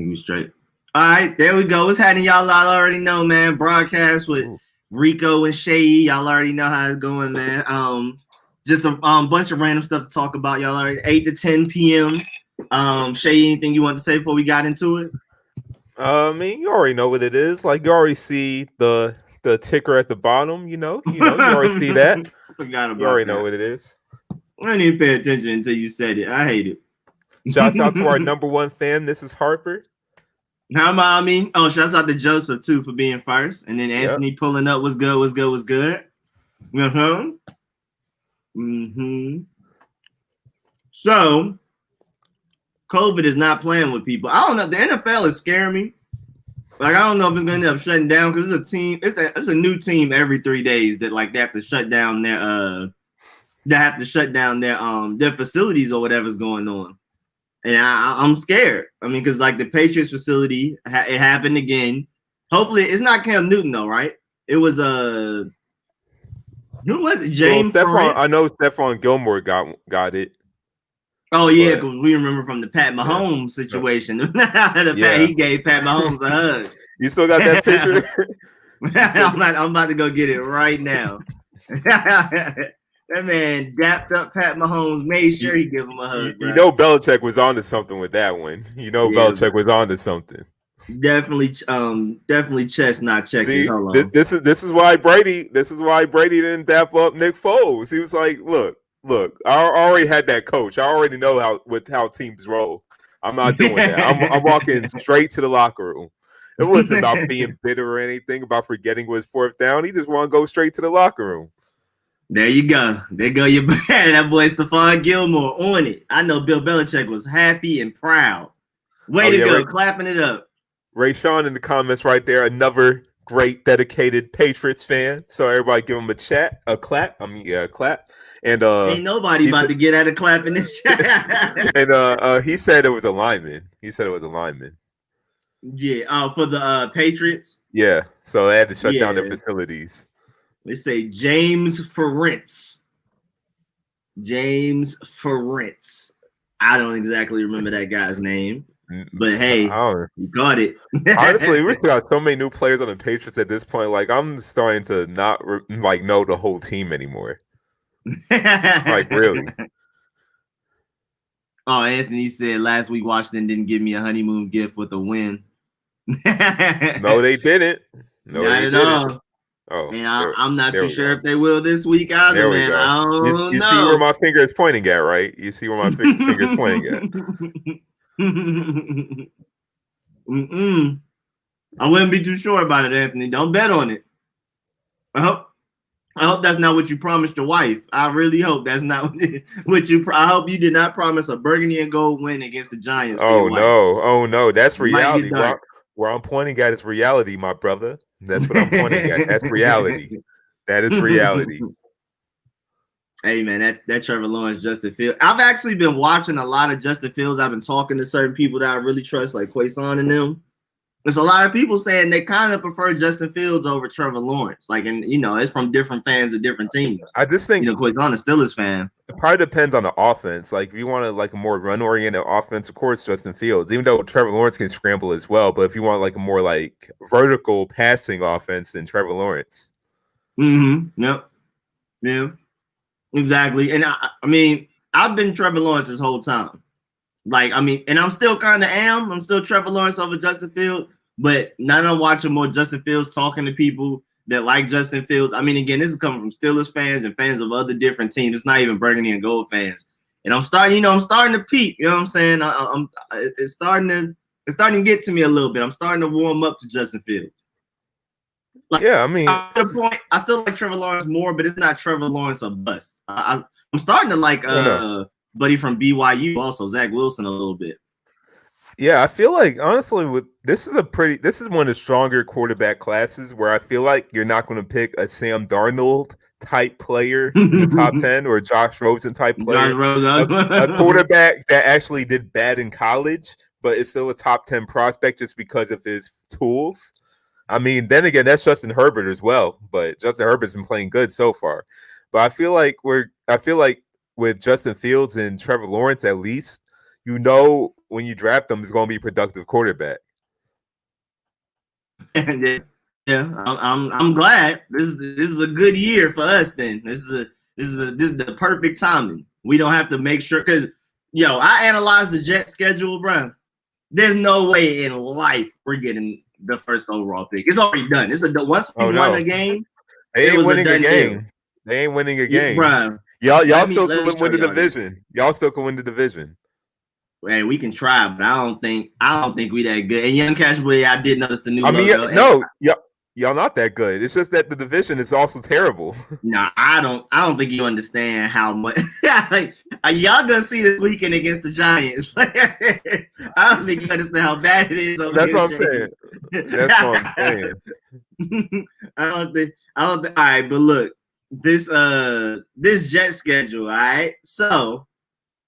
You straight. All right, there we go. What's happening, y'all? I already know, man. Broadcast with Rico and Seyi. Y'all already know how it's going, man. Just a bunch of random stuff to talk about. Y'all already 8 to 10 p.m. Seyi, anything you want to say before we got into it? I mean, you already know what it is. Like you already see the ticker at the bottom. You already see that. Forgot about you already that. know what it is. I didn't even pay attention until you said it. I hate it. Shouts out to our number one fan. This is Harper. Shouts out to Joseph too for being first, and then Anthony pulling up. Was good. So, COVID is not playing with people. I don't know. The NFL is scaring me. Like, I don't know if it's going to end up shutting down because it's a team. It's a new team every 3 days that they have to shut down their their facilities or whatever's going on. And I'm scared. I mean, because like the Patriots facility, it happened again. Hopefully, it's not Cam Newton though, right? It was who was it? James. I know Stephon Gilmore got it. Oh yeah, because we remember from the Pat Mahomes situation. He gave Pat Mahomes a hug. You still got that picture? I'm about to go get it right now. That man dapped up Pat Mahomes, made sure he give him a hug. You know Belichick was onto something with that one. Belichick was onto something. Definitely chest not checkers. Hold on. This is why Brady didn't dap up Nick Foles. He was like, look, I already had that coach. I already know how teams roll. I'm not doing that. I'm walking straight to the locker room. It wasn't about being bitter or anything, about forgetting was fourth down. He just want to go straight to the locker room. There you go. There go your that boy Stephon Gilmore on it. I know Bill Belichick was happy and proud. Way to go, clapping it up. Ray Sean in the comments right there, another great dedicated Patriots fan. So everybody give him a clap. Clap. And ain't nobody about to get at a clap in this chat. And he said it was a lineman. Yeah, for the Patriots. Yeah, so they had to shut down their facilities. They say James Ferentz. I don't exactly remember that guy's name, but hey, you got it. Honestly, we still got so many new players on the Patriots at this point. Like, I'm starting to not know the whole team anymore. Like, really. Oh, Anthony said last week Washington didn't give me a honeymoon gift with a win. No, they didn't. No, they didn't. Oh, and I'm not too sure if they will this week either, man. I don't know. You see where my finger is pointing at, right? You see where my finger is pointing at. I wouldn't be too sure about it, Anthony. Don't bet on it. I hope that's not what you promised your wife. I really hope that's not what you. I hope you did not promise a burgundy and gold win against the Giants. Oh no, that's reality. Where I'm pointing at is reality, my brother. That's what I'm pointing at. That's reality. That is reality. Hey man, that Trevor Lawrence, Justin Fields. I've actually been watching a lot of Justin Fields. I've been talking to certain people that I really trust, like Quaison and them. There's a lot of people saying they kind of prefer Justin Fields over Trevor Lawrence. Like, and it's from different fans of different teams. I just think Quaison is Steelers fan. It probably depends on the offense. Like, if you want a more run-oriented offense, of course, Justin Fields. Even though Trevor Lawrence can scramble as well, but if you want a more vertical passing offense, then Trevor Lawrence. Yep. Yeah. Exactly. And I mean, I've been Trevor Lawrence this whole time. And I'm still I'm still Trevor Lawrence over Justin Fields, but now that I'm watching more Justin Fields, talking to people that like Justin Fields. I mean, again, this is coming from Steelers fans and fans of other different teams. It's not even burgundy and gold fans. And I'm starting to peak. You know what I'm saying? It's starting to get to me a little bit. I'm starting to warm up to Justin Fields. I mean, at the point, I still like Trevor Lawrence more, but it's not Trevor Lawrence a bust. I'm starting to like buddy from BYU, also Zach Wilson, a little bit. Yeah, I feel like honestly, this is one of the stronger quarterback classes where I feel like you're not going to pick a Sam Darnold type player in the top 10 or Josh Rosen type player, a quarterback that actually did bad in college, but is still a top 10 prospect just because of his tools. I mean, then again, that's Justin Herbert as well, but Justin Herbert's been playing good so far. But I feel like with Justin Fields and Trevor Lawrence, at least, when you draft them is going to be a productive quarterback. yeah, I'm glad. This is a good year for us. Then this is the perfect timing. We don't have to make sure because I analyzed the Jet schedule, bro. There's no way in life we're getting the first overall pick. It's already done. Once we won a game, they ain't winning a game. Deal. They ain't winning a game, bro. Y'all still can win the division. Y'all still can win the division. Hey, we can try, but I don't think we that good. And Young Cash Boy, I did notice the new logo. No, y'all not that good. It's just that the division is also terrible. Nah, I don't think you understand how much. Like, y'all gonna see this weekend against the Giants. I don't think you understand how bad it is. That's what I'm saying. That's what I'm saying. I don't think. All right, but look, this Jet schedule. All right, so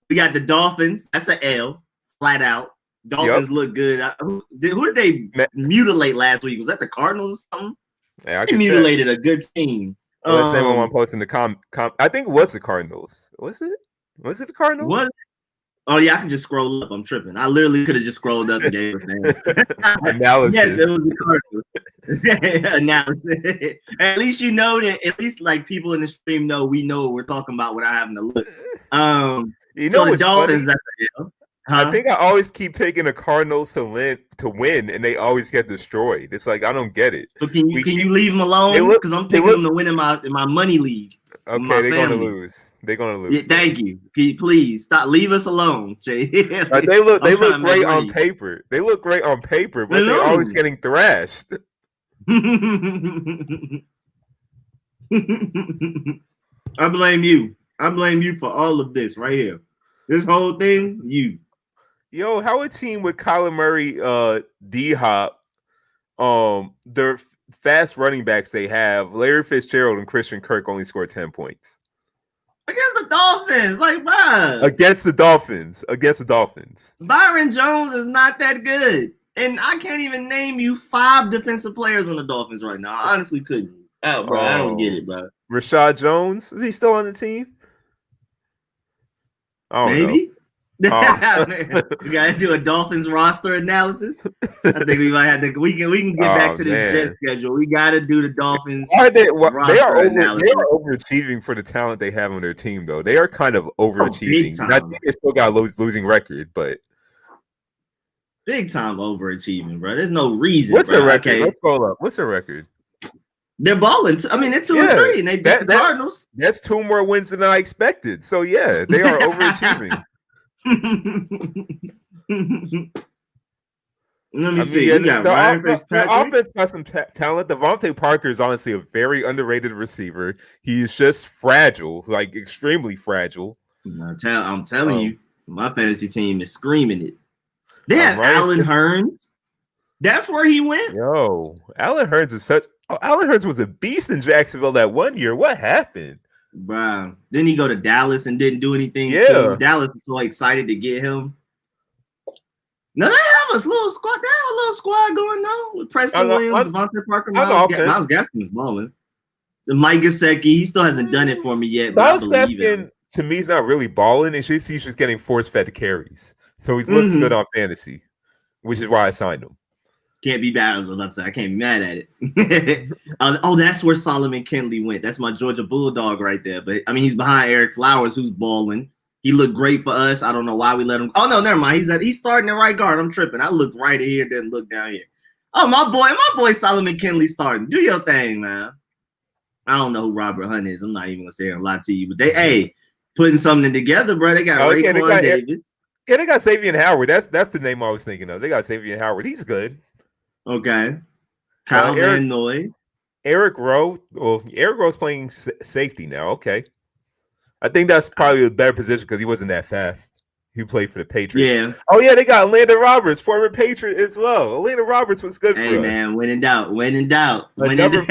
we got the Dolphins. That's an L, flat out. Dolphins look good. Who did they mutilate last week? Was that the Cardinals or something? Yeah, they mutilated a good team. Let's say when I'm posting the I think it was the Cardinals. Was it? Was it the Cardinals? What? Oh yeah, I can just scroll up. I'm tripping. I literally could have just scrolled up and gave a thing. Analysis. Yes, it was the Cardinals. Analysis. At least that. At least like people in the stream know we know what we're talking about without having to look. The Dolphins. That's I think I always keep picking the Cardinals to win, and they always get destroyed. It's like I don't get it. So can you leave them alone? Because I'm picking them to win in my money league. Okay, they're gonna lose. They're gonna lose. Yeah, thank you. Please stop. Leave us alone, Jay. They look great on paper. They look great on paper, but they're always getting thrashed. I blame you. I blame you for all of this right here. This whole thing, you. Yo, how a team with Kyler Murray, D-Hop, their fast running backs they have, Larry Fitzgerald and Christian Kirk only scored 10 points. Against the Dolphins, like, bro. Against the Dolphins. Byron Jones is not that good. And I can't even name you 5 defensive players on the Dolphins right now. I honestly couldn't. Oh, bro, I don't get it, bro. Rashad Jones, is he still on the team? Maybe. We gotta do a Dolphins roster analysis. I think we might have to. We can get back to this Jet schedule. We gotta do the Dolphins. They are overachieving for the talent they have on their team, though. They are kind of overachieving. I think they still got a losing record, but big time overachieving, bro. There's no reason. What's their record? Okay. Let's roll up. What's their record? They're balling. I mean, they're 2-3, and they beat the Cardinals. That's 2 more wins than I expected. So yeah, they are overachieving. Let me see. You got Ryan Fitzpatrick. The offense got some talent. Devontae Parker is honestly a very underrated receiver. He's just fragile, like extremely fragile. I'm telling you, my fantasy team is screaming it. They have Allen Hurns. That's where he went. Yo, Allen Hurns is Allen Hurns was a beast in Jacksonville that one year. What happened? Bro, didn't he go to Dallas and didn't do anything? Yeah, Dallas was so excited to get him. No, they have a little squad. They have a little squad going on with Preston Williams, Devontae Parker, Miles Gaskin's balling. Mike Gesicki, he still hasn't done it for me yet. Miles Gaskin, to me, is not really balling. It's just he's just getting force-fed carries, so he looks good on fantasy, which is why I signed him. Can't be bad. I was about to say I can't be mad at it. That's where Solomon Kindley went. That's my Georgia Bulldog right there. But I mean, he's behind Eric Flowers, who's balling. He looked great for us. I don't know why we let him. Oh no, never mind. He's starting at right guard. I'm tripping. I looked right here, then look down here. Oh, my boy Solomon Kindley starting. Do your thing, man. I don't know who Robert Hunt is. I'm not even gonna say a lot to you, but they putting something together, bro. They got Raekwon Davis. Yeah, they got Xavier Howard. That's the name I was thinking of. They got Xavier Howard. He's good. Okay. Kyle Van Noy. Eric Rowe. Well, Eric Rowe's playing safety now. Okay. I think that's probably a better position because he wasn't that fast. He played for the Patriots. Yeah. Oh, yeah, they got Landon Roberts, former Patriot as well. Landon Roberts was good for us. Hey, man, when in doubt. When in doubt. Another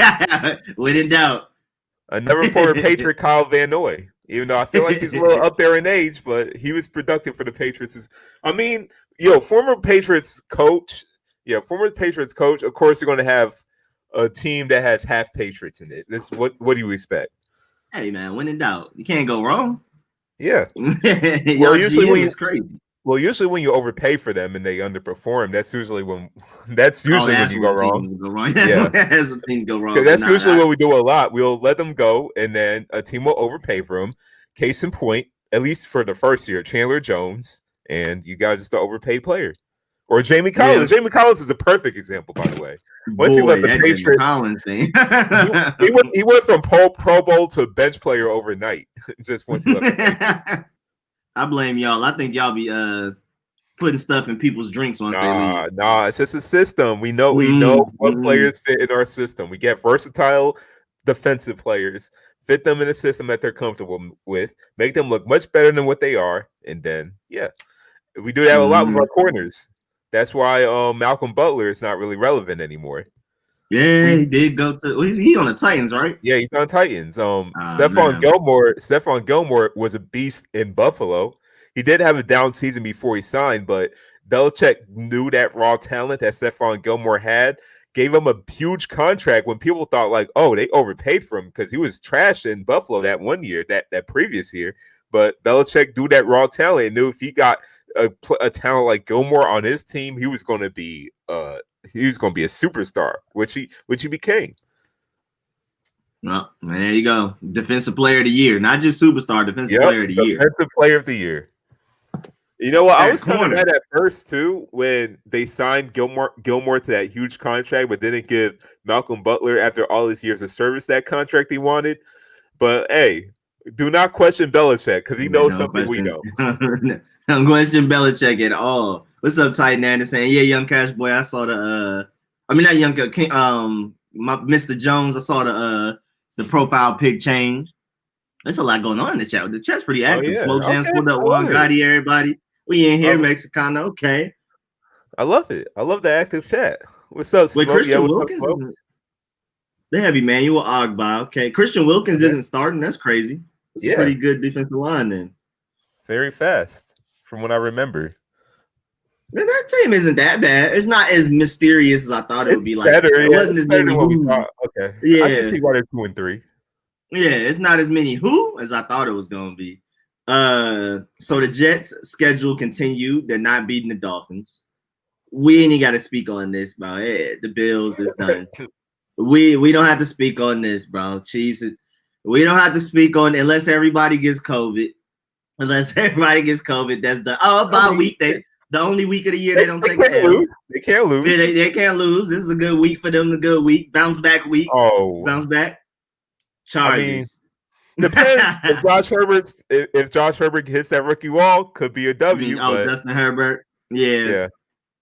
former Patriot, Kyle Van Noy. Even though I feel like he's a little up there in age, but he was productive for the Patriots. I mean, former Patriots coach. Yeah, former Patriots coach. Of course, you're going to have a team that has half Patriots in it. What do you expect? Hey, man, when in doubt, you can't go wrong. Yeah. Well, usually when it's crazy. Well, usually when you overpay for them and they underperform, that's usually when you go wrong. Yeah, That's when things go wrong. that's usually what we do a lot. We'll let them go, and then a team will overpay for them. Case in point, at least for the first year, Chandler Jones, and you got just the overpaid player. Or Jamie Collins. Yeah. Jamie Collins is a perfect example, by the way. Once he left the Patriots, Collins thing. he went from Pro Bowl to bench player overnight. Just once he left the Patriots. I blame y'all. I think y'all be putting stuff in people's drinks once they leave. Nah, it's just a system. We know what players fit in our system. We get versatile defensive players, fit them in a system that they're comfortable with, make them look much better than what they are, and then we do that a lot with our corners. That's why Malcolm Butler is not really relevant anymore. Yeah, he did go to. He on the Titans, right? Yeah, he's on Titans. Stephon Gilmore was a beast in Buffalo. He did have a down season before he signed, but Belichick knew that raw talent that Stephon Gilmore had, gave him a huge contract when people thought like, oh, they overpaid for him because he was trash in Buffalo that one year, that previous year. But Belichick knew that raw talent and knew if he got a talent like Gilmore on his team, he was going to be a superstar, which he became. Well, there you go. Defensive player of the year, not just superstar, defensive player of the year. Defensive player of the year. You know what? I was kind of mad at first too when they signed Gilmore to that huge contract, but didn't give Malcolm Butler, after all his years of service, that contract he wanted. But hey, do not question Belichick because he knows something we know. Don't question Belichick at all. What's up, Titan Anderson? Yeah, Young Cash Boy. I saw the not Young Mr. Jones. I saw the profile pic change. There's a lot going on in the chat. The chat's pretty active. Smoke Jams pulled up Juan Gotti, everybody. We in here, Mexicano. Okay. I love it. I love the active chat. What's up, Smoke? Wait, Christian Wilkins? They have Emmanuel Ogba. Okay. Christian Wilkins isn't starting. That's crazy. It's a pretty good defensive line then. Very fast, from what I remember. Man, that team isn't that bad. It's not as mysterious as I thought it would be. Better, it wasn't as many what we thought. Okay. Yeah. I can see why they're 2-3. Yeah, it's not as many who as I thought it was going to be. So the Jets' schedule continued. They're not beating the Dolphins. We ain't got to speak on this, bro. The Bills is done. We don't have to speak on this, bro. Chiefs. We don't have to speak on unless everybody gets COVID. Unless everybody gets COVID, that's the week. The only week of the year they don't take a L. They can't lose. They can't lose. This is a good week for them. A good week. Bounce back week. Oh, bounce back. Charges. Depends if Josh Herbert hits that rookie wall, could be a W. Justin Herbert. Yeah.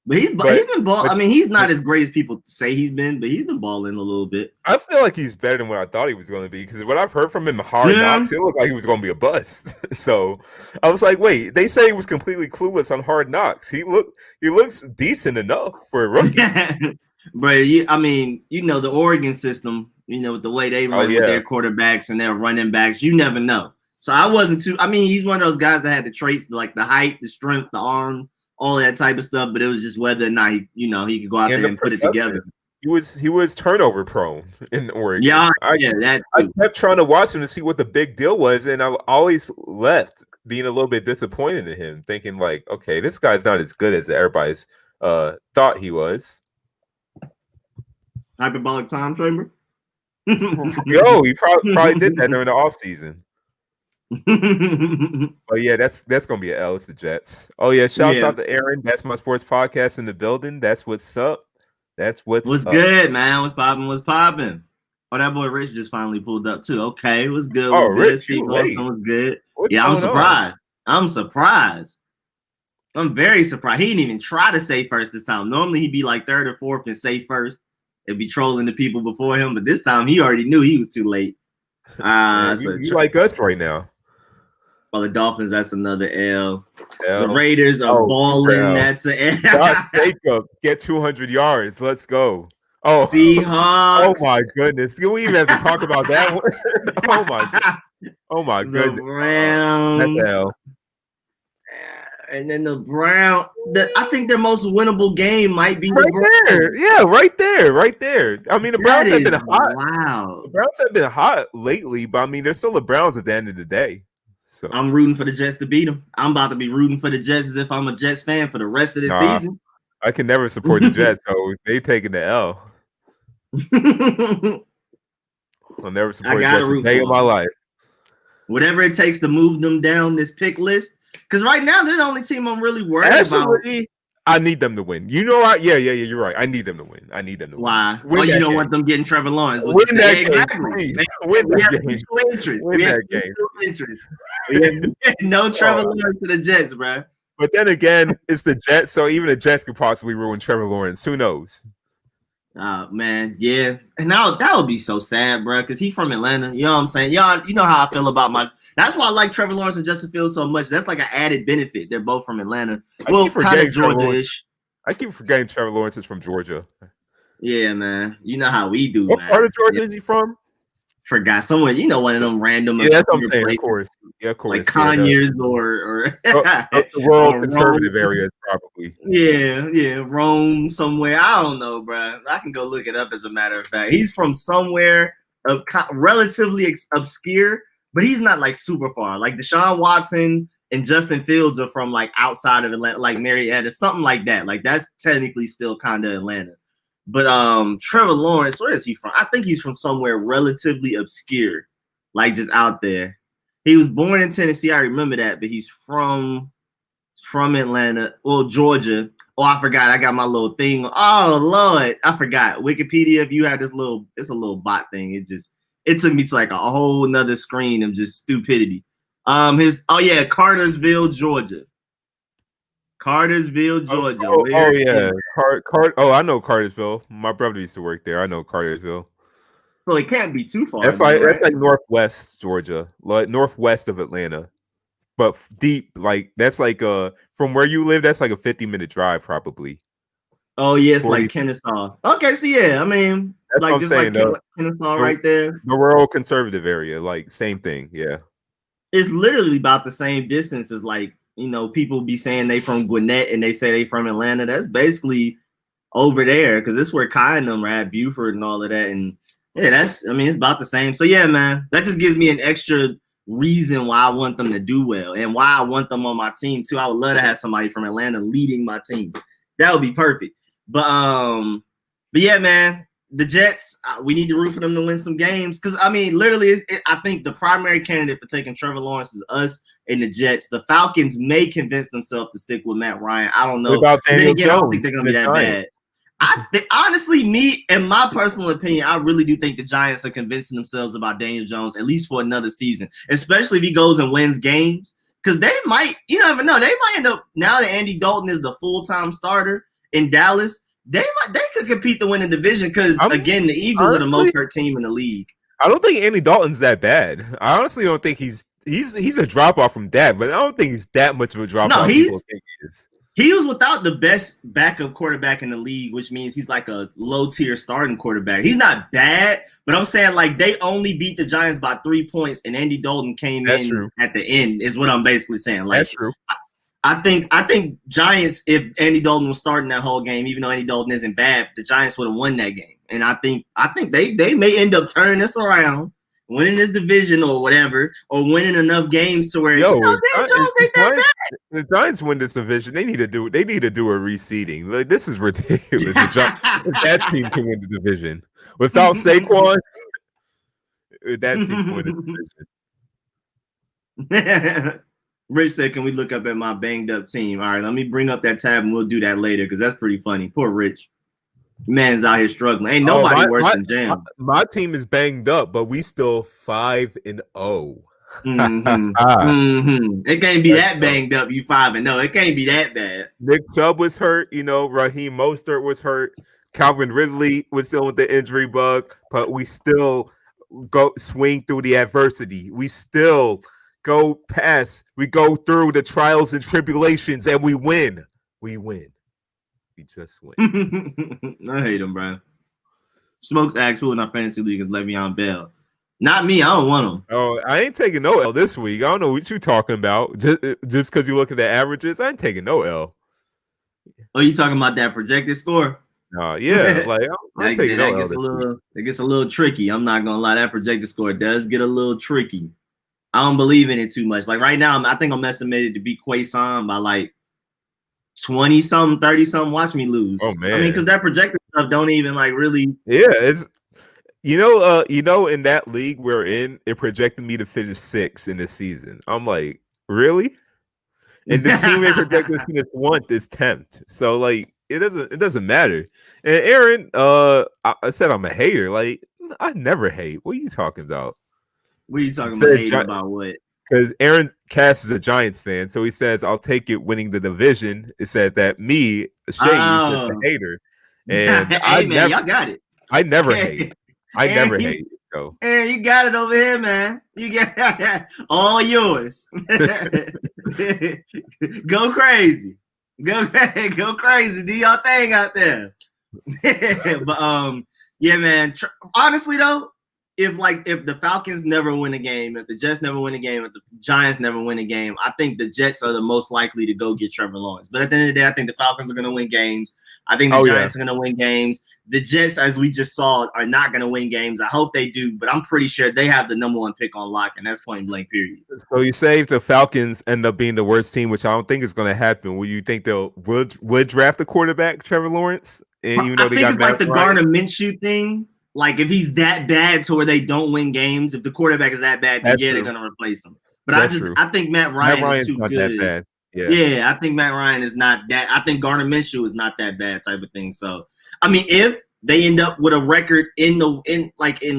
But he's been balling. I mean, he's not as great as people say he's been, but he's been balling a little bit. I feel like he's better than what I thought he was going to be because what I've heard from him in Hard Knocks, it looked like he was going to be a bust. So I was like, wait, they say he was completely clueless on Hard Knocks. He looks decent enough for a rookie. But the Oregon system, with the way they run with their quarterbacks and their running backs, you never know. So I wasn't too. I mean, he's one of those guys that had the traits like the height, the strength, the arm, all that type of stuff. But it was just whether or not he could go out there and put it together. He was turnover prone in Oregon. I kept trying to watch him to see what the big deal was, and I always left being a little bit disappointed in him, thinking like, okay, this guy's not as good as everybody's thought he was. Hyperbolic time chamber. Yo, he probably did that during the offseason. But yeah, that's gonna be an L. It's the Jets. Oh yeah, shouts out to Aaron. That's my sports podcast in the building. That's what's up. What's good, man. What's popping? Oh, that boy Rich just finally pulled up too. Okay, what's good? Rich, Steve Austin was good. I'm surprised. I'm very surprised. He didn't even try to say first this time. Normally he'd be like third or fourth and say first. It'd be trolling the people before him, but this time he already knew he was too late. You like us right now. Well, the Dolphins, that's another L. The Raiders are balling. That's an L. Josh Jacobs, get 200 yards. Let's go. Oh, Seahawks. Oh my goodness. Do we even have to talk about that one? Oh my goodness. The Browns. That's L. And then the Browns. I think their most winnable game might be right there. Yeah, right there. I mean, the Browns have been hot. Wow. The Browns have been hot lately, but I mean, they're still the Browns at the end of the day. So I'm rooting for the Jets to beat them. I'm about to be rooting for the Jets as if I'm a Jets fan for the rest of the season. I can never support the Jets, so they taking the L. I'll never support the Jets a day in my life. Whatever it takes to move them down this pick list. Because right now they're the only team I'm really worried about. I need them to win. You know what? Yeah, you're right. I need them to win. Why? Win you don't want them getting Trevor Lawrence. Win that game. Exactly. Win we that have game. mutual interest. Win that game. We have no Trevor Lawrence to the Jets, bro. But then again, it's the Jets, so even the Jets could possibly ruin Trevor Lawrence. Who knows? Man, yeah. And now that would be so sad, bro, because he's from Atlanta. You know what I'm saying? Y'all, you know how I feel about that's why I like Trevor Lawrence and Justin Fields so much. That's like an added benefit. They're both from Atlanta. Well, kind of Georgia-ish. I keep forgetting Trevor Lawrence is from Georgia. Yeah, man. You know how we do, what man. What part of Georgia is he from? Forgot somewhere. You know, one of them random. Yeah, that's what I'm saying. Of course. Yeah, of course. Like Conyers or the rural conservative areas, probably. Yeah. Rome somewhere. I don't know, bro. I can go look it up as a matter of fact. He's from somewhere relatively obscure, but he's not like super far. Like Deshaun Watson and Justin Fields are from like outside of Atlanta, like Marietta, something like that. Like that's technically still kind of Atlanta. But Trevor Lawrence, where is he from? I think he's from somewhere relatively obscure, like just out there. He was born in Tennessee, I remember that, but he's from Atlanta, well, Georgia. Oh, I forgot. I got my little thing. Oh Lord, I forgot. Wikipedia, if you have this it's a little bot thing. It took me to like a whole nother screen of just stupidity. Cartersville, Georgia. Cartersville, Georgia. I know Cartersville. My brother used to work there. I know Cartersville. So it can't be too far. That's like northwest Georgia, like northwest of Atlanta, but deep. Like that's like from where you live, that's like a 50-minute drive probably. Oh yeah, it's like Kennesaw. Okay, so yeah, I mean, that's like just saying, like Kennesaw right there. The rural conservative area, like same thing. Yeah, it's literally about the same distance as like. You know, people be saying they from Gwinnett and they say they from Atlanta. That's basically over there because it's where Kai and them are at, Buford and all of that. And yeah, it's about the same. So yeah, man, that just gives me an extra reason why I want them to do well and why I want them on my team too. I would love to have somebody from Atlanta leading my team. That would be perfect. But yeah, man, the Jets, we need to root for them to win some games because literally, I think the primary candidate for taking Trevor Lawrence is us and the Jets. The Falcons may convince themselves to stick with Matt Ryan. I don't know. Then again, I don't think they're gonna be that bad. Honestly, me, in my personal opinion, I really do think the Giants are convincing themselves about Daniel Jones at least for another season, especially if he goes and wins games. Because they might, you never know, they might end up now that Andy Dalton is the full-time starter in Dallas. They could compete to win the division because again, the Eagles are the most hurt team in the league. I don't think Andy Dalton's that bad. I honestly don't think he's a drop off from that, but I don't think he's that much of a drop off. He was without the best backup quarterback in the league, which means he's like a low tier starting quarterback. He's not bad, but I'm saying like they only beat the Giants by 3 points, and Andy Dalton came in at the end. Is what I'm basically saying. Like, that's true. I think Giants, if Andy Dalton was starting that whole game, even though Andy Dalton isn't bad, the Giants would have won that game. And I think they may end up turning this around, winning this division or whatever, or winning enough games to where the Giants win this division. They need to do a reseeding. Like this is ridiculous. That team can win the division without Saquon. That team can win the division. Rich said, "Can we look up at my banged up team?" All right, let me bring up that tab and we'll do that later because that's pretty funny. Poor Rich. Man's out here struggling. Ain't nobody worse than Jam. My team is banged up, but we still 5-0. It can't be that banged up. You 5-0. It can't be that bad. Nick Chubb was hurt. Raheem Mostert was hurt. Calvin Ridley was still with the injury bug, but we still go swing through the adversity. We still go past. We go through the trials and tribulations, and we win. We win. We just win. I hate him, bro. Smokes asks who in our fantasy league is Le'Veon Bell. Not me. I don't want him. Oh, I ain't taking no L this week. I don't know what you talking about. Just because you look at the averages, I ain't taking no L. Oh, you talking about that projected score? Yeah, like I'm taking no L. It gets a little tricky. I'm not gonna lie. That projected score does get a little tricky. I don't believe in it too much. Like right now, I think I'm estimated to beat Quason by like 20 something, 30 something. Watch me Oh lose. I mean, because man. that projected stuff don't even like really. Yeah, it's in that league we're in, it projected me to finish 6th in this season. I'm like, really? And the team they projected to finish 1st is 10th. So like it doesn't matter. And Aaron, I said I'm a hater. Like, I never hate. What are you talking about? What are you talking about? Hating about what? Because Aaron Cass is a Giants fan, so he says, "I'll take it winning the division." It says that me, Seyi, is just a Oh, hater, and hey man, y'all got it. I never hate. I never Aaron, hate. So Aaron, you got it over here, man. You got all yours. Go crazy. Go crazy. Do your thing out there. But yeah, man. Honestly though, if the Falcons never win a game, if the Jets never win a game, if the Giants never win a game, I think the Jets are the most likely to go get Trevor Lawrence. But at the end of the day, I think the Falcons are going to win games. I think the Giants are going to win games. The Jets, as we just saw, are not going to win games. I hope they do, but I'm pretty sure they have the number 1 pick on lock, and that's point blank, period. So you say if the Falcons end up being the worst team, which I don't think is going to happen, will you think they'll would draft a quarterback, Trevor Lawrence? And even though they got it's like the Gardner Minshew thing. Like if he's that bad to where they don't win games, if the quarterback is that bad, then they're going to replace him. But I think Matt Ryan is too good. That bad. Yeah, I think Matt Ryan is not that. I think Gardner Minshew is not that bad type of thing. So, I mean, if they end up with a record in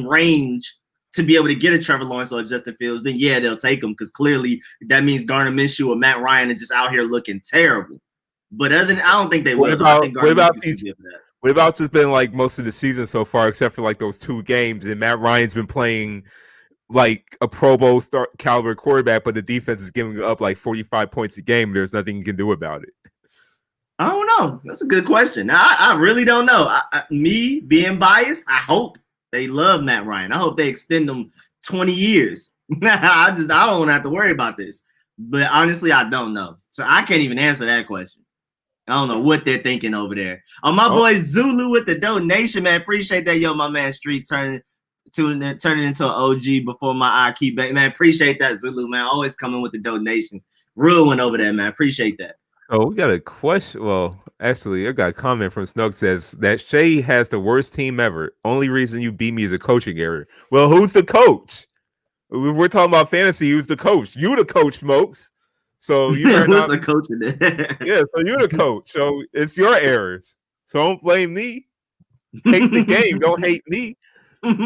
range to be able to get a Trevor Lawrence or a Justin Fields, then yeah, they'll take him because clearly that means Gardner Minshew or Matt Ryan are just out here looking terrible. But other than I don't think they will. I think what about just been like most of the season so far, except for like those 2 games, and Matt Ryan's been playing like a Pro Bowl caliber quarterback, but the defense is giving up like 45 points a game. There's nothing you can do about it. I don't know. That's a good question. I really don't know. Me being biased, I hope they love Matt Ryan. I hope they extend him 20 years. I don't want to have to worry about this. But honestly, I don't know. So I can't even answer that question. I don't know what they're thinking over there. My boy Zulu with the donation, man. Appreciate that. Yo, my man Street turning into an OG before my eye keep back. Man, appreciate that, Zulu, man. Always coming with the donations. Real one over there, man. Appreciate that. Oh, we got a question. Well, actually, I got a comment from Snug says that Seyi has the worst team ever. Only reason you beat me is a coaching error. Well, who's the coach? We're talking about fantasy. Who's the coach? You the coach, Smokes. So you better not. The coach in there. Yeah, so you're the coach. So it's your errors. So don't blame me. Hate the game. Don't hate me. And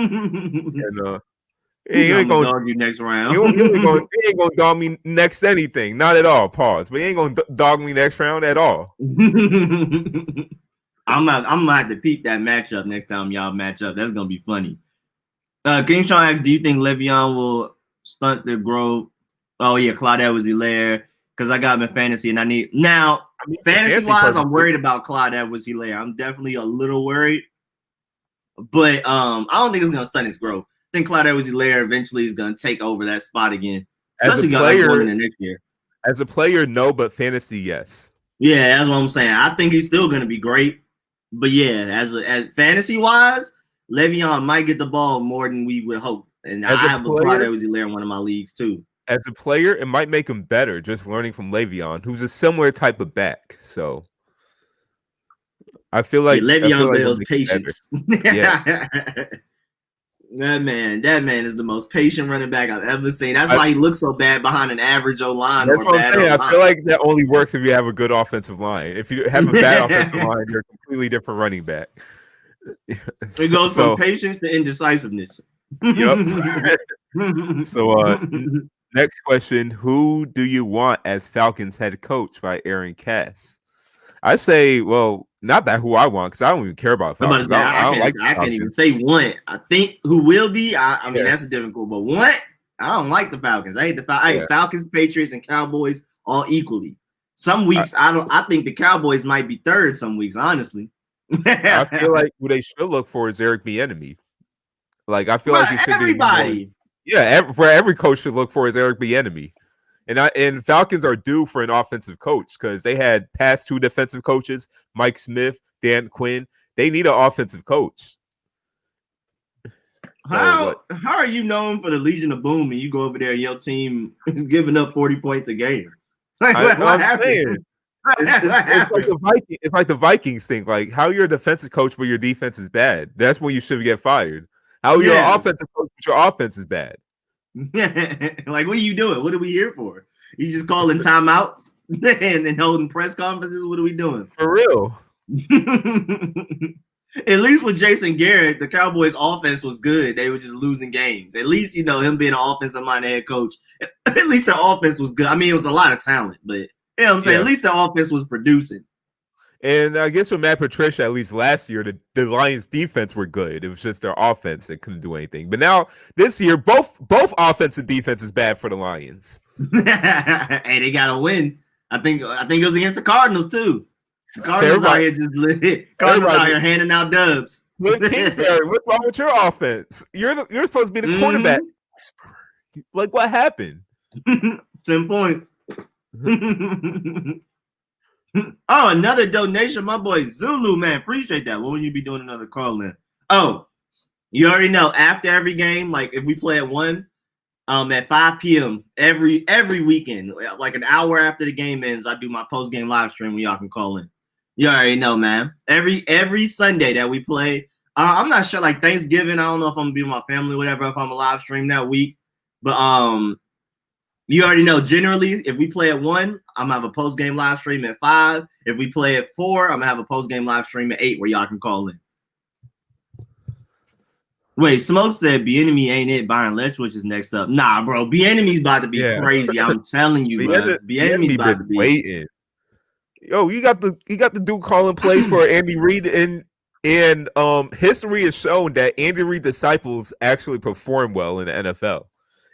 he ain't gonna dog you next round. He ain't gonna dog me next anything. Not at all. Pause. But he ain't gonna dog me next round at all. I'm gonna have to peep that matchup next time y'all match up. That's gonna be funny. King Sean asks, do you think Le'Veon will stunt the growth? Oh yeah, Clyde Edwards-Helaire. Because I got him in fantasy and I need now. Fantasy wise, I'm worried about Clyde Edwards-Helaire. I'm definitely a little worried. But I don't think it's gonna stunt his growth. I think Clyde Edwards-Helaire eventually is gonna take over that spot again. Especially going into next year. As a player, no, but fantasy, yes. Yeah, that's what I'm saying. I think he's still gonna be great. But yeah, as fantasy wise, Le'Veon might get the ball more than we would hope. And I have a Clyde Edwards-Helaire in one of my leagues too. As a player, it might make him better just learning from Le'Veon, who's a similar type of back. So I feel like Le'Veon Bell's patience. Yeah. That man is the most patient running back I've ever seen. That's why he looks so bad behind an average O-line. That's what I'm saying. I feel like that only works if you have a good offensive line. If you have a bad offensive line, you're a completely different running back. It goes from patience to indecisiveness. Yep. So next question, who do you want as Falcons head coach by Aaron Cass? I say, well, not that who I want, because I don't even care about Falcons. I can't even say one. I think who will be. I mean, that's a different call. But one, I don't like the Falcons. I hate the Falcons. I hate Falcons, Patriots, and Cowboys all equally. Some weeks I think the Cowboys might be third. Some weeks, honestly. I feel like who they should look for is Eric Bieniemy. Like I feel like he should everybody. For every coach should look for is Eric Bieniemy. And Falcons are due for an offensive coach because they had past 2 defensive coaches, Mike Smith, Dan Quinn. They need an offensive coach. So how are you known for the Legion of Boom and you go over there and your team is giving up 40 points a game? Like what I'm happened? saying it's like the Viking. It's like the Vikings thing. Like how you're a defensive coach, but your defense is bad. That's when you should get fired. How you're an offensive coach, but your offense is bad. Like what are you doing? What are we here for? You just calling timeouts and holding press conferences? What are we doing? For real. At least with Jason Garrett, the Cowboys' offense was good. They were just losing games. At least, him being an offensive minded head coach, at least the offense was good. I mean, it was a lot of talent, but you know what I'm saying? Yeah. At least the offense was producing. And I guess with Matt Patricia, at least last year, the Lions' defense were good. It was just their offense that couldn't do anything. But now, this year, both offense and defense is bad for the Lions. Hey, they got to win. I think it was against the Cardinals, too. Cardinals out here just Cardinals out here handing out dubs. Kingsbury, what's wrong with your offense? You're supposed to be the quarterback. Like what happened? 10 points. Oh, another donation, my boy Zulu, man. Appreciate that. When will you be doing another call in? Oh, you already know. After every game, like if we play at 1, at 5 p.m. every weekend, like an hour after the game ends, I do my post game live stream where y'all can call in. You already know, man. Every Sunday that we play, I'm not sure, like Thanksgiving, I don't know if I'm gonna be with my family or whatever, if I'm a live stream that week. But you already know, generally, if we play at 1, I'm gonna have a post-game live stream at 5. If we play at 4, I'm gonna have a post-game live stream at 8 where y'all can call in. Wait, Smoke said Bieniemy ain't it. Byron Leftwich is next up. Nah, bro. Bieniemy's about to be crazy. I'm telling you, bro. Bieniemy's about to be waiting. Yo, you got the dude calling plays for Andy Reid, and history has shown that Andy Reid disciples actually perform well in the NFL.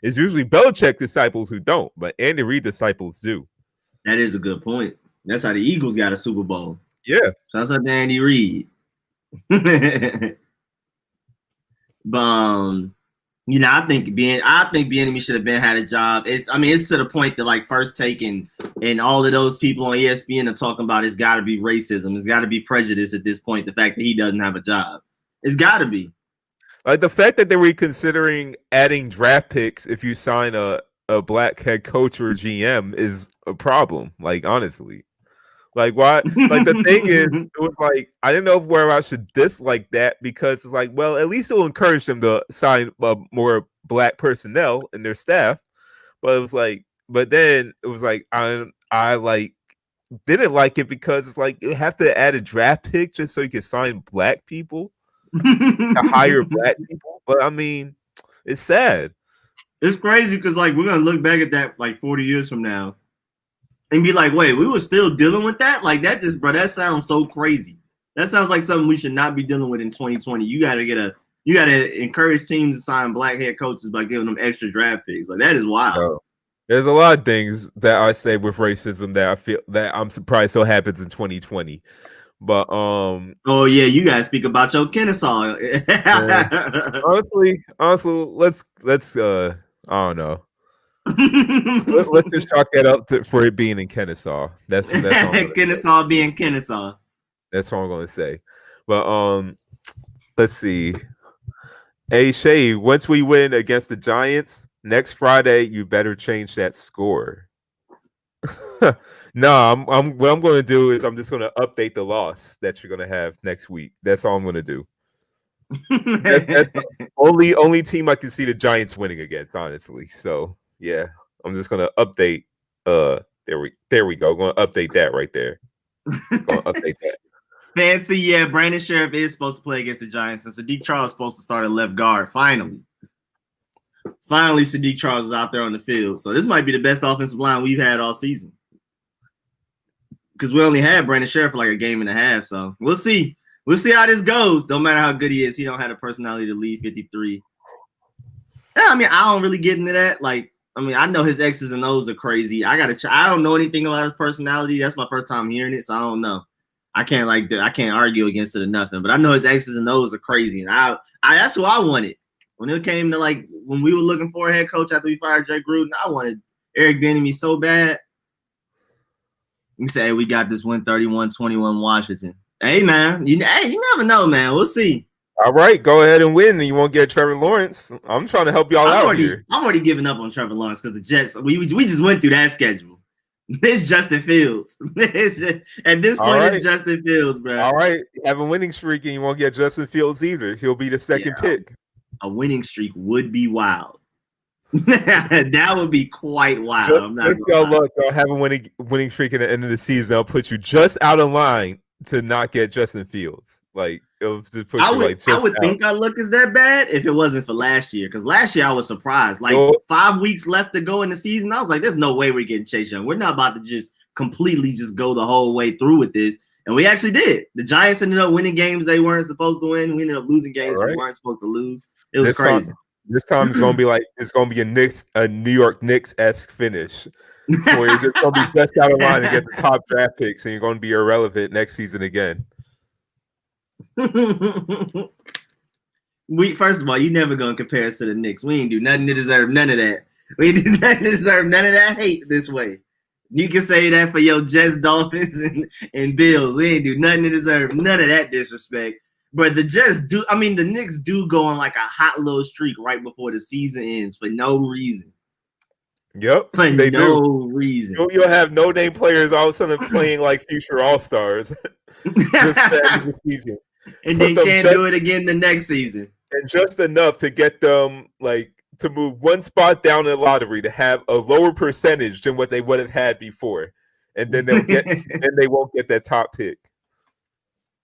It's usually Belichick disciples who don't, but Andy Reid disciples do. That is a good point. That's how the Eagles got a Super Bowl. Yeah. Shouts out to Andy Reid. But I think Bieniemy should have had a job. It's to the point that like First Take and all of those people on ESPN are talking about it's got to be racism. It's got to be prejudice at this point. The fact that he doesn't have a job, it's got to be. Like the fact that they were considering adding draft picks if you sign a black head coach or GM is a problem. Like honestly, like why? Like the thing is, it was like I didn't know where I should dislike that because it's like, well, at least it will encourage them to sign more black personnel in their staff. But it was like, but then it was like I like didn't like it because it's like you have to add a draft pick just so you can sign black people to hire black people. But I mean, it's sad. It's crazy because like we're gonna look back at that like 40 years from now and be like, wait, we were still dealing with that? Like that just, bro, that sounds so crazy. That sounds like something we should not be dealing with in 2020. You gotta encourage teams to sign black head coaches by giving them extra draft picks. Like that is wild. Bro, there's a lot of things that I say with racism that I feel that I'm surprised still happens in 2020. But oh yeah, you guys speak about your Kennesaw. honestly, let's I don't know. Let's just chalk that up for it being in Kennesaw. That's Kennesaw say. Being Kennesaw. That's what I'm gonna say. But let's see. Hey Seyi, once we win against the Giants next Friday, you better change that score. No, what I'm going to do is I'm just going to update the loss that you're going to have next week. That's all I'm going to do. That's the only team I can see the Giants winning against, honestly. So yeah, I'm just going to update. There we go. Going to update that right there. Going to update that. Fancy, yeah. Brandon Sheriff is supposed to play against the Giants, and Sadiq Charles is supposed to start at left guard. Finally, Sadiq Charles is out there on the field. So this might be the best offensive line we've had all season. Because we only had Brandon Sheriff for like a game and a half. So we'll see. We'll see how this goes. No matter how good he is, he don't have the personality to lead 53. Yeah, I mean, I don't really get into that. Like, I mean, I know his X's and O's are crazy. I don't know anything about his personality. That's my first time hearing it, so I don't know. I can't argue against it or nothing. But I know his X's and O's are crazy, and I that's who I wanted when it came to like when we were looking for a head coach after we fired Jay Gruden. I wanted Eric Bieniemy so bad. You say, hey, we got this win 31-21 Washington. Hey, man. You never know, man. We'll see. All right, go ahead and win, and you won't get Trevor Lawrence. I'm trying to help y'all out here. I'm already giving up on Trevor Lawrence because the Jets. We just went through that schedule. It's Justin Fields. At this point, it's Justin Fields, bro. All right, have a winning streak, and you won't get Justin Fields either. He'll be the second pick. A winning streak would be wild. That would be quite wild. Just y'all luck, y'all have a winning streak at the end of the season. I'll put you just out of line to not get Justin Fields. Like it'll just put you like. I would think our luck is that bad if it wasn't for last year. Because last year I was surprised. Like 5 weeks left to go in the season, I was like, "There's no way we're getting Chase Young. We're not about to just completely just go the whole way through with this." And we actually did. The Giants ended up winning games they weren't supposed to win. We ended up losing games we weren't supposed to lose. It was crazy. This time it's gonna be like a New York Knicks-esque finish. Where you're just gonna be just out of line and get the top draft picks, and you're gonna be irrelevant next season again. First of all, you never gonna compare us to the Knicks. We ain't do nothing to deserve none of that. We did nothing to deserve none of that hate this way. You can say that for your Jets, Dolphins, and Bills. We ain't do nothing to deserve none of that disrespect. But the Jets do. I mean, the Knicks do go on like a hot little streak right before the season ends for no reason. Yep, for no reason. You'll have no name players all of a sudden playing like future all-stars. Just the season. And then can't do it again the next season. And just enough to get them like to move one spot down in the lottery to have a lower percentage than what they would have had before. And then they'll get and they won't get that top pick.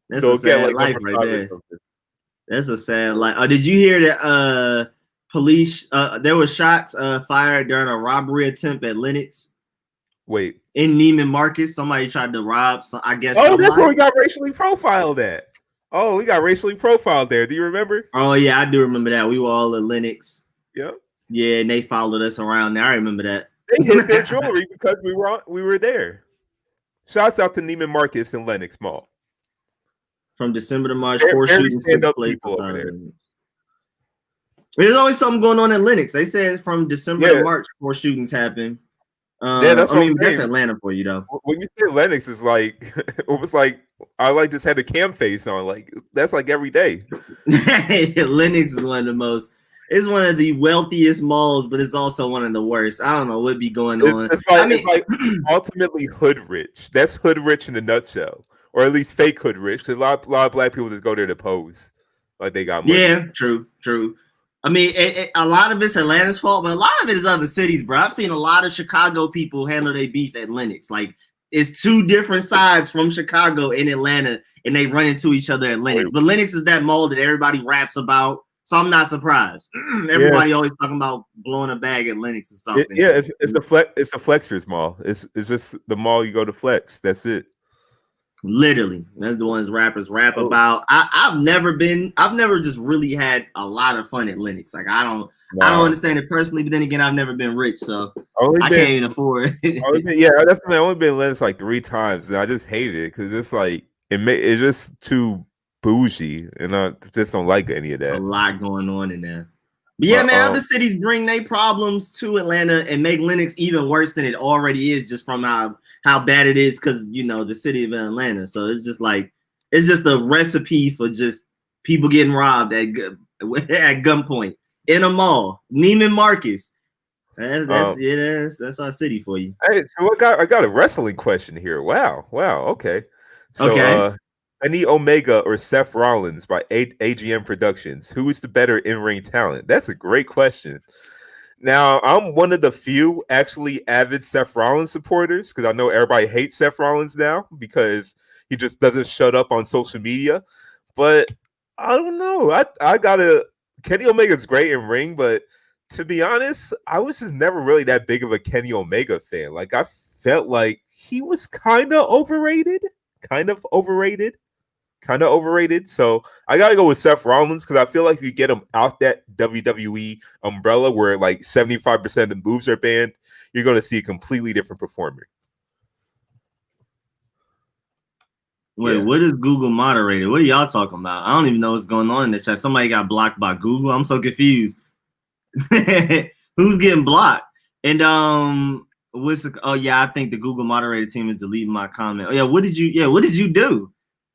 That's a sad life right there. That's a sad life. Did you hear that police there were shots fired during a robbery attempt at Lenox? Wait. In Neiman Marcus, somebody tried to rob I guess. Oh, that's where we got racially profiled at. Oh, we got racially profiled there. Do you remember? Oh yeah, I do remember that. We were all at Lenox. Yep. Yeah, and they followed us around there. I remember that. They hit their jewelry because we were there. Shouts out to Neiman Marcus and Lenox Mall. From December to March, 4 shootings took place. There's always something going on in Lenox. They said from December to March, 4 shootings happened. That's Atlanta for you though. When you say Lenox, is like it was like I just had a cam face on. Like that's like every day. Lenox is one of the most. It's one of the wealthiest malls, but it's also one of the worst. I don't know what be going on. It's like ultimately hood rich. That's hood rich in a nutshell, or at least fake hood rich. Because a lot of black people just go there to pose, like they got money. Yeah, true. I mean, a lot of it's Atlanta's fault, but a lot of it is other cities, bro. I've seen a lot of Chicago people handle their beef at Lenox. Like, it's two different sides from Chicago and Atlanta, and they run into each other at Lenox. But Lenox is that mall that everybody raps about, so I'm not surprised. Everybody always talking about blowing a bag at Lenox or something. It's the Flexers Mall. It's just the mall you go to flex. That's it. Literally, that's the ones rappers rap about. I've never just really had a lot of fun at Lenox. Like I don't understand it personally, but then again, I've never been rich, so I can't even afford it. That's I've only been in Lenox like 3 times, and I just hated it because it's like it's just too bougie, and I just don't like any of that. A lot going on in there. But yeah, man, other cities bring their problems to Atlanta and make Lenox even worse than it already is, just from how bad it is, because the city of Atlanta. So it's just a recipe for just people getting robbed at gunpoint in a mall. Neiman Marcus. That's our city for you. Hey, so I got a wrestling question here. Wow. Okay. So Kenny Omega or Seth Rollins by AGM Productions. Who is the better in-ring talent? That's a great question. Now, I'm one of the few actually avid Seth Rollins supporters because I know everybody hates Seth Rollins now because he just doesn't shut up on social media. But I don't know. Kenny Omega's great in ring, but to be honest, I was just never really that big of a Kenny Omega fan. Like, I felt like he was kind of overrated. So I gotta go with Seth Rollins because I feel like if you get him out that WWE umbrella where like 75% of the moves are banned, you're gonna see a completely different performer. Wait, What is Google moderated? What are y'all talking about? I don't even know what's going on in the chat. Somebody got blocked by Google. I'm so confused. Who's getting blocked? And I think the Google moderated team is deleting my comment. Oh yeah, what did you do?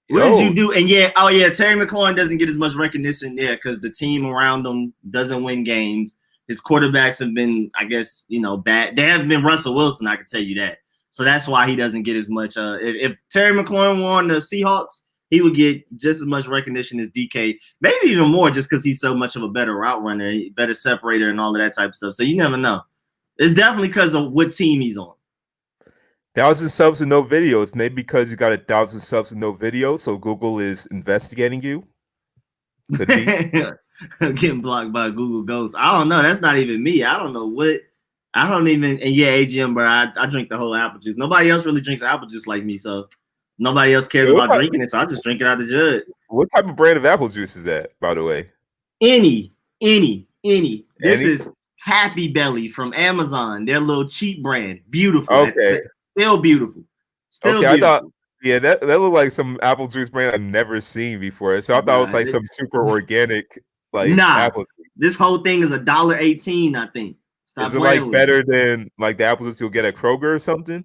What did you Yo, do? And yeah, oh yeah, Terry McLaurin doesn't get as much recognition there because the team around him doesn't win games. His quarterbacks have been, I guess, bad. They haven't been Russell Wilson, I can tell you that. So that's why he doesn't get as much. If Terry McLaurin won the Seahawks, he would get just as much recognition as DK, maybe even more, just because he's so much of a better route runner, better separator, and all of that type of stuff. So you never know. It's definitely because of what team he's on. 1,000 subs and no videos. Maybe because you got 1,000 subs and no videos, so Google is investigating you. Could be. Getting blocked by Google Ghost. I don't know. That's not even me. I don't know what. I don't even. And yeah, AGM, bro. I drink the whole apple juice. Nobody else really drinks apple juice like me, so nobody else cares about drinking it. So I just drink it out the jug. What type of brand of apple juice is that, by the way? Any. This is Happy Belly from Amazon. Their little cheap brand. Beautiful. Okay. Still beautiful. Still beautiful. I thought. Yeah, that looked like some apple juice brand I've never seen before. So I thought it was like some super organic, apple juice. This whole thing is $1.18, I think. Stop. Is it like better than like the apple juice you'll get at Kroger or something?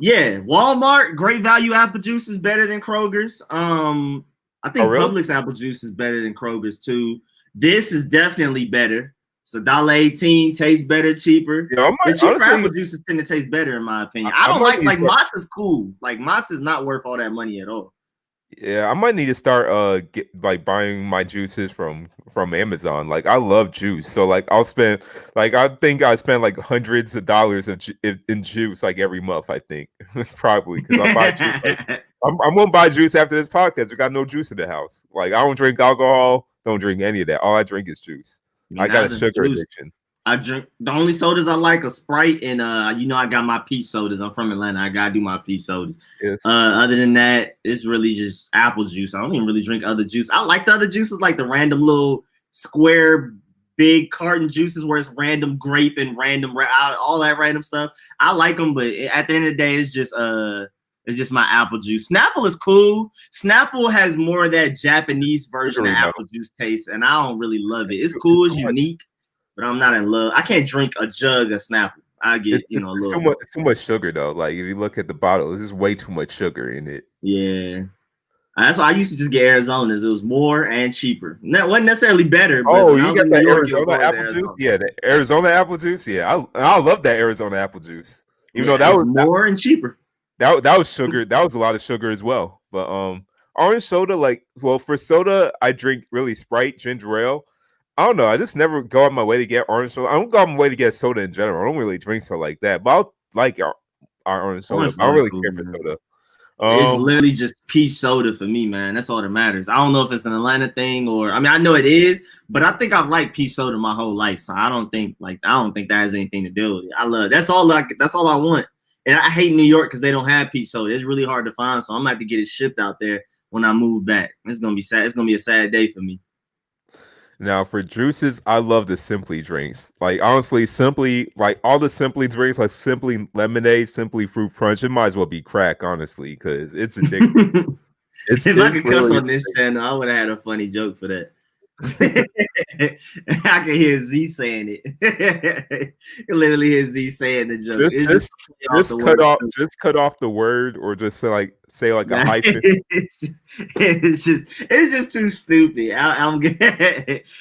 Yeah, Walmart Great Value apple juice is better than Kroger's. I think Publix apple juice is better than Kroger's too. This is definitely better. It's $1.18, tastes better, cheaper. Yeah, the cheaper apple juices tend to taste better, in my opinion. I don't like Mott's is cool. Like Mott's is not worth all that money at all. Yeah, I might need to start buying my juices from Amazon. Like I love juice, so like I'll spend I think I spend like hundreds of dollars in juice like every month. I think probably because I buy juice. I'm gonna buy juice after this podcast. We got no juice in the house. Like I don't drink alcohol, don't drink any of that. All I drink is juice. I got a sugar addiction. I drink the only sodas I like are Sprite and I got my peach sodas. I'm from Atlanta. I gotta do my peach sodas. Yes. Other than that, it's really just apple juice. I don't even really drink other juice. I like the other juices, like the random little square big carton juices where it's random grape and random all that random stuff. I like them, but at the end of the day, it's just my apple juice. Snapple is cool. Snapple has more of that Japanese version of apple juice taste, and I don't really love it. It's cool, it's unique. But I'm not in love. I can't drink a jug of Snapple. I get, a little. It's too much sugar though. Like if you look at the bottle, there's just way too much sugar in it. Yeah, that's why I used to just get Arizona's. It was more and cheaper. That wasn't necessarily better. But oh, you got the Arizona apple juice? Yeah, the Arizona apple juice. Yeah, I love that Arizona apple juice. Even though that was more and cheaper. That was sugar. That was a lot of sugar as well. But orange soda, for soda, I drink really Sprite, ginger ale. I don't know. I just never go on my way to get orange soda. I don't go on my way to get soda in general. I don't really drink soda like that. But I'll like our orange soda. I don't really care for soda. It's literally just peach soda for me, man. That's all that matters. I don't know if it's an Atlanta thing I know it is, but I think I've liked peach soda my whole life. So I don't think that has anything to do with it. I love it. That's all I want. And I hate New York because they don't have peach soda. It's really hard to find. So I'm gonna have to get it shipped out there when I move back. It's gonna be sad. It's gonna be a sad day for me. Now for juices, I love the Simply drinks. Like honestly, Simply, like all the Simply drinks, like Simply lemonade, Simply fruit punch, it might as well be crack, honestly, because it's addictive. If I could cuss on this channel, I would have had a funny joke for that. I can hear Z saying it. Literally hear Z saying the joke. Just cut off the word, or just say like a hyphen. It's just too stupid. I'm good.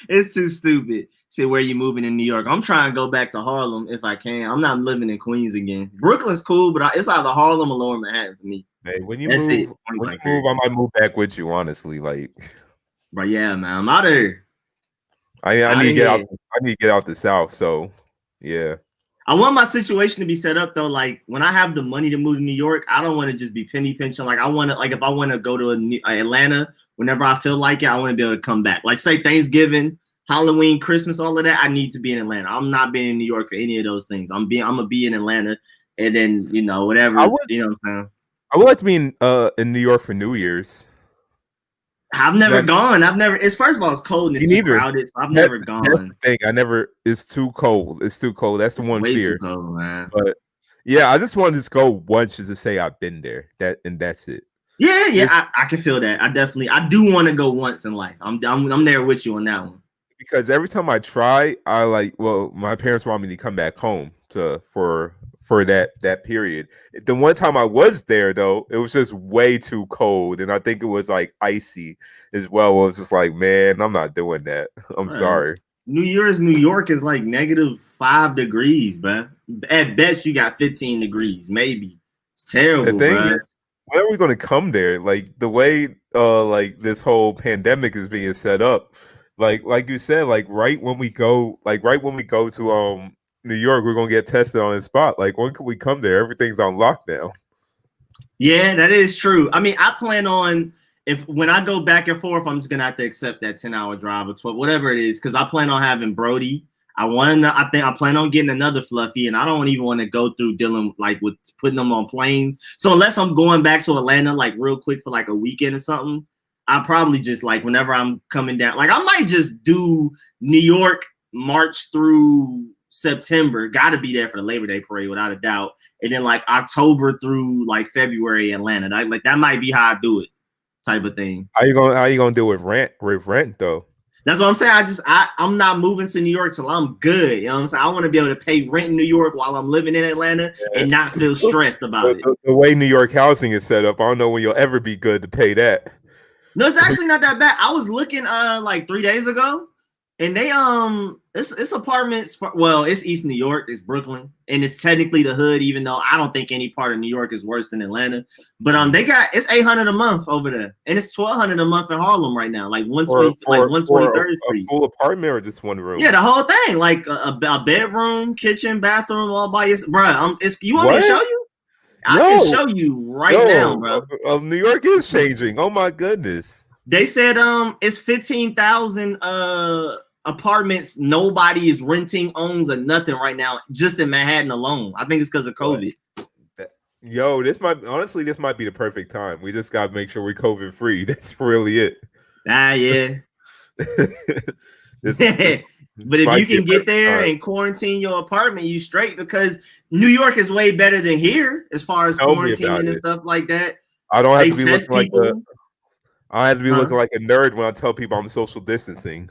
It's too stupid. See, where you moving in New York? I'm trying to go back to Harlem if I can. I'm not living in Queens again. Brooklyn's cool, but it's either Harlem or Lower Manhattan for me. Hey, when you move, I might move back with you. Honestly, But yeah, man, I'm out of here. I need to get out. I need to get out the South. So yeah. I want my situation to be set up though. Like when I have the money to move to New York, I don't want to just be penny pinching. Like I want to, if I want to go to Atlanta whenever I feel like it, I want to be able to come back. Like say Thanksgiving, Halloween, Christmas, all of that. I need to be in Atlanta. I'm not being in New York for any of those things. I'm gonna be in Atlanta, and then whatever. You know what I'm saying? I would like to be in New York for New Year's. I've never gone. It's first of all, it's cold and it's too crowded. So I've never gone. That's the thing. It's too cold. It's too cold. That's the one fear. Too cold, man. But yeah, I just wanted to go once just to say I've been there. That's it. Yeah. I can feel that. I do want to go once in life. I'm there with you on that one. Because every time I try, my parents want me to come back home for for that period. The one time I was there though, it was just way too cold, and I think it was like icy as well. It was just like, man, I'm not doing that. I'm sorry. New Year's New York is like -5 degrees, bro. At best, you got 15 degrees, maybe. It's terrible, bro. When are we going to come there? Like the way like this whole pandemic is being set up, like you said, like right when we go to New York, we're gonna get tested on the spot. Like when can we come there? Everything's on lockdown. Yeah, that is true. I mean, I plan on when I go back and forth, I'm just gonna have to accept that 10-hour drive or 12, whatever it is, because I plan on having Brody. I plan on getting another Fluffy, and I don't even want to go through dealing like with putting them on planes. So unless I'm going back to Atlanta like real quick for like a weekend or something, I probably just like whenever I'm coming down, like I might just do New York March through September. Got to be there for the Labor Day parade without a doubt, and then like October through like February Atlanta. That might be how I do it, type of thing. How you gonna do it with rent though? That's what I'm saying. I'm not moving to New York till I'm good. You know what I'm saying? I want to be able to pay rent in New York while I'm living in Atlanta and not feel stressed about it. The way New York housing is set up, I don't know when you'll ever be good to pay that. No, it's actually not that bad. I was looking like 3 days ago, and they it's apartments it's East New York, it's Brooklyn, and it's technically the hood, even though I don't think any part of New York is worse than Atlanta. But it's $800 a month over there, and it's $1,200 a month in Harlem right now, like 123rd Street. A full apartment or just one room? Yeah, the whole thing, like a bedroom, kitchen, bathroom, all by yourself, bro. You want me to show you? I can show you now, bro. New York is changing. Oh my goodness. They said it's 15,000 apartments nobody is renting, owns, or nothing right now, just in Manhattan alone. I think it's because of COVID. Yo, this might be the perfect time. We just gotta make sure we're COVID free. That's really it. Yeah. But if you can get there and quarantine your apartment, you straight, because New York is way better than here as far as quarantining and stuff like that. I don't have to be looking like looking like a nerd when I tell people I'm social distancing.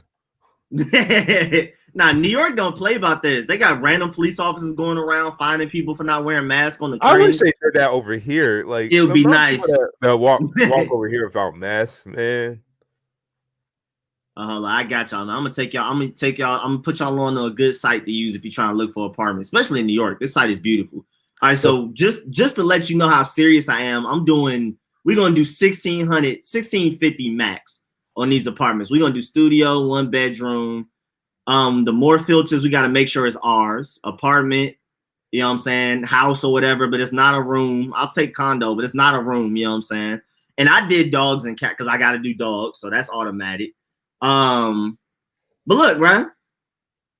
Nah, New York don't play about this. They got random police officers going around finding people for not wearing masks on the train. I wish they did that over here. Like it would be nice. That walk over here without masks, man. I got y'all. Now, I'm gonna put y'all on a good site to use if you're trying to look for an apartment, especially in New York. This site is beautiful. All right, so just to let you know how serious I am, we're gonna do 1650 max on these apartments. We're gonna do studio, 1 bedroom. The more filters, we gotta make sure it's ours. Apartment, you know what I'm saying, house or whatever, but it's not a room. I'll take condo, but it's not a room, you know what I'm saying? And I did dogs and cat because I gotta do dogs, so that's automatic. But look, bro,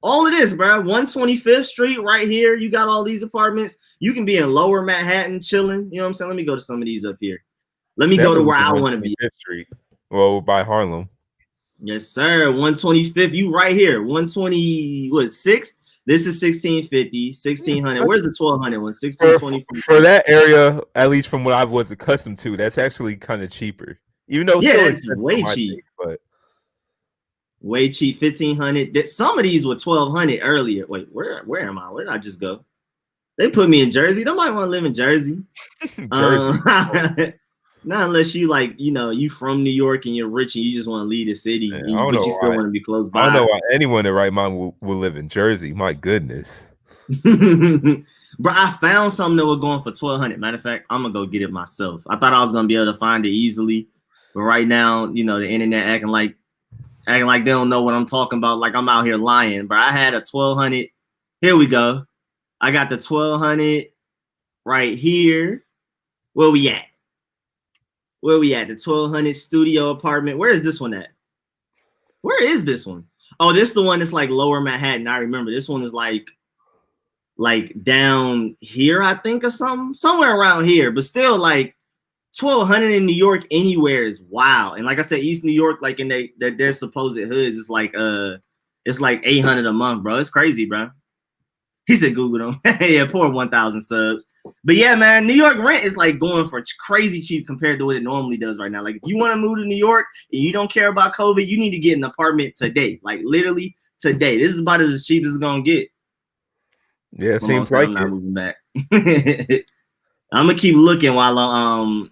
all of this, bro, 125th Street right here. You got all these apartments. You can be in Lower Manhattan chilling. You know what I'm saying? Let me go to some of these up here. Let me go to where I want to be. Street. Well, by Harlem. Yes, sir. 125th. You right here. 126th. This is 1650, 1600. Where's the 1200 one? 1620. For that area, at least from what I was accustomed to, that's actually kind of cheaper. Even though it's way cheap. But way cheap, 1500. Some of these were 1200 earlier. Wait, where am I? Where did I just go? They put me in Jersey. Nobody want to live in Jersey. Jersey. Not unless you you from New York and you're rich and you just want to leave the city, but you still want to be close by. I don't know why anyone in right mind will live in Jersey. My goodness. Bro, I found something that was going for 1200. Matter of fact, I'm gonna go get it myself. I thought I was gonna be able to find it easily, but right now, the internet acting like they don't know what I'm talking about. Like I'm out here lying. But I had a 1200. Here we go. I got the 1200 right here. Where we at? The 1200 studio apartment. Where is this one at? Where is this one? Oh, this is the one that's like Lower Manhattan. I remember this one is like down here, I think, or something, somewhere around here. But still, like 1200 in New York anywhere is wow. And like I said, East New York, like in their supposed hoods, it's like 800 a month, bro. It's crazy, bro. He said Google them. Yeah, poor 1,000 subs. But yeah, man, New York rent is like going for crazy cheap compared to what it normally does right now. Like if you want to move to New York and you don't care about COVID, you need to get an apartment today. Like literally today. This is about as cheap as it's gonna get. Yeah, it My mom seems said I'm like not it. moving back. I'm gonna keep looking while I'm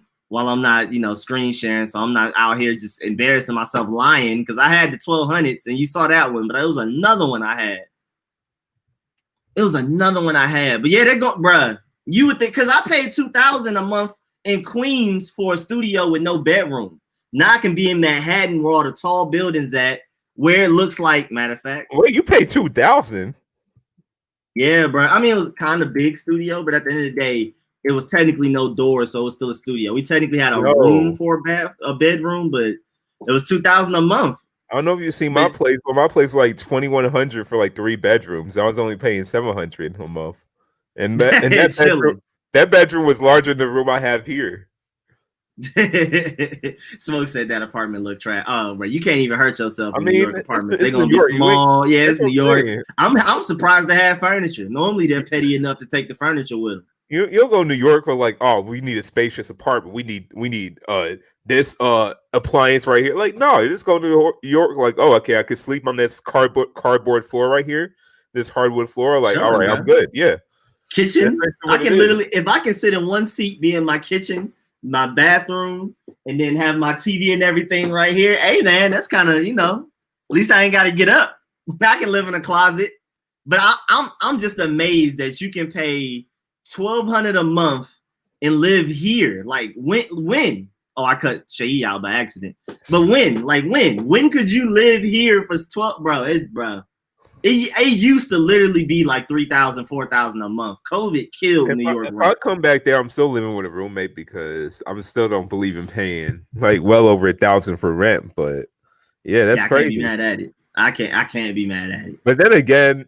not, screen sharing, so I'm not out here just embarrassing myself lying, because I had the 1200s and you saw that one, but it was another one I had. But yeah, they're going, bruh. You would think, because I paid $2,000 a month in Queens for a studio with no bedroom. Now I can be in Manhattan where all the tall buildings at, where it looks like, matter of fact. Wait, you paid $2,000? Yeah, bro. I mean, it was kind of big studio, but at the end of the day, it was technically no door, so it was still a studio. We technically had a room for a bedroom, but it was $2,000 a month. I don't know if you see my place, but my place was like $2,100 for like 3 bedrooms. I was only paying $700 a month, and that bedroom was larger than the room I have here. Smoke said that apartment looked trash. Oh, bro, you can't even hurt yourself in New New York apartments. They're New gonna York. be small. Yeah, it's New York. Saying. I'm surprised they have furniture. Normally they're petty enough to take the furniture with them. You'll go to New York with like, oh, we need a spacious apartment. We need this appliance right here. Like, no, you just go to New York. Like, oh, okay, I could sleep on this cardboard floor right here, this hardwood floor. Like, all right, man. I'm good. Yeah. Kitchen. I can literally, if I can sit in one seat, be in my kitchen, my bathroom, and then have my TV and everything right here. Hey, man, that's kind of, at least I ain't got to get up. I can live in a closet. But I'm just amazed that you can pay $1,200 a month and live here. Like, when? Oh, I cut Seyi out by accident. But when? Like, when could you live here for 12? Bro, it used to literally be like $3,000, $4,000 a month. COVID killed New York. If I come back there, I'm still living with a roommate because I still don't believe in paying like well over $1,000 for rent. But yeah, that's crazy. I can't be mad at it. I can't be mad at it. But then again,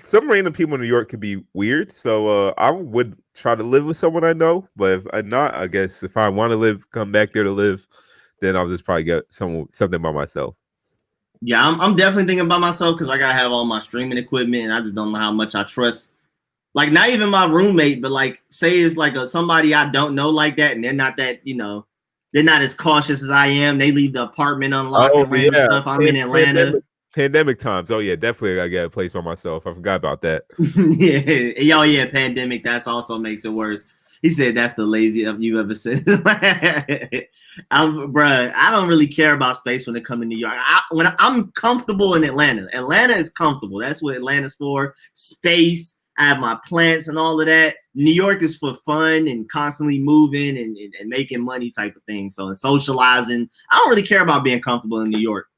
some random people in New York could be weird. So I would try to live with someone I know. But if I'm not, I guess if I want to come back there to live, then I'll just probably get something by myself. Yeah, I'm definitely thinking about myself because I gotta have all my streaming equipment, and I just don't know how much I trust. Like, not even my roommate, but like, say it's like somebody I don't know like that, and they're not that, they're not as cautious as I am. They leave the apartment unlocked and random stuff. I'm in Atlanta. Pandemic times. Oh yeah, definitely I get a place by myself. I forgot about that. yeah, pandemic. That's also makes it worse. He said that's the laziest you ever said. Bruh, I don't really care about space when it comes to New York. When I'm comfortable in Atlanta. Atlanta is comfortable. That's what Atlanta's for. Space. I have my plants and all of that. New York is for fun and constantly moving and making money type of thing. So, and socializing. I don't really care about being comfortable in New York.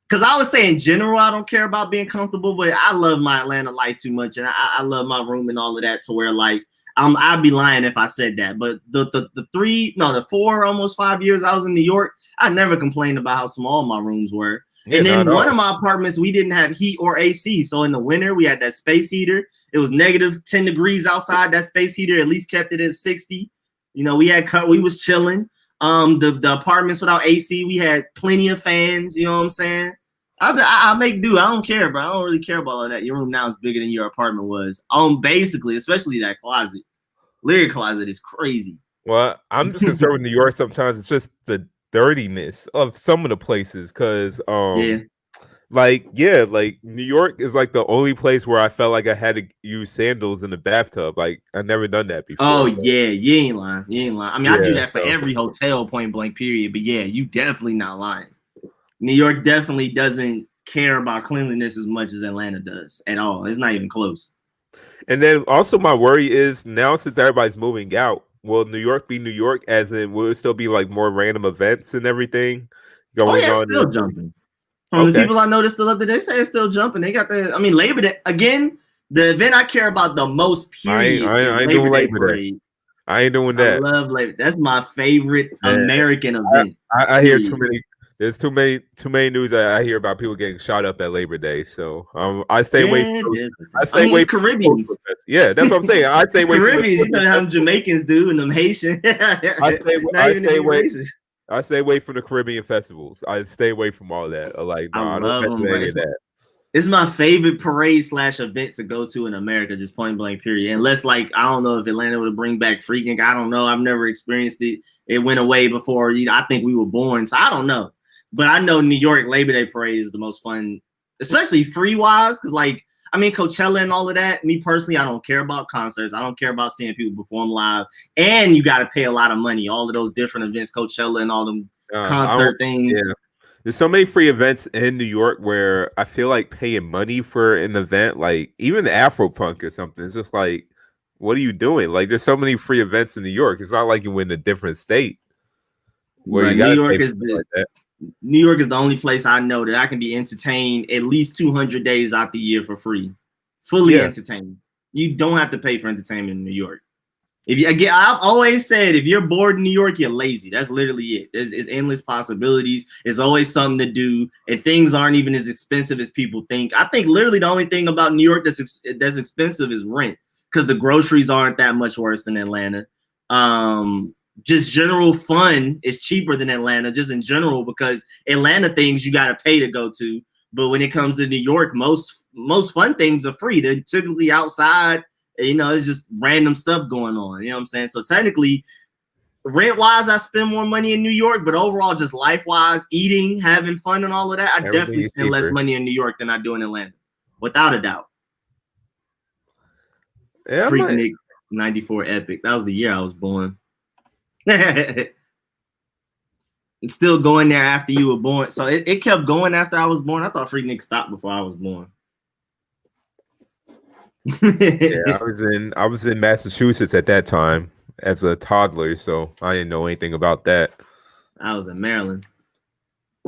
Because I would say in general, I don't care about being comfortable, but I love my Atlanta life too much. And I love my room and all of that to where, like, I'd be lying if I said that. But the 4, almost 5 years I was in New York, I never complained about how small my rooms were. Yeah, and then one of my apartments, we didn't have heat or AC. So in the winter, we had that space heater. It was negative 10 degrees outside. That space heater at least kept it at 60. We was chilling. The apartments without AC, we had plenty of fans. You know what I'm saying? I make do. I don't care, bro. I don't really care about all that. Your room now is bigger than your apartment was. Basically, especially that closet. Lyric closet is crazy. Well, I'm just concerned with New York sometimes. It's just the dirtiness of some of the places. Because, like New York is like the only place where I felt like I had to use sandals in the bathtub. Like, I've never done that before. Oh, yeah. You ain't lying. I mean, I do that for every hotel, point blank, period. But yeah, you definitely not lying. New York definitely doesn't care about cleanliness as much as Atlanta does at all. It's not even close. And then also my worry is now since everybody's moving out, will New York be New York? As in, will it still be like more random events and everything going on? Still jumping. From the people I know that still up there, they say it's still jumping. They got Labor Day again. The event I care about the most, period, is Labor Day parade. I ain't doing that. I love Labor. That's my favorite American event. I hear too many. There's too many news I hear about people getting shot up at Labor Day. So I stay away from. I stay away from Caribbeans. Yeah, that's what I'm saying. I stay away from Caribbeans. You know how Jamaicans do and them Haitian. I stay away from the Caribbean festivals. I stay away from all that. Like, no, I don't mess with any of that. It's my favorite parade / event to go to in America, just point blank, period. Unless, like, I don't know if Atlanta would bring back freaking. I don't know. I've never experienced it. It went away before. I think we were born, so I don't know. But I know New York Labor Day parade is the most fun, especially free wise, because like I mean, Coachella and all of that. Me personally, I don't care about concerts. I don't care about seeing people perform live. And you got to pay a lot of money. All of those different events, Coachella and all them concert things. Yeah. There's so many free events in New York where I feel like paying money for an event, like even Afropunk or something, it's just like, what are you doing? Like, there's so many free events in New York. It's not like you in a different state where you got to pay like that. New York is the only place I know that I can be entertained at least 200 days out the year for free, fully entertained. You don't have to pay for entertainment in New York. I've always said, if you're bored in New York, you're lazy. That's literally it. There's endless possibilities. There's always something to do, and things aren't even as expensive as people think. I think literally the only thing about New York that's expensive is rent, because the groceries aren't that much worse than Atlanta. Just general fun is cheaper than Atlanta, just in general, because Atlanta things you got to pay to go to. But when it comes to New York, most fun things are free. They're typically outside. You know, it's just random stuff going on. You know what I'm saying? So technically, rent-wise, I spend more money in New York, but overall, just life-wise, eating, having fun, and all of that, I definitely spend less money in New York than I do in Atlanta, without a doubt. Yeah, Freaknik 94 Epic. That was the year I was born. It's still going there after you were born. So it kept going after I was born. I thought Freaknik stopped before I was born. Yeah, I was in Massachusetts at that time as a toddler, so I didn't know anything about that. I was in Maryland.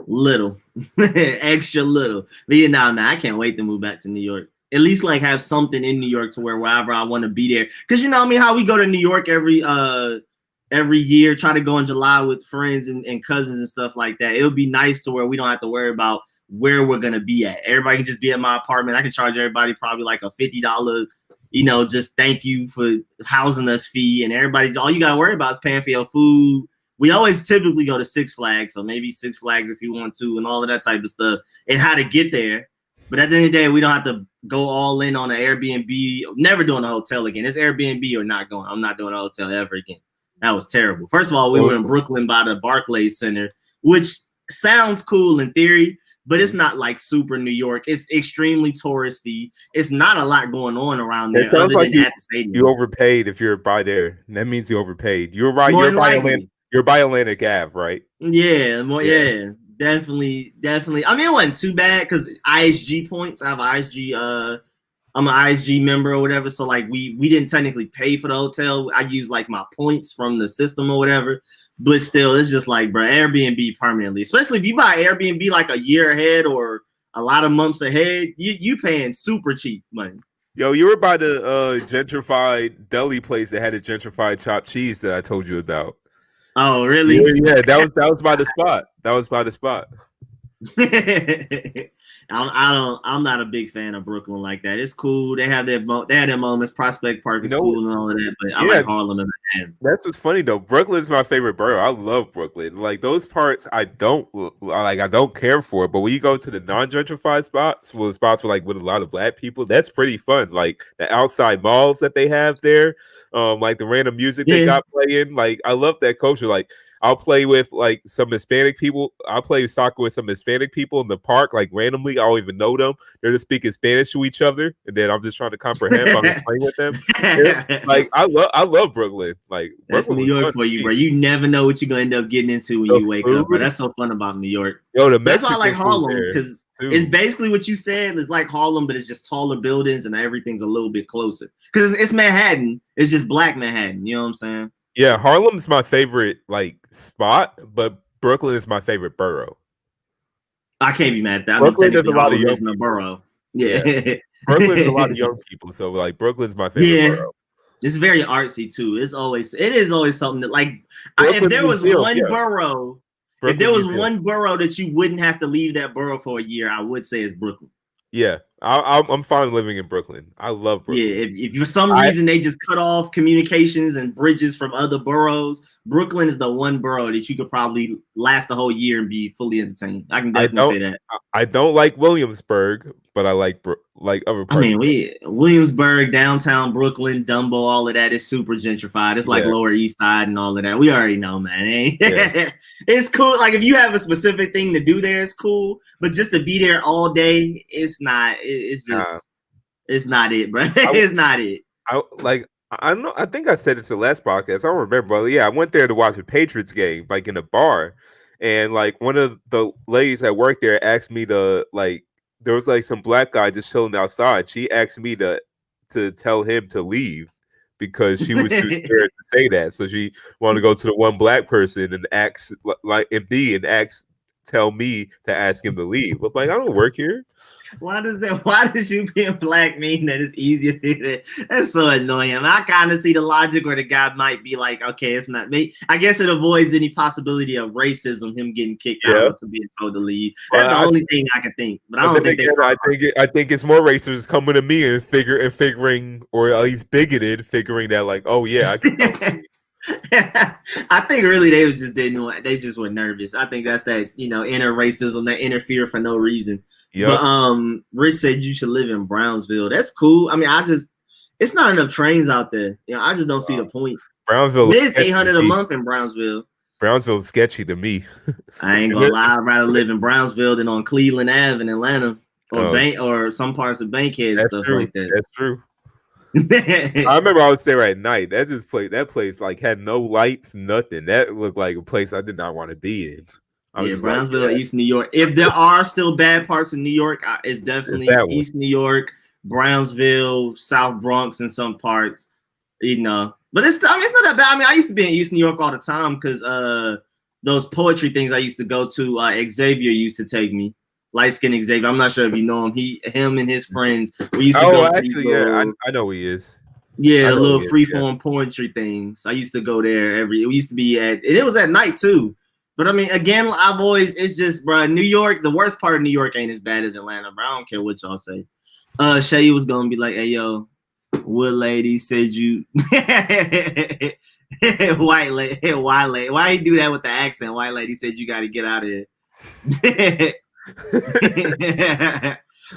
Little. Extra little. But yeah, man, I can't wait to move back to New York. At least like have something in New York to where wherever I want to be there. Because you know what I mean, how we go to New York every year, try to go in July with friends and cousins and stuff like that. It would be nice to where we don't have to worry about where we're gonna be at. Everybody can just be at my apartment. I can charge everybody probably like a $50, just thank you for housing us fee, and everybody, all you gotta worry about is paying for your food. We always typically go to Six Flags, so maybe Six Flags if you want to, and all of that type of stuff, and how to get there. But at the end of the day, we don't have to go all in on an Airbnb. Never doing a hotel again. It's Airbnb or not going. I'm not doing a hotel ever again. That was terrible. First of all, we were in Brooklyn by the Barclays Center, which sounds cool in theory, but it's not like super New York. It's extremely touristy. It's not a lot going on around there other than at the stadium. You overpaid if you're by there. That means you overpaid. You're right. You're by Atlantic Ave, right? Yeah, definitely. I mean, it wasn't too bad because ISG points. I have ISG. I'm an ISG member or whatever. So like we didn't technically pay for the hotel. I use like my points from the system or whatever. But still, it's just like, bro, Airbnb permanently. Especially if you buy Airbnb like a year ahead or a lot of months ahead, you paying super cheap money. Yo, you were by the gentrified deli place that had a gentrified chopped cheese that I told you about. Oh, really? Yeah, that was by the spot. That was by the spot. I'm not a big fan of Brooklyn like that. It's cool. They had their moments. Prospect Park is cool and all of that, but I like Harlem and Manhattan. That's what's funny though. Brooklyn's my favorite borough. I love Brooklyn. Like those parts, I don't care for. But when you go to the non-gentrified spots, the spots with a lot of black people, that's pretty fun. Like the outside malls that they have there, like the random music they got playing. Like I love that culture. Like I'll play with like some Hispanic people. I'll play soccer with some Hispanic people in the park, like randomly. I don't even know them. They're just speaking Spanish to each other, and then I'm just trying to comprehend. I'm just playing with them. Like I love Brooklyn. Like that's Brooklyn New York for you, bro. You never know what you're gonna end up getting into when you wake up, bro. That's so fun about New York. Yo, that's why I like Harlem, because it's basically what you said. It's like Harlem, but it's just taller buildings and everything's a little bit closer. Because it's Manhattan. It's just black Manhattan. You know what I'm saying? Yeah, Harlem's my favorite spot, but Brooklyn is my favorite borough. I can't be mad at that. Brooklyn is a lot of young people. Borough. Yeah. Brooklyn is a lot of young people, so like Brooklyn's my favorite borough. It's very artsy too. It is always something that like if there was one borough that you wouldn't have to leave that borough for a year, I would say it's Brooklyn. Yeah, I'm fine living in Brooklyn. I love Brooklyn. Yeah, if for some reason they just cut off communications and bridges from other boroughs, Brooklyn is the one borough that you could probably last the whole year and be fully entertained. I can definitely say that. I don't like Williamsburg, but I like other parts. I mean, Williamsburg, downtown Brooklyn, Dumbo, all of that is super gentrified. It's like Lower East Side and all of that. We already know, man. It's cool. Like if you have a specific thing to do there, it's cool. But just to be there all day, it's not. It's just. It's not it, bro. It's not it. I don't know. I think I said this in the last podcast. I don't remember, but yeah, I went there to watch a Patriots game, like in a bar, and like one of the ladies that worked there asked me to like. There was like some black guy just chilling outside. She asked me to tell him to leave because she was too scared to say that. So she wanted to go to the one black person and ask tell me to ask him to leave. But like, I don't work here. Why does you being black mean that it's easier to that's so annoying? I kind of see the logic where the guy might be like, okay, it's not me. I guess it avoids any possibility of racism, him getting kicked out or to being told to leave. That's the only thing I can think. But I don't think I think it's more racist coming to me and figuring or at least bigoted, figuring that like, oh yeah, I can I think really they just were nervous. I think that's that, inner racism that interfere for no reason. Yep. But Rich said you should live in Brownsville. That's cool. I mean, it's not enough trains out there. I just don't see the point. Brownsville is $800 a month in Brownsville. Brownsville is sketchy to me. I ain't gonna lie. I'd rather live in Brownsville than on Cleveland Ave in Atlanta or some parts of Bankhead and stuff like that. That's true. I remember I would stay there at night. That place like had no lights, nothing. That looked like a place I did not want to be in. Brownsville, East New York. If there are still bad parts of New York, it's definitely East New York, Brownsville, South Bronx, and some parts. But it's not that bad. I mean, I used to be in East New York all the time because those poetry things I used to go to. Xavier used to take me. Light-skinned Xavier. I'm not sure if you know him. Him and his friends. We used to go. Actually, I know who he is. Yeah, the little freeform poetry things. I used to go there it used to be it was at night too. But I mean, again, it's just, bro, New York, the worst part of New York ain't as bad as Atlanta, bro. I don't care what y'all say. Seyi was gonna be like, hey, yo, Wood lady said you white lady. Why you do that with the accent? White lady said you gotta get out of here.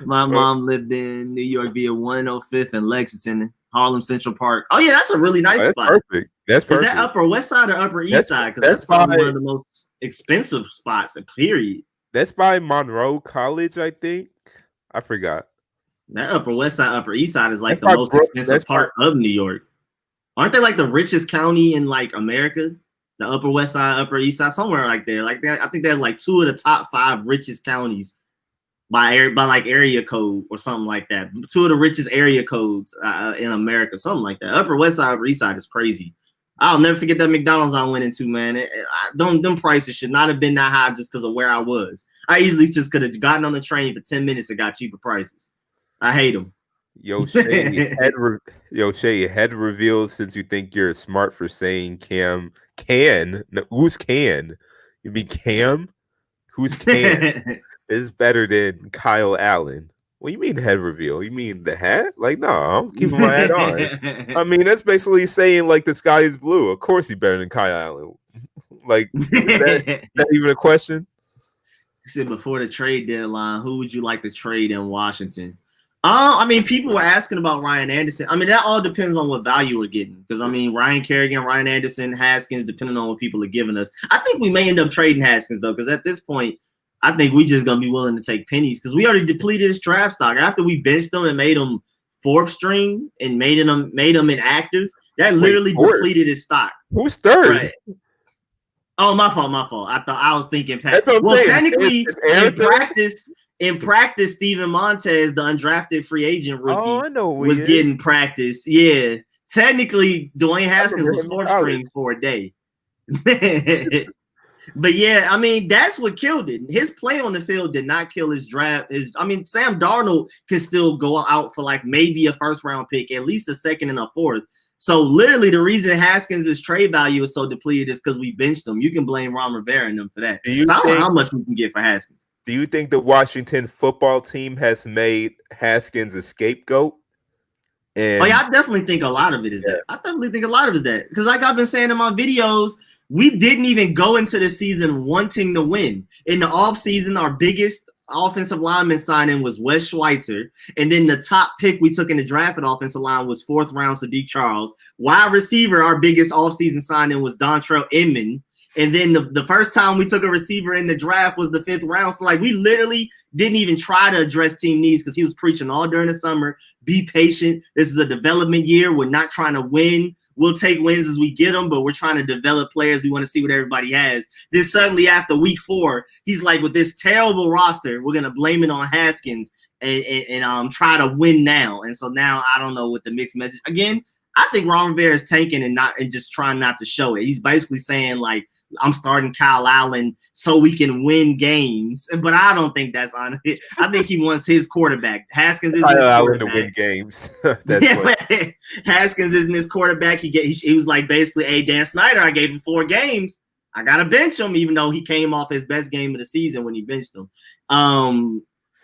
My mom lived in New York via 105th and Lexington, Harlem Central Park. Oh yeah, that's a really nice spot. Perfect. That's perfect. Is that Upper West Side or Upper East Side? Because that's probably one of the most expensive spots. Period. That's by Monroe College, I think. I forgot. That Upper West Side, Upper East Side is like the most expensive part of New York. Aren't they like the richest county in like America? The Upper West Side, Upper East Side, somewhere like there. Like that, I think they're like 2 of the top 5 richest counties by like area code or something like that. 2 of the richest area codes in America, something like that. Upper West Side, Upper East Side is crazy. I'll never forget that McDonald's I went into, man. Them prices should not have been that high just because of where I was. I easily just could have gotten on the train for 10 minutes and got cheaper prices. I hate them. Yo, Seyi, head revealed since you think you're smart for saying can. No, who's can? You mean Cam? Who's can? Is better than Kyle Allen. What do you mean head reveal? You mean the hat? Like, no, I'm keeping my hat on. I mean, that's basically saying like the sky is blue. Of course he's better than Kyle Allen. Like, is that even a question? He said before the trade deadline, who would you like to trade in Washington? I mean, people were asking about Ryan Anderson. I mean, that all depends on what value we're getting. Because, I mean, Ryan Kerrigan, Ryan Anderson, Haskins, depending on what people are giving us. I think we may end up trading Haskins, though, because at this point, I think we just going to be willing to take pennies because we already depleted his draft stock. After we benched him and made him 4th string and made him inactive, that literally depleted his stock. Who's 3rd? Right. Oh, my fault. I thought I was thinking Pat. Well, technically, in practice, Steven Montez, the undrafted free agent rookie, was getting practice. Yeah. Technically, Dwayne Haskins was 4th string for a day. But yeah, I mean, that's what killed it. His play on the field did not kill his draft. Sam Darnold can still go out for like maybe a 1st round pick, at least a 2nd and a 4th. So literally the reason Haskins' trade value is so depleted is because we benched him. You can blame Ron Rivera and them for that. I don't know how much we can get for Haskins. Do you think the Washington football team has made Haskins a scapegoat? I definitely think a lot of it is that. I definitely think a lot of it is that. Because like I've been saying in my videos, we didn't even go into the season wanting to win. In the offseason, our biggest offensive lineman signing was Wes Schweitzer. And then the top pick we took in the draft at offensive line was 4th round Sadiq Charles. Wide receiver, our biggest offseason signing was Dontrell Inman. And then the first time we took a receiver in the draft was the 5th round. So like we literally didn't even try to address team needs because he was preaching all during the summer. Be patient. This is a development year. We're not trying to win. We'll take wins as we get them, but we're trying to develop players. We want to see what everybody has. Then suddenly after week 4, he's like, with this terrible roster, we're gonna blame it on Haskins and try to win now. And so now I don't know what the mixed message again. I think Ron Rivera is tanking and just trying not to show it. He's basically saying like, I'm starting Kyle Allen so we can win games, but I don't think that's on it. I think he wants his quarterback. Haskins isn't his quarterback. To win games. Haskins isn't his quarterback. He was like basically, hey, Dan Snyder, I gave him 4 games. I gotta bench him, even though he came off his best game of the season when he benched him.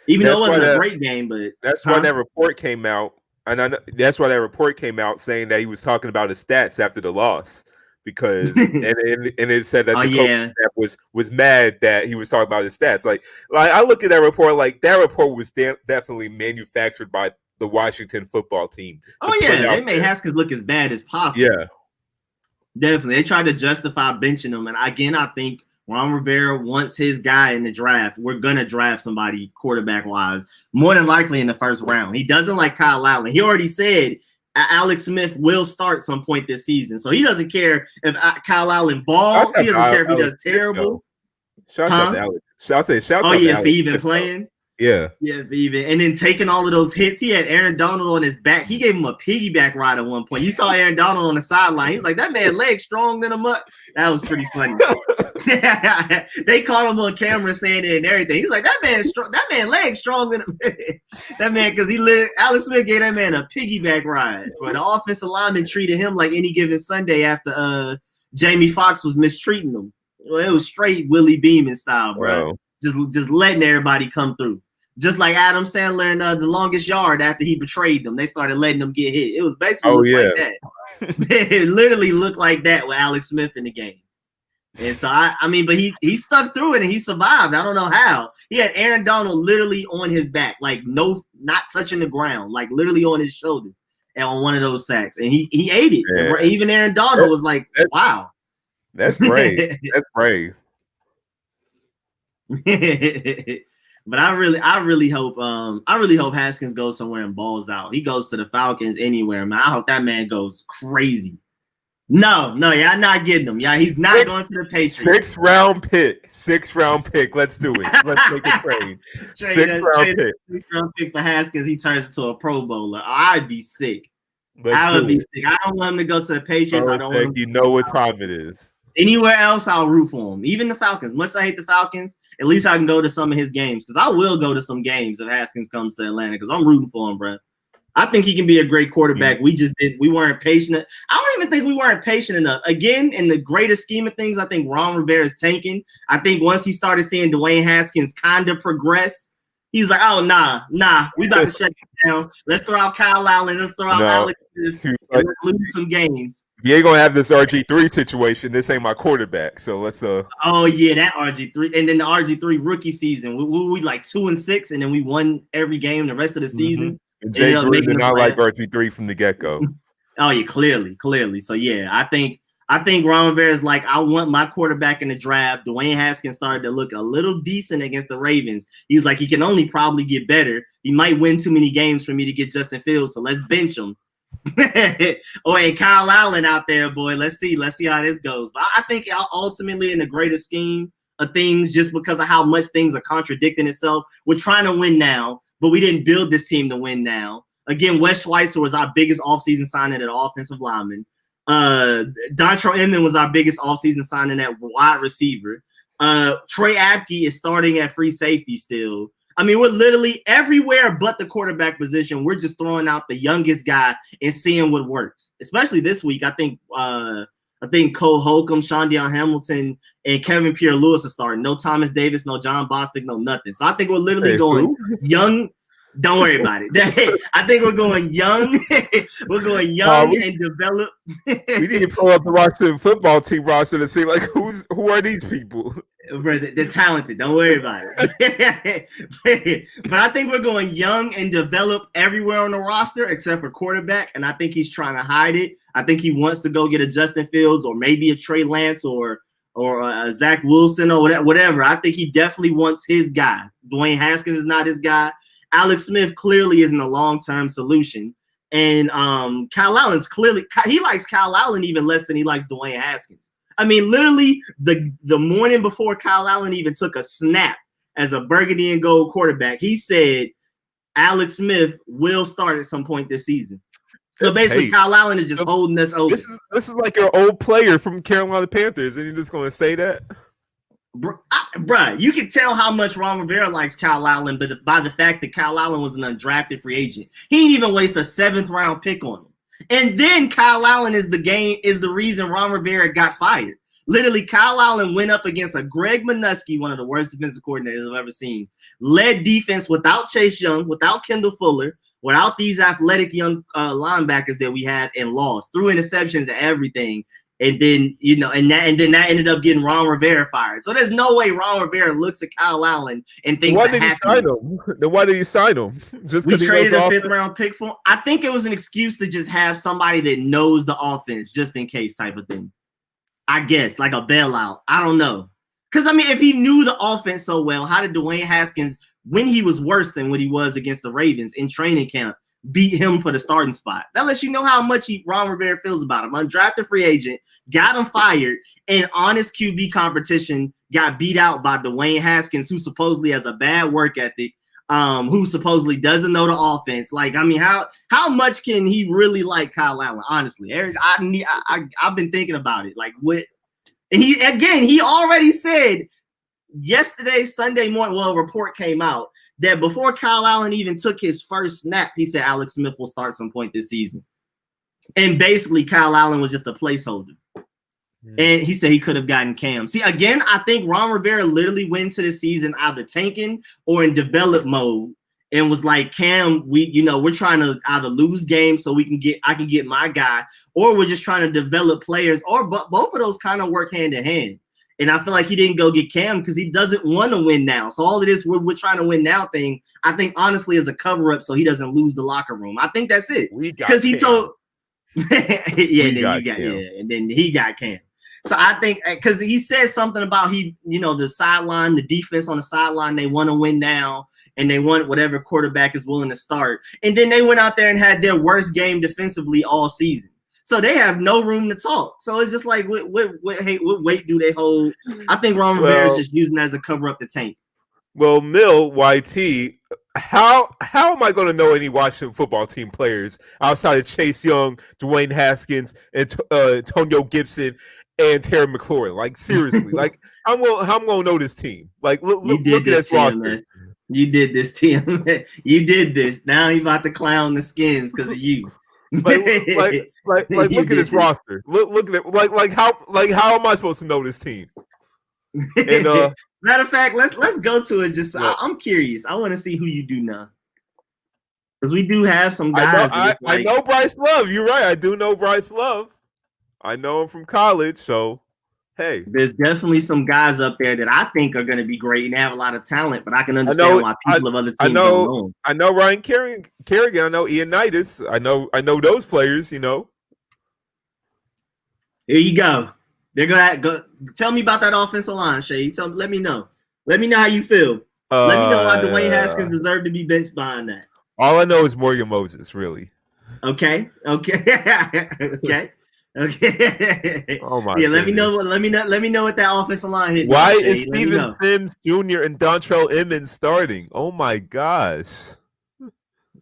Even though it wasn't a great game, but that's why that report came out, and that's why that report came out saying that he was talking about his stats after the loss. Because and it said that the coach was mad that he was talking about his stats. Like I look at that report, like that report was definitely manufactured by the Washington football team. Oh yeah, they made Haskins look as bad as possible. Yeah, definitely. They tried to justify benching him, and again, I think Ron Rivera wants his guy in the draft. We're gonna draft somebody quarterback wise, more than likely in the 1st round. He doesn't like Kyle Allen. He already said Alex Smith will start some point this season. So he doesn't care if Kyle Allen balls. He doesn't care if he does terrible. Shout out to Alex. Shout out for even playing. Yeah. Yeah, for even. And then taking all of those hits. He had Aaron Donald on his back. He gave him a piggyback ride at one point. You saw Aaron Donald on the sideline. He's like, that man leg strong than a mutt. That was pretty funny. They caught him on camera saying it and everything. He's like, that man leg strong than that man, because Alex Smith gave that man a piggyback ride. But the offensive lineman treated him like any given Sunday after Jamie Foxx was mistreating him. Well, it was straight Willie Beeman style, bro. Just letting everybody come through. Just like Adam Sandler in The Longest Yard after he betrayed them. They started letting them get hit. It was basically like that. It literally looked like that with Alex Smith in the game. And so, I mean, but he stuck through it and he survived. I don't know how. He had Aaron Donald literally on his back, like not touching the ground, like literally on his shoulder and on one of those sacks. And he ate it. Yeah. Even Aaron Donald was like, wow. That's brave. That's brave. But I really hope Haskins goes somewhere and balls out. He goes to the Falcons anywhere, man. I hope that man goes crazy. No, y'all not getting him. Yeah, he's not going to the Patriots. 6th round pick. Let's do it. Let's make it trade. 6th round pick for Haskins. He turns into a Pro Bowler. I'd be sick. I would be sick. I don't want him to go to the Patriots. I don't want him you know what time it is. Anywhere else, I'll root for him. Even the Falcons. Much as I hate the Falcons, at least I can go to some of his games. Because I will go to some games if Haskins comes to Atlanta. Because I'm rooting for him, bro. I think he can be a great quarterback. We weren't patient. I don't even think we weren't patient enough. Again, in the greater scheme of things, I think Ron Rivera is tanking. I think once he started seeing Dwayne Haskins kind of progress, he's like, oh, nah, we about to shut it down. Let's throw out Kyle Allen. Let's throw out Alex Smith, and let's lose some games. You ain't gonna have this RG3 situation. This ain't my quarterback, so let's Oh yeah, that RG3, and then the RG3 rookie season, we like 2-6, and then we won every game the rest of the season. And Jay Gruden did not like RG3 from the get-go. Oh yeah, clearly. So yeah, I think Ron Rivera is like, I want my quarterback in the draft. Dwayne Haskins started to look a little decent against the Ravens. He's like, he can only probably get better. He might win too many games for me to get Justin Fields, so let's bench him. And Kyle Allen out there, boy. Let's see how this goes. But I think ultimately, in the greater scheme of things, just because of how much things are contradicting itself, we're trying to win now, but we didn't build this team to win now. Again, Wes Schweitzer was our biggest offseason signing at offensive lineman. Dontrell Inman was our biggest offseason signing at wide receiver. Trey Apke is starting at free safety still. I mean, we're literally everywhere but the quarterback position. We're just throwing out the youngest guy and seeing what works. Especially this week, I think Cole Holcomb, Sean Deion Hamilton, and Kevin Pierre-Louis are starting. No Thomas Davis, no John Bostic, no nothing. So I think we're literally going young. Don't worry about it. I think we're going young. We're going young and develop. We need to pull up the Washington football team roster to see like who are these people. They're talented. Don't worry about it. But I think we're going young and develop everywhere on the roster except for quarterback. And I think he's trying to hide it. I think he wants to go get a Justin Fields or maybe a Trey Lance or Zach Wilson or whatever. I think he definitely wants his guy. Dwayne Haskins is not his guy. Alex Smith clearly isn't a long-term solution. And Kyle Allen's he likes Kyle Allen even less than he likes Dwayne Haskins. I mean, literally the morning before Kyle Allen even took a snap as a burgundy and gold quarterback, he said Alex Smith will start at some point this season. So basically, Kyle Allen is just holding us over. This is like your old player from Carolina Panthers, and you're just going to say that? Bruh, you can tell how much Ron Rivera likes Kyle Allen, but by the fact that Kyle Allen was an undrafted free agent. He didn't even waste a 7th round pick on him. And then Kyle Allen is the reason Ron Rivera got fired. Literally, Kyle Allen went up against a Greg Minuski, one of the worst defensive coordinators I've ever seen. Led defense without Chase Young, without Kendall Fuller, without these athletic young linebackers that we have, and lost. Threw interceptions and everything. And then, and then that ended up getting Ron Rivera fired. So there's no way Ron Rivera looks at Kyle Allen and thinks why did he sign him? Then why did he sign him? Just we traded a 5th round pick for him. I think it was an excuse to just have somebody that knows the offense just in case type of thing. I guess, like a bailout. I don't know. Because, I mean, if he knew the offense so well, how did Dwayne Haskins, when he was worse than what he was against the Ravens in training camp, beat him for the starting spot? That lets you know how much Ron Rivera feels about him. Undrafted free agent, got him fired, and honest QB competition got beat out by Dwayne Haskins, who supposedly has a bad work ethic, who supposedly doesn't know the offense. Like, I mean, how much can he really like Kyle Allen? Honestly, Eric, I've been thinking about it. Like, what? And he already said yesterday, Sunday morning. Well, a report came out that before Kyle Allen even took his first snap, he said Alex Smith will start some point this season. And basically, Kyle Allen was just a placeholder. And he said he could have gotten Cam. See, again, I think Ron Rivera literally went into the season either tanking or in develop mode and was like, Cam, we're trying to either lose games so I can get my guy, or we're just trying to develop players, or both of those kind of work hand in hand. And I feel like he didn't go get Cam because he doesn't want to win now. So all of this we're trying to win now thing, I think honestly is a cover up so he doesn't lose the locker room. I think that's it. Because he told and then he got Cam. So I think because he said something about the sideline, the defense on the sideline, they want to win now and they want whatever quarterback is willing to start. And then they went out there and had their worst game defensively all season. So they have no room to talk. So it's just like, what weight do they hold? I think Ron Rivera is just using that as a cover up the tank. Well, Mill, YT, how am I going to know any Washington football team players outside of Chase Young, Dwayne Haskins, and Antonio Gibson, and Terry McLaurin? Like, seriously, like I'm going to know this team. Like, look at this roster. You did this to him. You did this. Now he about to clown the Skins because of you. like look at this roster. Look at it. Like how am I supposed to know this team? And matter of fact, let's go to it. Just I'm curious. I want to see who you do now. Because we do have some guys. I know Bryce Love. You're right. I do know Bryce Love. I know him from college, so hey. There's definitely some guys up there that I think are going to be great and have a lot of talent, but I can understand why people of other teams don't know them. I know Ryan Kerrigan. I know Ionitis. I know those players, Here you go. They're going to go. Tell me about that offensive line, Shay. Let me know. Let me know how you feel. Let me know why Dwayne Haskins deserved to be benched behind that. All I know is Morgan Moses, really. Okay. Okay. Oh my! Yeah, let me know what that offensive line hit. Why is Steven Sims Jr. and Dontrell Emmons starting? Oh my gosh!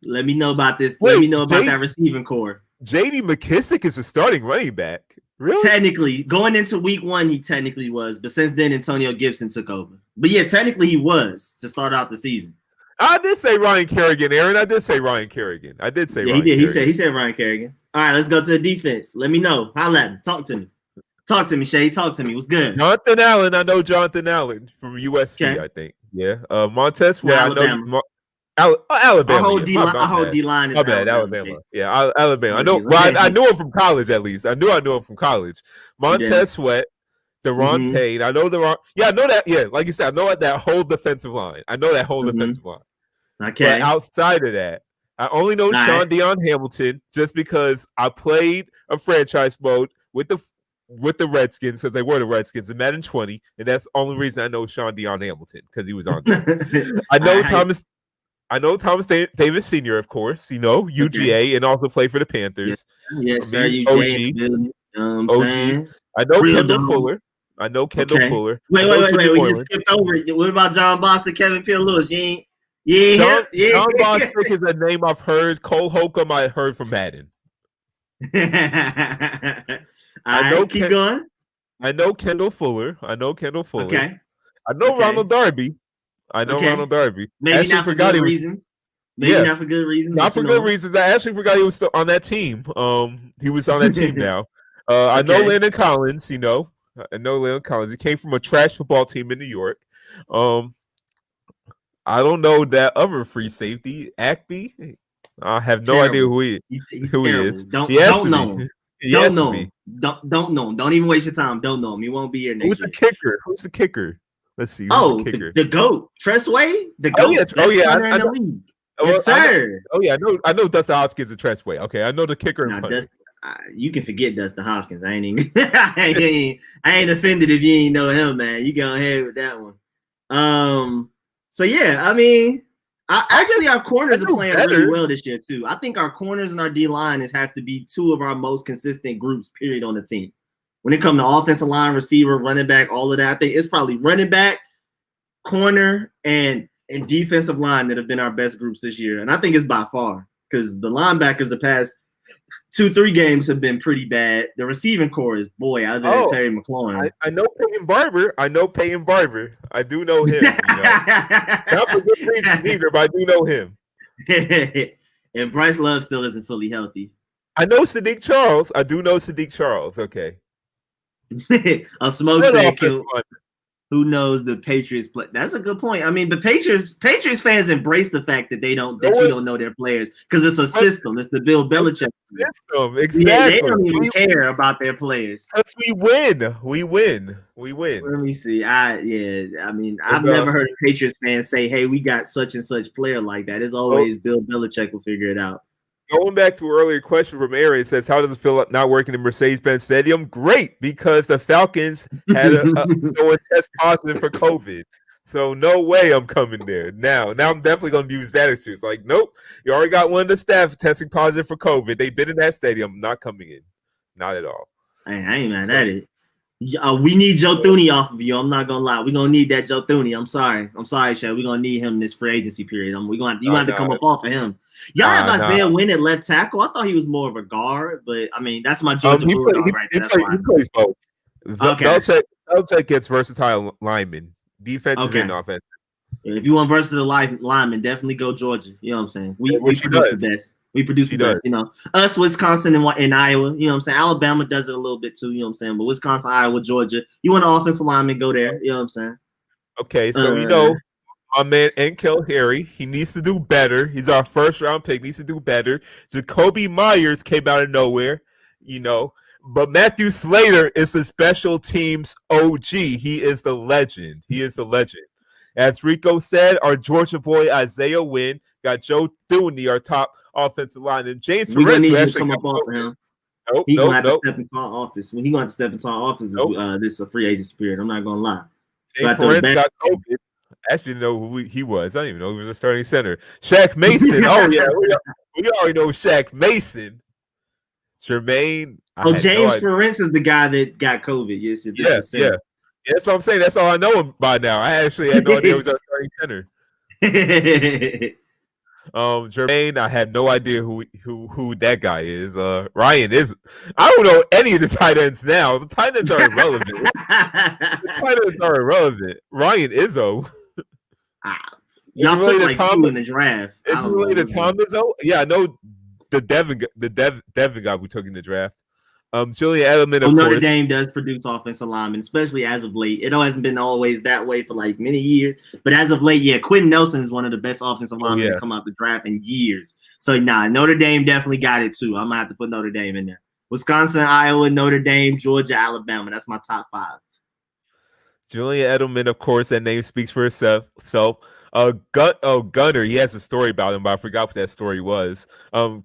Let me know about this. Let me know about that receiving core. J.D. McKissick is a starting running back. Really? Technically, going into week 1, he technically was, but since then Antonio Gibson took over. But yeah, technically he was to start out the season. I did say Ryan Kerrigan, Aaron. I did say Ryan Kerrigan. He did. He said Ryan Kerrigan. All right, let's go to the defense. Let me know. Holla at me. Talk to me, Shay. Talk to me. What's good? Jonathan Allen. I know Jonathan Allen from USC, okay. I think. Yeah. Montez Sweat. Alabama. I know Alabama. Our whole D-line is Alabama. Yeah, Alabama. I know. Well, I knew him from college at least. I knew him from college. Montez Sweat. Deron Payne. I know Deron. Yeah, I know that. Yeah, like you said, I know that whole defensive line. Defensive line. Okay. But outside of that, I only know Sean Dion Hamilton just because I played a franchise mode with the with the Redskins because they were the Redskins in Madden 20, and that's the only reason I know Sean Dion Hamilton because he was on there. I know Thomas Davis Sr., of course, UGA, and also played for the Panthers. Yes, sir. UGA. OG. I know Real Kendall dog. Fuller. Fuller. Wait. We just skipped over it. What about John Boston, Kevin Pierre-Louis? John Bostic is a name I've heard. Cole Holcomb I heard from Madden. Keep going. I know Kendall Fuller. Okay. I know Ronald Darby. Ronald Darby. Maybe not for good reasons. Not for good reasons. Not for good reasons. I actually forgot he was still on that team. He was on that team now. I know Landon Collins. I know Landon Collins. He came from a trash football team in New York. I don't know that other free safety, Acme. I have no idea who he is. Don't know him. Don't know him. Don't know him. Don't even waste your time. Don't know him. He won't be here next year. Who's the kicker? Let's see. The GOAT. Tressway? The GOAT. I know. Yes, sir. I know Dustin Hopkins and Tressway. Okay, I know the kicker and punter. You can forget Dustin Hopkins. I ain't even I ain't offended if you ain't know him, man. You go ahead with that one. So yeah, I mean, our corners are playing really well this year too. I think our corners and our D line have to be two of our most consistent groups, period, on the team. When it comes to offensive line, receiver, running back, all of that, I think it's probably running back, corner, and defensive line that have been our best groups this year. And I think it's by far because the linebackers the past 2-3 games have been pretty bad. The receiving core is other than Terry McLaurin. I know Peyton Barber. I do know him. Not for good reasons either, but I do know him. And Bryce Love still isn't fully healthy. I know Sadiq Charles. I do know Sadiq Charles. Okay. A smoke said, who knows the Patriots play? That's a good point. I mean, the Patriots fans embrace the fact that you don't know their players because it's a system. It's the Bill Belichick system. Exactly. Yeah, they don't even care about their players. Because we win. Let me see. I've never heard a Patriots fan say, "Hey, we got such and such player like that." It's always Bill Belichick will figure it out. Going back to an earlier question from Aaron, it says, how does it feel not working in Mercedes-Benz Stadium? Great, because the Falcons had a test positive for COVID. So no way I'm coming there. Now I'm definitely going to use that excuse. Like, nope, you already got one of the staff testing positive for COVID. They've been in that stadium, not coming in. Not at all. I ain't mad at it. We need Joe Thuney off of you. I'm not gonna lie. We're gonna need that Joe Thuney. I'm sorry, Shay. We're gonna need him in this free agency period. You have to come up off of him. Y'all have Isaiah Wynn at left tackle. I thought he was more of a guard, but I mean that's my Georgia Bulldog right there. He plays both. Belichick gets versatile linemen, defensive and offensive. If you want versatile linemen, definitely go Georgia. You know what I'm saying? We produce the best. We produce the best, us, Wisconsin, and Iowa, you know what I'm saying? Alabama does it a little bit too, you know what I'm saying? But Wisconsin, Iowa, Georgia, you want an offensive lineman, go there, you know what I'm saying? Okay, so my man N'Keal Harry, he needs to do better. He's our first round pick, needs to do better. Jacoby Myers came out of nowhere, but Matthew Slater is a special teams OG. He is the legend. As Rico said, our Georgia boy Isaiah Wynn got Joe Thuney, our top offensive line, and James Ferentz need to come up off of him. He's gonna have to step into our office. When he's going to step into our office, this is a free agency period. I'm not gonna lie. James Ferentz got COVID. I actually didn't know who he was. I didn't even know he was a starting center. Shaq Mason. Oh yeah, we already know Shaq Mason. Jermaine. James Ferentz is the guy that got COVID. Yes, yeah. That's what I'm saying. That's all I know him by now. I actually had no idea he was our starting center. Jermaine, I had no idea who that guy is. Ryan is. I don't know any of the tight ends now. The tight ends are irrelevant. Ryan Izzo. Y'all took like two in the draft. Is he related to Tom Izzo? Yeah, I know the Devin guy we took in the draft. Julian Edelman, of course. Notre Dame does produce offensive linemen, especially as of late. It hasn't been always that way for like many years, but as of late, Quentin Nelson is one of the best offensive linemen to come out the draft in years. So Notre Dame definitely got it too. I'm gonna have to put Notre Dame in there. Wisconsin, Iowa, Notre Dame, Georgia, Alabama. That's my top 5. Julian Edelman, of course, that name speaks for itself. Gunner, he has a story about him, but I forgot what that story was.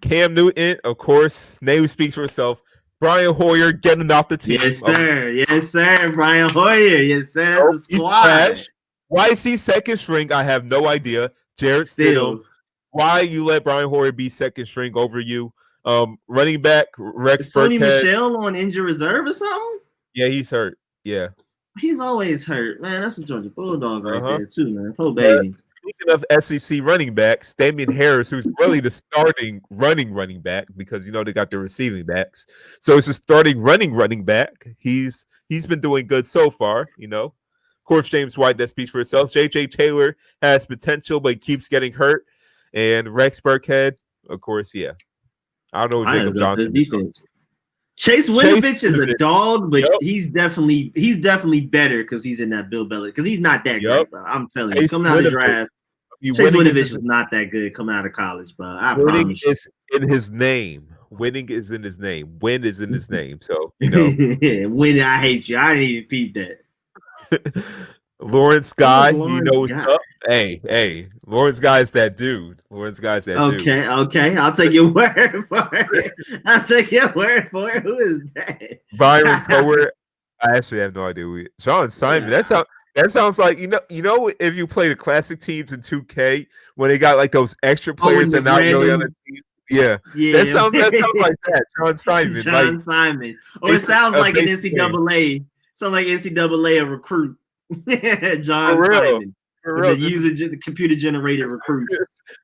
Cam Newton, of course, name speaks for itself. Brian Hoyer getting off the team. Yes, sir. Yes, sir. Brian Hoyer. Yes, sir. That's the squad. Why is he second string? I have no idea. Jared Stidham. Why you let Brian Hoyer be second string over you? Running back Rex Is Sony Burkhead. Michel on injured reserve or something? Yeah, he's hurt. Yeah. He's always hurt, man. That's a Georgia Bulldog right there, too, man. Poor baby. Speaking of SEC running backs, Damian Harris, who's really the starting running back, because they got their receiving backs. So it's a starting running back. He's been doing good so far, Of course, James White, that speaks for itself. JJ Taylor has potential, but he keeps getting hurt. And Rex Burkhead, of course, yeah. I don't know Jacob Johnson. Defense. Chase Winovich is a dog, but he's definitely better because he's in that Bill Belichick. Because he's not that great, bro. I'm telling you, coming out of the draft, Chase Winovich was not that good coming out of college, but I promise you. Is in his name. Winning is in his name. Win is in his name. So Win, I hate you. I didn't even peep that. Lawrence Guy, what's up? Hey, Lawrence Guy is that dude. Lawrence Guy is that dude. Okay. I'll take your word for it. Who is that? Byron Cower. I actually have no idea. Sean Simon. Yeah. That sounds like if you play the classic teams in 2K when they got like those extra players that not really on the team. Yeah. That sounds like that. Sean Simon. Simon. Or it sounds like an NCAA. Sounds like NCAA a recruit. John Simon. Using the computer generated recruits.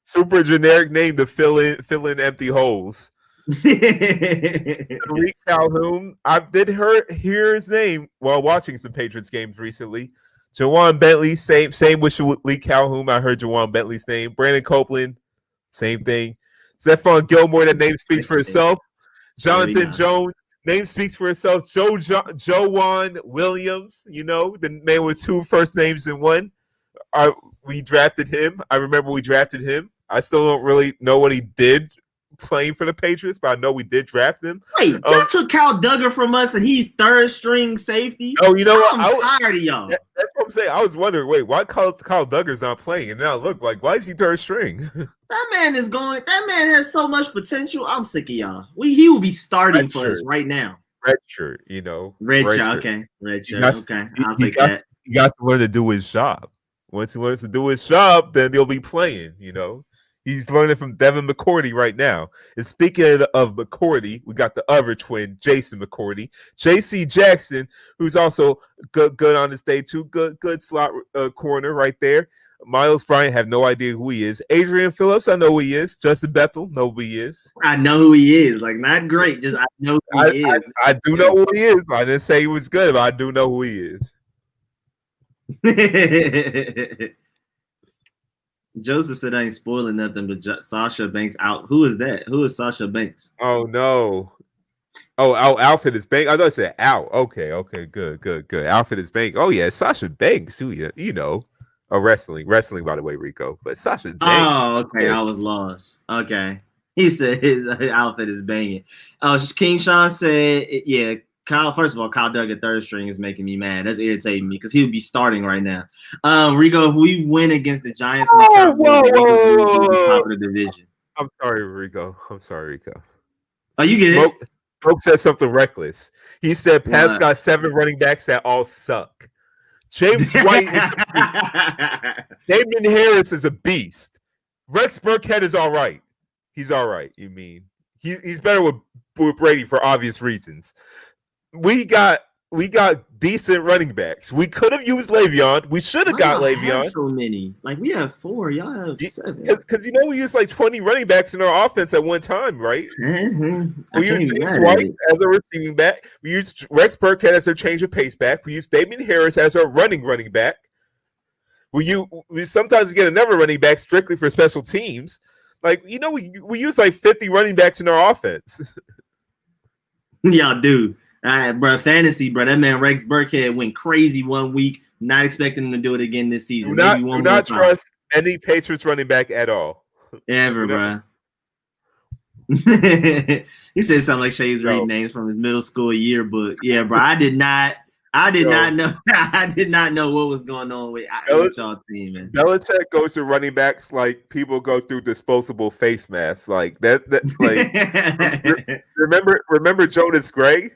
Super generic name to fill in empty holes. Tariq Calhoun. I did hear his name while watching some Patriots games recently. Jawan Bentley, same with Lee Calhoun. I heard Jawan Bentley's name. Brandon Copeland, same thing. Stephon Gilmore, that name speaks for itself. Jonathan Jones, name speaks for itself. Joan Williams, the man with 2 first names in one. We drafted him. I remember we drafted him. I still don't really know what he did playing for the Patriots, but I know we did draft him. Wait, y'all took Kyle Duggar from us, and he's third string safety. Oh, you know what? I'm tired of y'all. That's what I'm saying. I was wondering, why Kyle Duggar's not playing? And now look, why is he third string? That man has so much potential. I'm sick of y'all. He will be starting for us right now. Red shirt, Red shirt, okay. Red shirt, okay. I'll take that. He got to learn to do his job. Once he learns to do his job, then he'll be playing, He's learning from Devin McCourty right now. And speaking of McCourty, we got the other twin, Jason McCourty. J.C. Jackson, who's also good on this day too. Good slot corner right there. Miles Bryant, have no idea who he is. Adrian Phillips, I know who he is. Justin Bethel, know who he is. I know who he is. Like, not great, just I know who he is. I do know who he is. I didn't say he was good, but I do know who he is. Joseph said I ain't spoiling nothing, but Sasha Banks out. Who is that? Who is Sasha Banks? Oh no. Oh, Alfred is Banks. I thought it said out. Okay, good. Alfred is Banks. Oh yeah, Sasha Banks. Who Oh, wrestling by the way, Rico. But Sasha Banks. Oh, okay. I was lost. Okay. He said his outfit is banging. King Sean said, yeah. First of all, Kyle Duggar third string is making me mad. That's irritating me because he would be starting right now. Rico, if we win against the Giants in the top of the division. I'm sorry, Rico. Oh, you get it? Smoke said something reckless. He said Pat's got 7 running backs that all suck. James White Damian Harris is a beast. Rex Burkhead is all right. He's all right, you mean. He's better with Brady for obvious reasons. We got decent running backs. We could have used Le'Veon. We should have got Le'Veon. So many. Like, we have 4. Y'all have 7. Because we used like 20 running backs in our offense at one time, right? Mm-hmm. We used James White as a receiving back. We used Rex Burkhead as our change of pace back. We used Damian Harris as our running back. We sometimes get another running back strictly for special teams. Like, we use like 50 running backs in our offense. Y'all do. All right, bro, fantasy, bro. That man Rex Burkhead went crazy one week. Not expecting him to do it again this season. Do not trust any Patriots running back at all. Ever, bro. He said something like Shay's reading names from his middle school yearbook. Yeah, bro. I did not I did not know. I did not know what was going on with y'all team, man. Belichick goes to running backs like people go through disposable face masks. Like that remember Jonas Gray?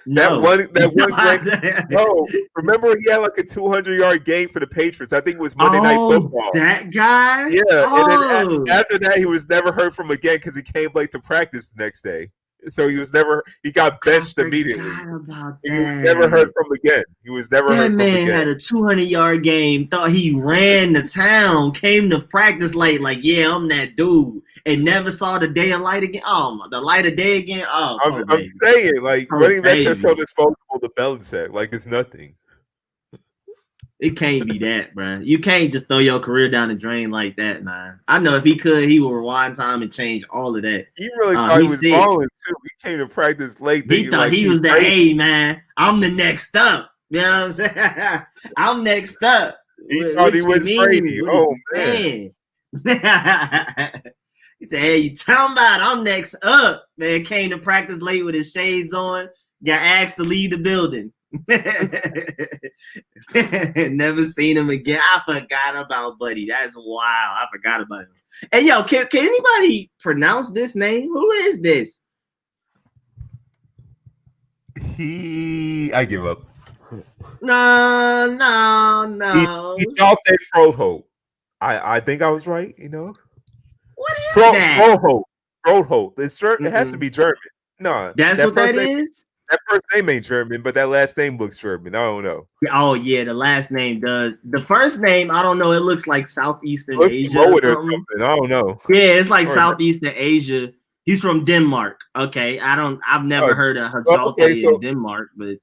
No. That one great. No, remember he had like a 200-yard game for the Patriots. I think it was Monday Night Football. That guy. Yeah, and then after that, he was never heard from again because he came late to practice the next day. So he got benched immediately. He was never heard from again. That man had a 200-yard game, thought he ran the town, came to practice late, like, yeah, I'm that dude, and never saw the day of light again. Oh, the light of day again. Oh, I'm saying, like, running backs are so disposable to Belichick, like it's nothing. It can't be that, bro. You can't just throw your career down the drain like that, man. I know if he could, he would rewind time and change all of that. He really thought he was balling too. He came to practice late. He thought he was the hey, man. I'm the next up. You know what I'm saying? I'm next up. He thought he was Brady. Oh man. He said, "Hey, you talking about I'm next up?" Man came to practice late with his shades on. Got asked to leave the building. Never seen him again. I forgot about Buddy. That's wild. I forgot about him. Hey, yo, can anybody pronounce this name? Who is this? I give up. No. He all day Froho. I think I was right. You know. What is that? Froho. It's German. It has to be German. No, that's what that is. That first name ain't German, but that last name looks German. I don't know. Oh yeah, the last name does. The first name, I don't know. It looks like Southeastern Asia or something. I don't know. Yeah, it's like Southeastern Asia. He's from Denmark. Okay, I've never heard of Hajalte in Denmark, but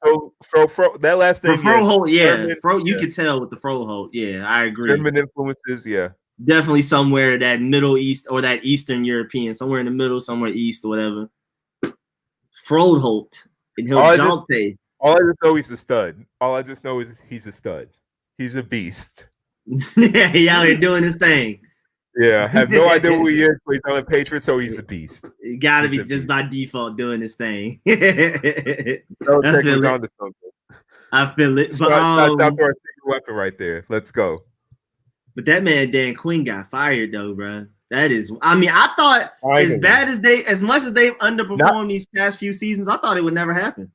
Fro that last name. Froholt, yeah, you can tell with the Froholt. Yeah, I agree. German influences, yeah. Definitely somewhere that Middle East or that Eastern European, somewhere in the middle, somewhere east or whatever. Froholt. And all I just know he's a stud. All I just know is he's a stud. He's a beast. Yeah, he out here doing his thing. Yeah, I have no idea who he is, but he's on the Patriots, so he's a beast. He gotta be just by default doing his thing. I feel it. But that's our secret weapon right there. Let's go. But that man Dan Quinn got fired though, bro. That is, I mean, I thought as much as they've underperformed these past few seasons, I thought it would never happen.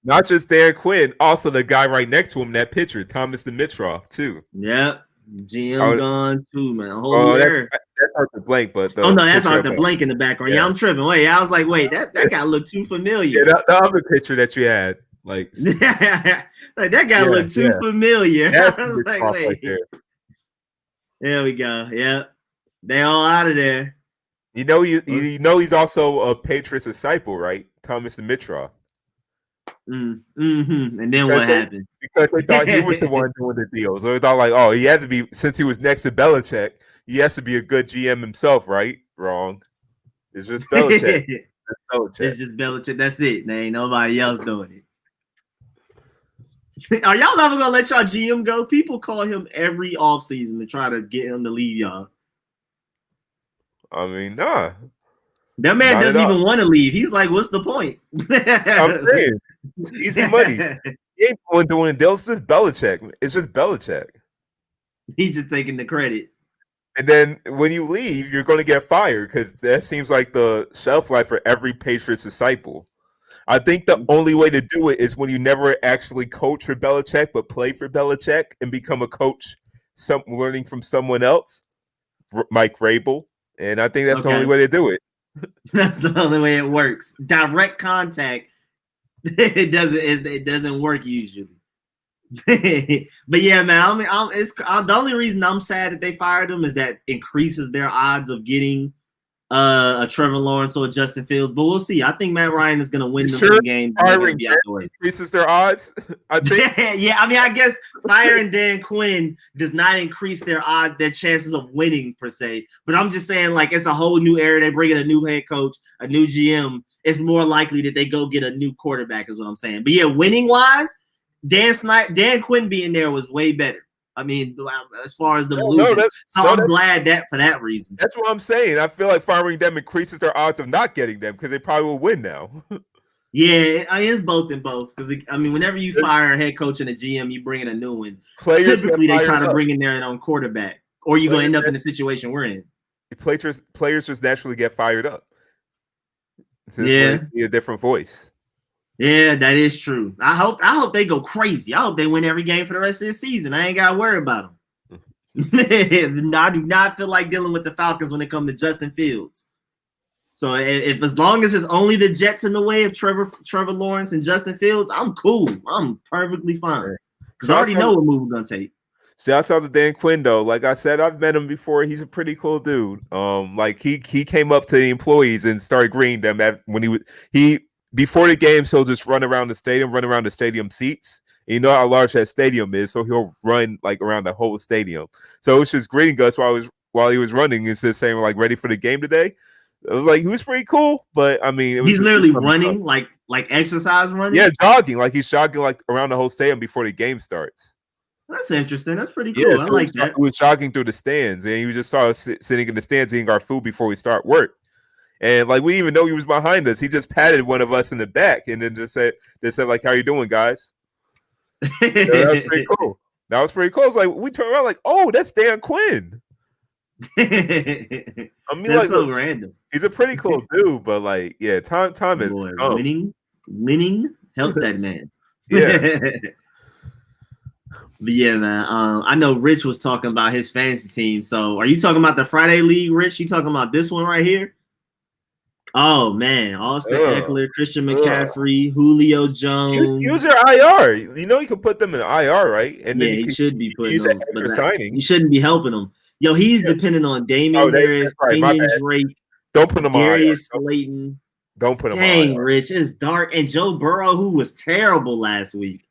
Not just Dan Quinn, also the guy right next to him, that pitcher, Thomas Dimitrov, too. Yep. GM gone too, man. That's hard to blank, but that's hard to blank in the background. Yeah, I'm tripping. Wait, I was like, wait, that guy looked too familiar. Yeah, the other pitcher that you had, like that guy looked too familiar. I was like, wait. Right there we go. Yep. They all out of there. You know he's also a Patriots disciple, right? Thomas Dimitrov. Mm-hmm. And then what happened? Because they thought he was the one doing the deals. So they thought like, oh, he had to be, since he was next to Belichick, he has to be a good GM himself, right? Wrong. It's just Belichick. It's just Belichick. That's it. There ain't nobody else doing it. Are y'all never gonna let y'all GM go? People call him every offseason to try to get him to leave y'all. I mean, nah. That man doesn't even want to leave. He's like, what's the point? I'm saying, it's easy money. He ain't going doing deals. It's just Belichick. It's just Belichick. He's just taking the credit. And then when you leave, you're going to get fired because that seems like the shelf life for every Patriots disciple. I think the only way to do it is when you never actually coach for Belichick, but play for Belichick and become a coach, learning from someone else, Mike Vrabel. And I think that's the only way to do it. That's the only way it works. Direct contact. It doesn't work usually. But yeah, man. I mean, the only reason I'm sad that they fired him is that increases their odds of getting a Trevor Lawrence or Justin Fields. But we'll see. I think Matt Ryan is going to win them some games. Increases their odds. I think. Yeah. I mean, I guess firing Dan Quinn does not increase their chances of winning per se. But I'm just saying, like, it's a whole new era. They bring in a new head coach, a new GM. It's more likely that they go get a new quarterback, is what I'm saying. But yeah, winning wise, Dan Quinn being there was way better. I mean, as far as the losing. I'm glad that for that reason. That's what I'm saying. I feel like firing them increases their odds of not getting them because they probably will win now. Yeah, it's both and both. Because I mean, whenever you fire a head coach and a GM, you bring in a new one. Players Typically, they try to up. bring in their own quarterback, or you're gonna end up in the situation we're in. Players just naturally get fired up. So yeah, be a different voice. Yeah, that is true. I hope they go crazy. I hope they win every game for the rest of the season. I ain't gotta worry about them. I do not feel like dealing with the Falcons when it comes to Justin Fields. So if as long as it's only the Jets in the way of Trevor Lawrence and Justin Fields, I'm cool. I'm perfectly fine. Because I already know what move we're gonna take. Shouts out to Dan Quinn though. Like I said, I've met him before. He's a pretty cool dude. Like he came up to the employees and started greeting them when he before the game, so he'll just run around the stadium seats. And you know how large that stadium is, so he'll run like around the whole stadium. So it was just greeting us while he was running, instead of saying like ready for the game today. It was like he was pretty cool, but I mean, he's literally running like exercise running. Yeah, jogging, like he's jogging like around the whole stadium before the game starts. That's interesting. That's pretty cool. Yeah, I like that. We was jogging through the stands, and he just saw us sitting in the stands eating our food before we start work. And like we didn't even know he was behind us. He just patted one of us in the back, and then just said like, "How you doing, guys?" That was pretty cool. That was pretty cool. It's like we turned around, like, "Oh, that's Dan Quinn." I mean, that's like, so random. He's a pretty cool dude, but like, yeah, time is winning. Help that man. Yeah. But yeah, man. I know Rich was talking about his fantasy team. So, are you talking about the Friday League, Rich? You talking about this one right here? Oh man, Austin Eckler, Christian McCaffrey, Julio Jones. Use your IR. You know you can put them in IR, right? And then he should be putting them. Signing. You shouldn't be helping them. Yo, he's depending on Damian Harris, Kenyon Drake. Don't put them on Darius Slayton. Don't put them on. Dang, Rich, it's dark. And Joe Burrow, who was terrible last week.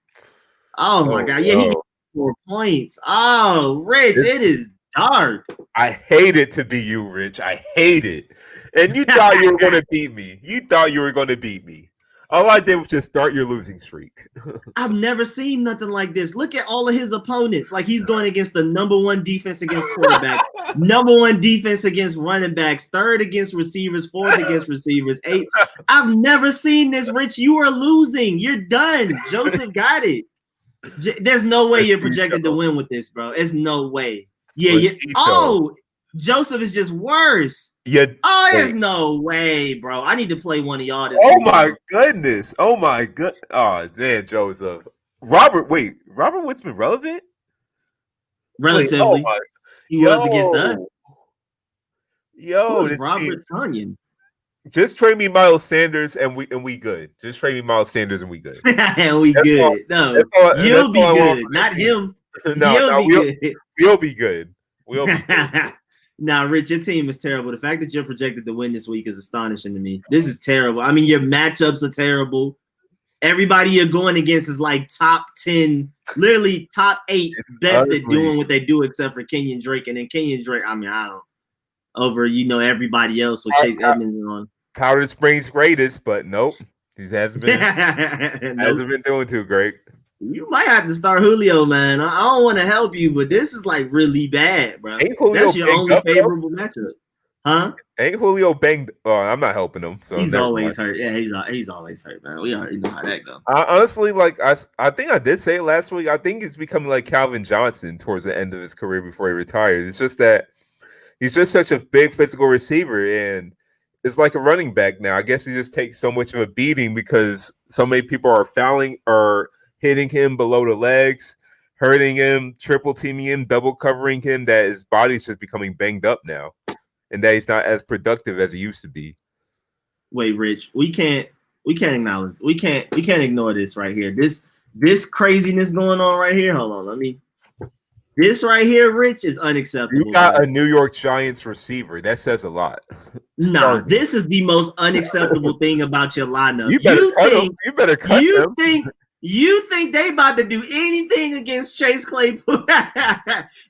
Oh my God, yeah, he got 4 points. Oh, Rich, it is dark. I hate it to be you, Rich. I hate it. And you thought you were going to beat me. All I did was just start your losing streak. I've never seen nothing like this. Look at all of his opponents. Like he's going against the #1 defense against quarterbacks, #1 defense against running backs, 3rd against receivers, 4th against receivers, 8th. I've never seen this, Rich. You are losing. You're done. Joseph got it. There's no way you're projected to win with this, bro. There's no way. Yeah. Oh, Joseph is just worse. Yeah. Oh, there's no way, bro. I need to play one of y'all this week. My goodness. Oh my god. Oh, damn, Joseph. Robert Woods been relevant? Relatively. He was against us. Yo, Robert Tunyon. Just trade me Miles Sanders and we good. Just trade me Miles Sanders and we good. And we good. You'll be good. Not him. We'll be good. We'll be good. Nah, Rich, your team is terrible. The fact that you're projected to win this week is astonishing to me. This is terrible. I mean, your matchups are terrible. Everybody you're going against is like top 10, literally top 8 best at doing what they do, except for Kenyon Drake. And then Kenyon Drake, I mean, I don't over, everybody else with Chase Edmonds on. Powder Springs greatest, but nope. He hasn't been doing too great. You might have to start Julio, man. I don't want to help you, but this is like really bad, bro. That's your only favorable matchup, huh? Ain't Julio banged? Oh, I'm not helping him. So he's always hurt. Yeah, he's always hurt, man. We already know how that goes. Honestly, like I think I did say it last week. I think he's becoming like Calvin Johnson towards the end of his career before he retired. It's just that he's just such a big physical receiver, and it's like a running back now. I guess he just takes so much of a beating because so many people are fouling or hitting him below the legs, hurting him, triple teaming him, double covering him, that his body's just becoming banged up now, and that he's not as productive as he used to be. Wait, Rich, we can't ignore this right here. This craziness going on right here. Hold on, this right here, Rich, is unacceptable. You got a New York Giants receiver. That says a lot. No, this is the most unacceptable thing about your lineup. You better cut him. You think they about to do anything against Chase Claypool?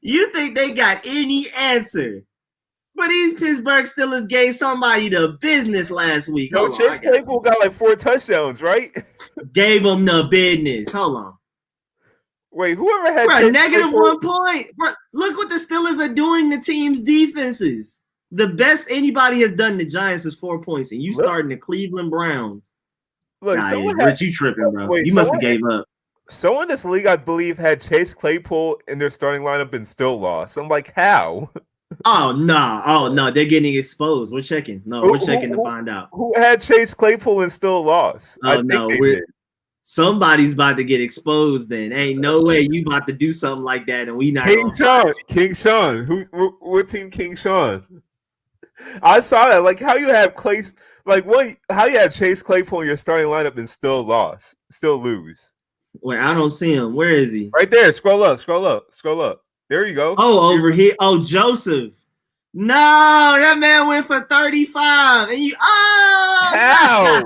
You think they got any answer? But these Pittsburgh Steelers gave somebody the business last week. No, Chase Claypool got like 4 touchdowns, right? Gave them the business. Hold on. Wait, whoever had -1 point? Bro, look what the Steelers are doing to teams' defenses. The best anybody has done to Giants is 4 points, and you starting the Cleveland Browns. Look, Nah, yeah, someone had Rich, you tripping, bro. wait. You must have gave up. Someone in this league, I believe, had Chase Claypool in their starting lineup and still lost. I'm like, how? Oh no, they're getting exposed. We're checking. No, we're checking to find out. Who had Chase Claypool and still lost? I Oh think no, they did. somebody's about to get exposed. Then ain't no way you about to do something like that, and we not King Sean. What team King Sean? I saw that. Like how you have Clay, like what? How you have Chase Claypool in your starting lineup and still lose. Wait, I don't see him. Where is he? Right there. Scroll up. There you go. Oh, over here. Oh, Joseph. No, that man went for 35. And you How?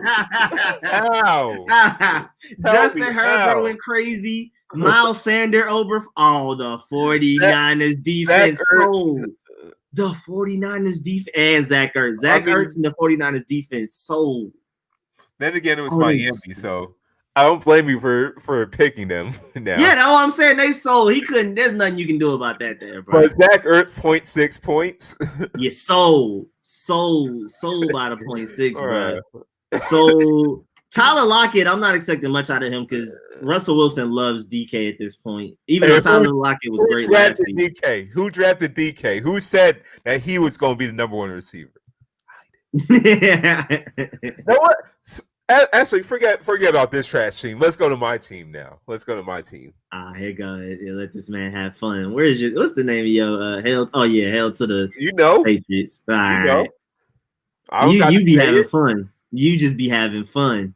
Justin Herbert went crazy. Miles Sanders over. Oh, the 49ers defense sold. The 49ers defense and Zach Ertz. Zach Ertz and the 49ers defense sold. Then again, it was Miami, so I don't blame you for picking them now. Yeah, that's what I'm saying. They sold. He couldn't. There's nothing you can do about that there, bro. But Zach Ertz 0.6 points. Yeah, sold by the 0.6, bro. So Tyler Lockett, I'm not expecting much out of him because Russell Wilson loves DK at this point. Even though Tyler Lockett was great last season. DK? Who drafted DK? Who said that he was going to be the number one receiver? Yeah. You know what? Actually, forget about this trash team. Let's go to my team now. Here you go. Let this man have fun. What's the name of your hail? Oh yeah, hail to the Patriots. All right. You be having fun. You just be having fun.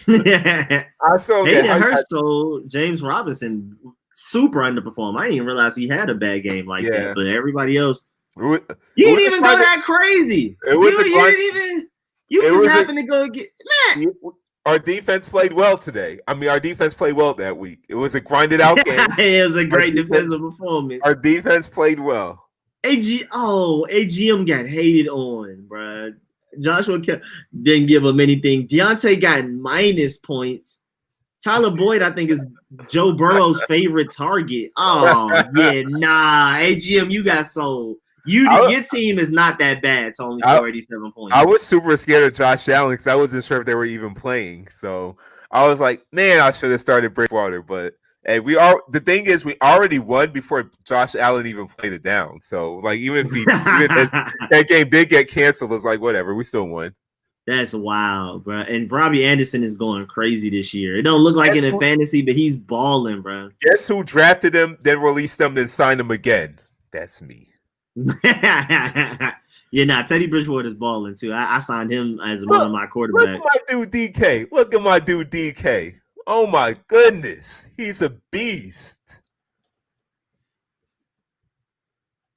I saw Hayden Hurst sold James Robinson super underperformed. I didn't even realize he had a bad game like that. But everybody else, you didn't even go that crazy. You just happened to go get man. Our defense played well today. I mean, our defense played well that week. It was a grinded out game. It was a great defensive performance. Our defense played well. AGM got hated on, bro. Joshua didn't give him anything. Deontay got minus points. Tyler Boyd, I think, is Joe Burrow's favorite target. Oh, yeah, nah. AGM, you got sold. Your team is not that bad to only score 87 points. I was super scared of Josh Allen because I wasn't sure if they were even playing. So I was like, man, I should have started Bridgewater. But hey, the thing is, we already won before Josh Allen even played it down. So like, even if that game did get canceled, it was like, whatever, we still won. That's wild, bro. And Robbie Anderson is going crazy this year. It don't look like it in fantasy, but he's balling, bro. Guess who drafted him, then released him, then signed him again? That's me. Teddy Bridgewater is balling too. I signed him as one of my quarterbacks. Look at my dude DK. Oh my goodness, he's a beast.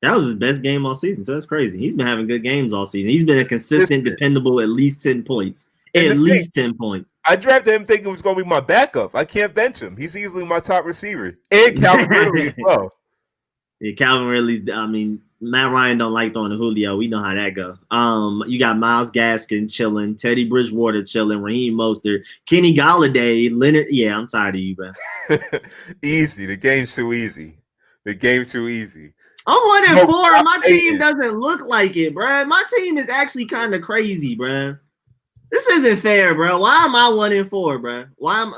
That was his best game all season, so that's crazy. He's been having good games all season. He's been a consistent, dependable, at least 10 points. At least 10 points. I drafted him thinking it was going to be my backup. I can't bench him. He's easily my top receiver. And Calvin Ridley as well. Yeah, Calvin Ridley. I mean, Matt Ryan don't like throwing to Julio. We know how that go. You got Myles Gaskin chilling, Teddy Bridgewater chilling, Raheem Mostert, Kenny Golladay, Leonard. Yeah, I'm tired of you, bro. Easy. The game's too easy. I'm 1-4. My team doesn't look like it, bro. My team is actually kind of crazy, bro. This isn't fair, bro. Why am I 1-4, bro?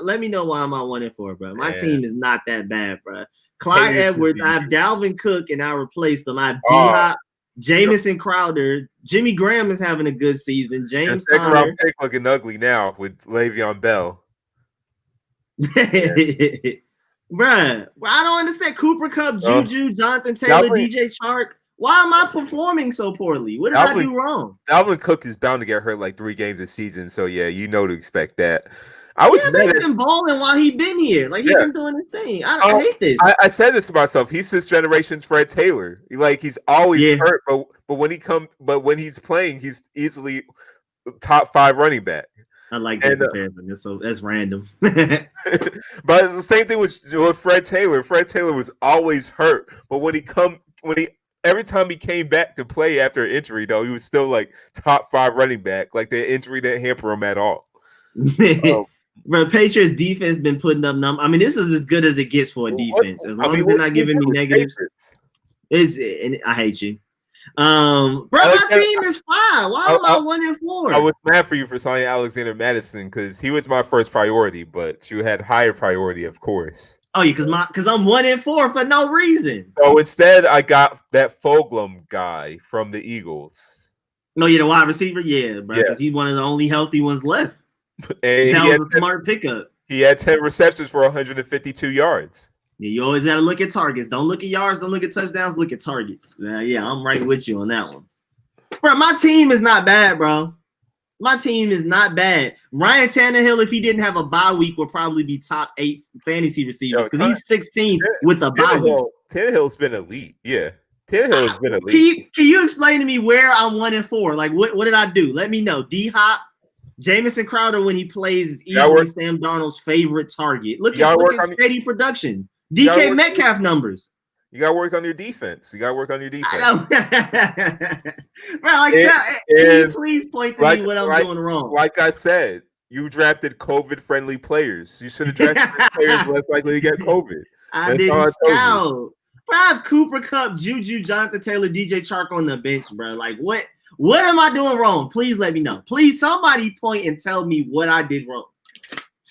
Let me know why am I 1-4, bro. My team is not that bad, bro. Clyde Edwards, I have Dalvin Cook, and I replaced them. I have D-Hop, Jamison Crowder. Jimmy Graham is having a good season. James Conner. Pick looking ugly now with Le'Veon Bell. Bruh, I don't understand. Cooper Kupp, Juju, Jonathan Taylor, DJ Chark. Why am I performing so poorly? What did I do wrong? Dalvin Cook is bound to get hurt like 3 games this season, so yeah, you know to expect that. I was been balling while he been here. Like he's been doing his thing. I hate this. I said this to myself. He's this generation's Fred Taylor. He's always hurt, but when he's playing, he's easily top 5 running back. I like that comparison. That's random. But the same thing with Fred Taylor. Fred Taylor was always hurt, but every time he came back to play after an injury, though, he was still like top 5 running back. Like the injury didn't hamper him at all. Bro, Patriots defense been putting up numbers. I mean, this is as good as it gets for a defense. As long as they're not giving me negatives. I hate you. Bro, my team is 5. Why am I 1-4? I was mad for you for signing Alexander Madison because he was my first priority, but you had higher priority, of course. Oh yeah, because I'm 1-4 for no reason. So instead, I got that Foglum guy from the Eagles. No, you're the wide receiver, yeah, bro, because he's one of the only healthy ones left. And that was a smart pickup. He had 10 receptions for 152 yards. Yeah, you always got to look at targets. Don't look at yards. Don't look at touchdowns. Look at targets. Yeah, I'm right with you on that one. Bro, my team is not bad, bro. My team is not bad. Ryan Tannehill, if he didn't have a bye week, would probably be top 8 fantasy receivers because he's 16 with a bye week. Tannehill's been elite. Yeah. Tannehill has been elite. Can you explain to me where I'm 1-4? Like, what did I do? Let me know. D-Hop, Jamison Crowder, when he plays, is easily Sam Darnold's favorite target. Look at steady production. DK Metcalf numbers. You got to work on your defense. Bro, like, can you please point to me what I'm doing wrong? Like I said, you drafted COVID-friendly players. You should have drafted players less likely to get COVID. I didn't scout. Bro, I have Cooper Kupp, Juju, Jonathan Taylor, DJ Chark on the bench, bro. Like, what am I doing wrong? Please let me know. Please, somebody point and tell me what I did wrong.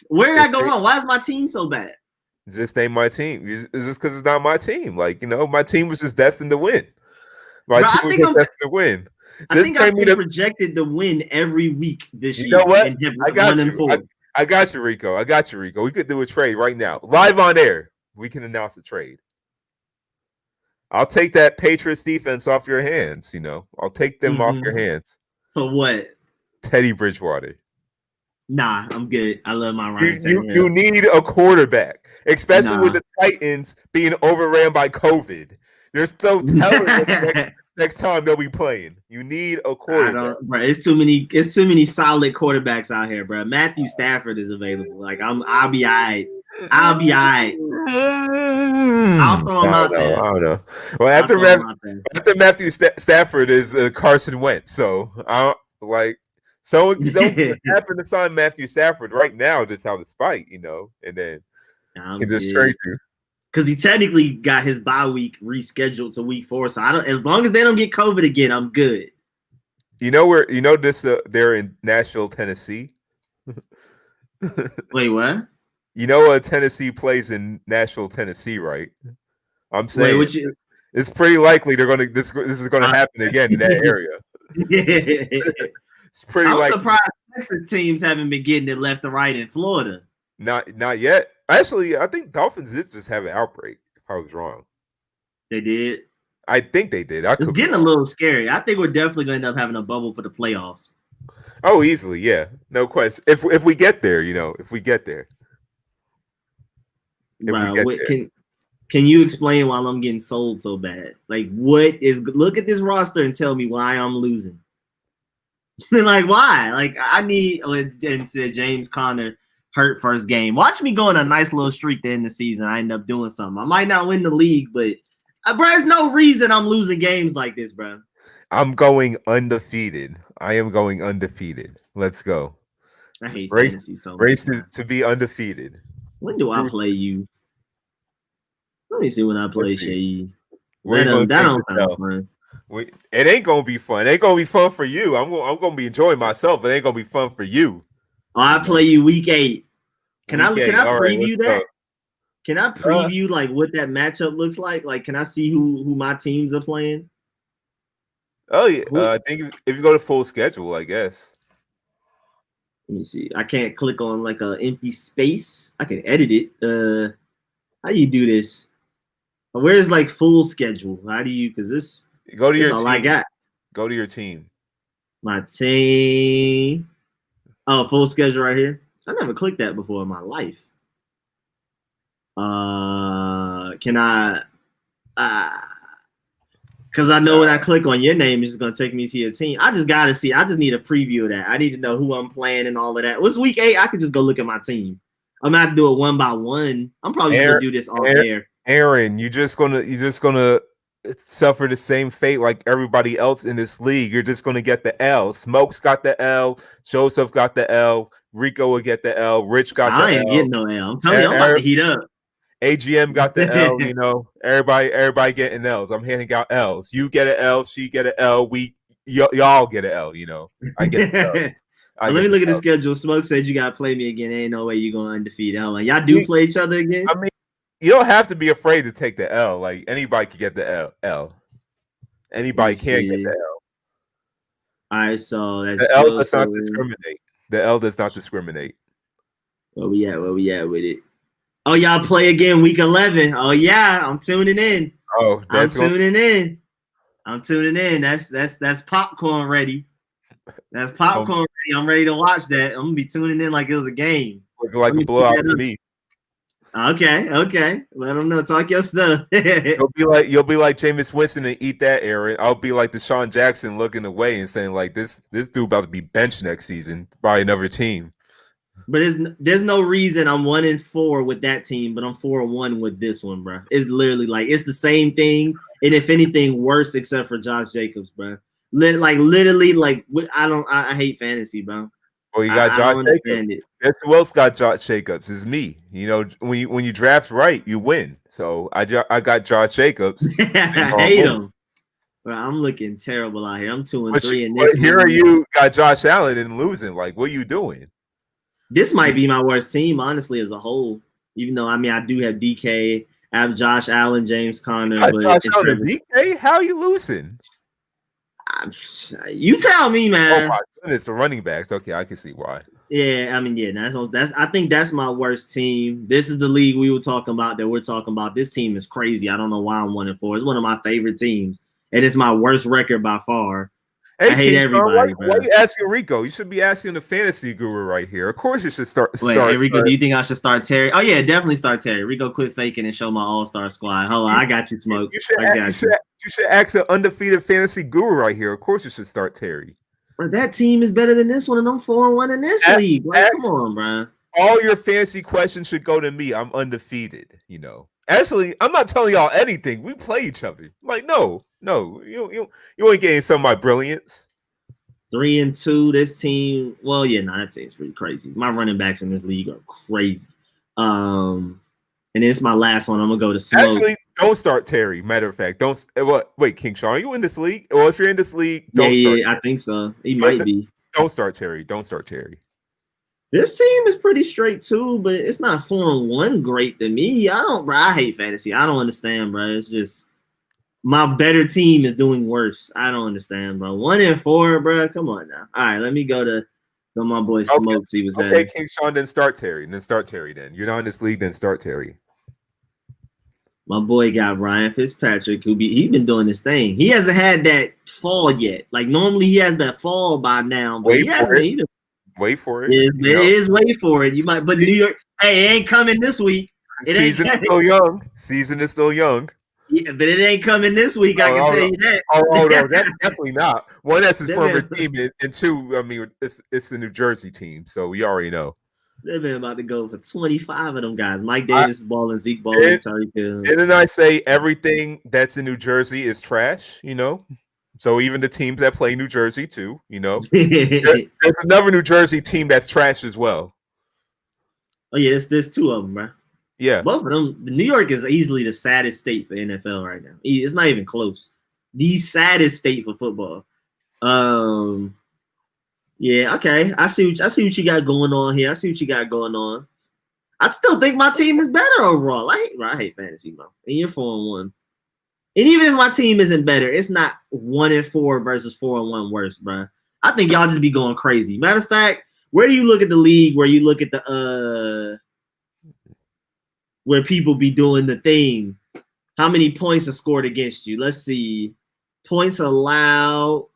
Where did I go wrong? Why is my team so bad? Just ain't my team. It's just because it's not my team. Like, my team was just destined to win. My team was just destined to win. I think I've been projected to win every week this year. You know what? I got you. I got you, Rico. We could do a trade right now. Live on air. We can announce a trade. I'll take that Patriots defense off your hands, I'll take them off your hands. For what? Teddy Bridgewater. Nah, I'm good. I love my Ryan. You need a quarterback, especially with the Titans being overran by COVID. There's no telling next time they'll be playing. You need a quarterback. Bro, it's too many solid quarterbacks out here, bro. Matthew Stafford is available. Like I'll be all right. I'll throw him out there. I don't know. Well, after Matthew Stafford is Carson Wentz, so So happen to sign Matthew Stafford right now, just out of spite, and then he just trade you. Because he technically got his bye week rescheduled to week 4. So as long as they don't get COVID again, I'm good. They're in Nashville, Tennessee. Wait, what? Tennessee plays in Nashville, Tennessee, right? I'm saying it's pretty likely this is gonna happen again in that area. It's pretty I'm surprised Texas teams haven't been getting it left to right in Florida. Not yet. Actually, I think Dolphins did just have an outbreak, if I was wrong. They did? I think they did. It's getting a little scary. I think we're definitely going to end up having a bubble for the playoffs. Oh, easily, yeah. No question. If we get there, if we get there. Can you explain why I'm getting sold so bad? Like, look at this roster and tell me why I'm losing. Like, why? Like, I need, and said James Conner hurt first game. Watch me go on a nice little streak to end the season. I end up doing something. I might not win the league, but bro, there's no reason I'm losing games like this, bro. I'm going undefeated. I am going undefeated. Let's go. I hate fantasy so much. Race to be undefeated. When do I play you? Let me see when I play Seyi. That don't sound fun. It ain't gonna be fun. It ain't gonna be fun for you. I'm gonna be enjoying myself, but it ain't gonna be fun for you. Oh, I play you week 8. Can I preview that? Go. Can I preview like what that matchup looks like? Like, can I see who my teams are playing? Oh yeah, I think if you go to full schedule, I guess. Let me see. I can't click on like an empty space. I can edit it. How do you do this? Where's like full schedule? How do you? Because this. Go to your team. All I got. Go to your team. My team. Oh, full schedule right here. I never clicked that before in my life. Can I? Because I know when I click on your name, it's just gonna take me to your team. I just gotta see. I just need a preview of that. I need to know who I'm playing and all of that. What's week 8? I could just go look at my team. I'm gonna have to do it one by one. I'm probably gonna do this all air. Aaron, you're just gonna suffer the same fate like everybody else in this league. You're just going to get the L. Smokes got the L. Joseph got the L. Rico will get the L. Rich got the L. I ain't getting no L. I'm telling you, I'm about to heat up. AGM got the L. You know, everybody getting L's. I'm handing out L's. You get an L. She get an L. Y'all get an L. You know, I get the L. Let me look at the schedule. Smoke said you gotta play me again. Ain't no way you going undefeated. Hold on. Y'all do play each other again? I mean, you don't have to be afraid to take the L. Like anybody can get the L. Anybody can get the L. All right, so that's the L does not discriminate. The L does not discriminate. Where we at with it? Oh, y'all play again week 11. Oh yeah, I'm tuning in. Oh, I'm tuning in. That's popcorn ready. That's popcorn ready. I'm ready to watch that. I'm gonna be tuning in like it was a game. Looking like a blowout to me. Okay. Let them know. Talk your stuff. You'll be like Jameis Winston and eat that, Aaron. I'll be like Deshaun Jackson looking away and saying like this dude about to be benched next season by another team. But there's no reason I'm 1-4 with that team, but I'm 4-1 with this one, bro. It's literally like it's the same thing, and if anything, worse except for Josh Jacobs, bro. Literally, I hate fantasy, bro. Well, you got Josh Jacobs. Guess who else got Josh Jacobs? It's me. You know, when you draft right, you win. So I got Josh Jacobs. I hate him. Bro, I'm looking terrible out here. I'm 2-3, and but here you got Josh Allen and losing. Like, what are you doing? This might be my worst team, honestly, as a whole. Even though, I mean, I do have DK. I have Josh Allen, James Conner. But Josh Allen, DK? How are you losing? You tell me, man. Oh my goodness, the running backs. Okay, I can see why. Yeah, I mean, yeah, that's. I think that's my worst team. This is the league we were talking about. That we're talking about. This team is crazy. I don't know why I'm 1-4. It's one of my favorite teams, and it's my worst record by far. Hey, I hate everybody. Why are you asking Rico? You should be asking the fantasy guru right here. Of course, you should start. Hey, Rico, do you think I should start Terry? Oh yeah, definitely start Terry. Rico, quit faking and show my all-star squad. Hold on, I got you, Smoke. You should ask an undefeated fantasy guru right here. Of course, you should start Terry. Bro, that team is better than this one, and I'm 4-1 in this league. Like, come on, bro. All your fantasy questions should go to me. I'm undefeated. You know. Actually, I'm not telling y'all anything. We play each other. Like, no, you ain't getting some of my brilliance. 3-2. This team. Well, yeah, that team's pretty crazy. My running backs in this league are crazy. And it's my last one. I'm gonna go to Smoke. Actually, don't start Terry. Matter of fact, don't. Wait, King Sean, are you in this league? Well, if you're in this league, don't start. I think so. He might be. Don't start Terry. Don't start Terry. This team is pretty straight too, but it's not 4-1 great to me. I hate fantasy. I don't understand, bro. It's just my better team is doing worse. I don't understand, bro. 1-4, bro. Come on now. All right, let me go to my boy Smoke. See what's okay, King Sean, then start Terry. Then you're not in this league, then start Terry. My boy got Ryan Fitzpatrick, he's been doing this thing. He hasn't had that fall yet. Like normally he has that fall by now, but he hasn't. Wait for it. It is wait for it. You might, but New York, hey, it ain't coming this week. Season is still young. Season is still young. Yeah, but it ain't coming this week. I can tell you that. Oh no, that's definitely not. One, that's his former team, and two, I mean, it's the New Jersey team, so we already know. They've been about to go for 25 of them guys. Mike Davis is balling, Zeke balling, Tyreek Hill. Didn't I say everything that's in New Jersey is trash? You know. So even the teams that play New Jersey too, you know, there's another New Jersey team that's trash as well. Oh yeah, there's two of them, bro. Yeah, both of them. New York is easily the saddest state for NFL right now. It's not even close. The saddest state for football. Yeah, okay. I see what you got going on here. I still think my team is better overall. I hate fantasy, bro. And you're 4-1. And even if my team isn't better, it's not 1-4 versus 4-1 worse, bro. I think y'all just be going crazy. Matter of fact, where you look at the league, where you look at the where people be doing the thing, how many points are scored against you? Let's see. Points allowed.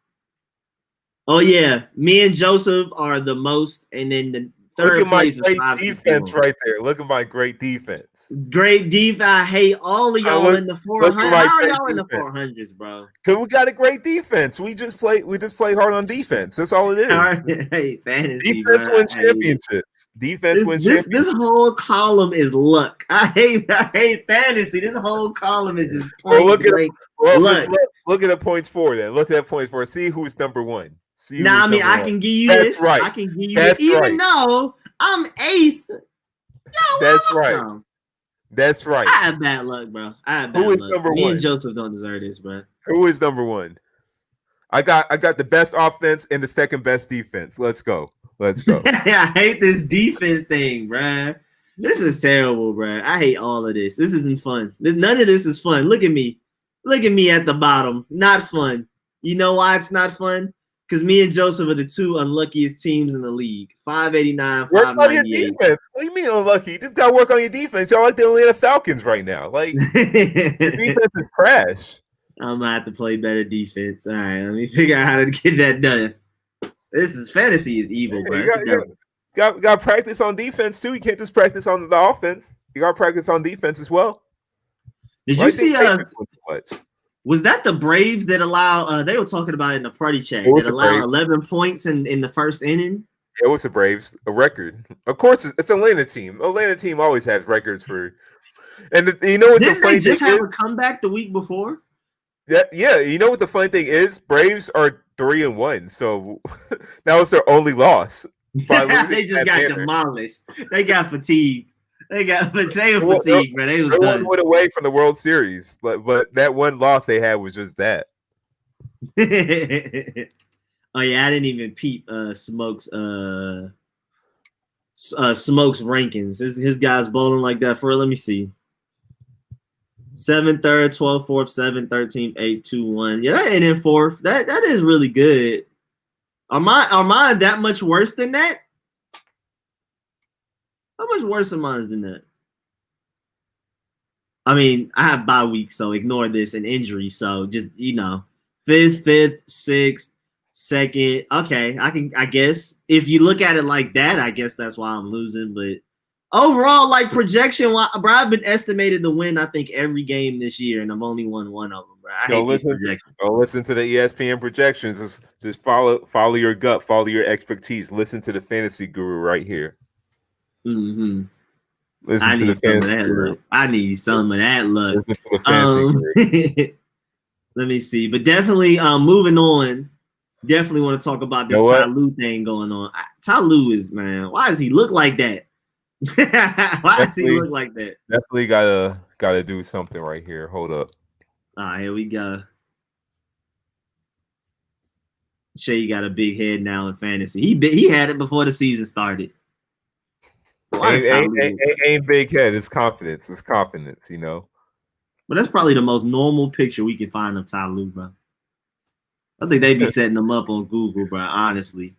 Oh yeah, me and Joseph are the most, and then the third place is 5-6-4. Look at my great defense right there. Look at my great defense. Great defense. I hate all of y'all in the 400s. How are y'all in the 400s, bro? Because we got a great defense. We just play hard on defense. That's all it is. Hey, fantasy. Defense wins champiomhips. Defense wins championships. This whole column is luck. I hate fantasy. This whole column is just look at the points for then. Look at that points for. See who's number one. Nah, I mean, I can give you this. Right. I can give you this. Even though I'm 8th. That's right. That's right. I have bad luck, bro. I have bad Who is luck. number Me one? and Joseph don't deserve this, bro. Who is number one? I got the best offense and the second best defense. Let's go. Let's go. I hate this defense thing, bro. This is terrible, bro. I hate all of this. This isn't fun. None of this is fun. Look at me. Look at me at the bottom. Not fun. You know why it's not fun? Because me and Joseph are the two unluckiest teams in the league. 589, Work on your 598. defense. What do you mean unlucky? You just got to work on your defense. Y'all like the Atlanta Falcons right now. Like, the defense is trash. I'm going to have to play better defense. All right, let me figure out how to get that done. This is fantasy is evil, bro. You got to practice on defense, too. You can't just practice on the offense. You got to practice on defense as well. Did you see was that the Braves that allow they were talking about it in the party chat that allow 11 points in the first inning? It was the Braves, a record. Of course, it's Atlanta team. Atlanta team always has records for. And you know what the funny thing is? Didn't they just have a comeback the week before? Yeah. You know what the funny thing is? Braves are 3-1, so that was their only loss. They just got demolished. They got fatigued. They were fatigued, bro. They was done. Went away from the World Series, but that one loss they had was just that. Oh yeah, I didn't even peep Smoke's rankings. His guys bowling like that for. Let me see. 7 3rd, 12 4th, 7 13, 8 2 1. Yeah, that ain't in 4th. That is really good. Are mine that much worse than that? How much worse are mine than that? I mean, I have bye week, so ignore this and injury. So just 5th, 6th, 2nd. Okay, I guess if you look at it like that, I guess that's why I'm losing. But overall, like projection, bro, I've been estimated to win, I think, every game this year, and I've only won one of them, bro. I hate these projections. Listen to the ESPN projections. Just follow your gut, follow your expertise. Listen to the fantasy guru right here. Mm-hmm. Listen to the fantasy guru. I need some of that look. Let me see, but definitely moving on. Definitely want to talk about this Ty Lue thing going on. Ty Lue is, man, why does he look like that? Why does he look like that? Definitely gotta do something right here. Hold up. All right, here we go. Seyi got a big head now in fantasy. He had it before the season started. Ain't big head. It's confidence. It's confidence, you know. But that's probably the most normal picture we can find of Ty Lue, bro. I think they be setting them up on Google, bro. Honestly.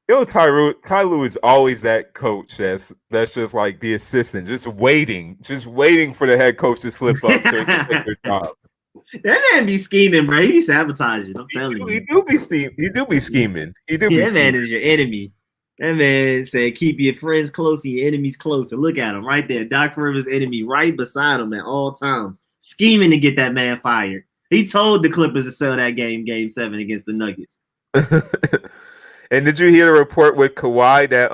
Ty Lue is always that coach that's just like the assistant, just waiting for the head coach to slip up so he can take their job. That man be scheming, bro. He be sabotaging. I'm telling you. He do be scheming. That man is your enemy. That man said, keep your friends close and your enemies closer. Look at him right there. Doc Rivers' enemy right beside him at all times. Scheming to get that man fired. He told the Clippers to sell that game 7 against the Nuggets. And did you hear the report with Kawhi that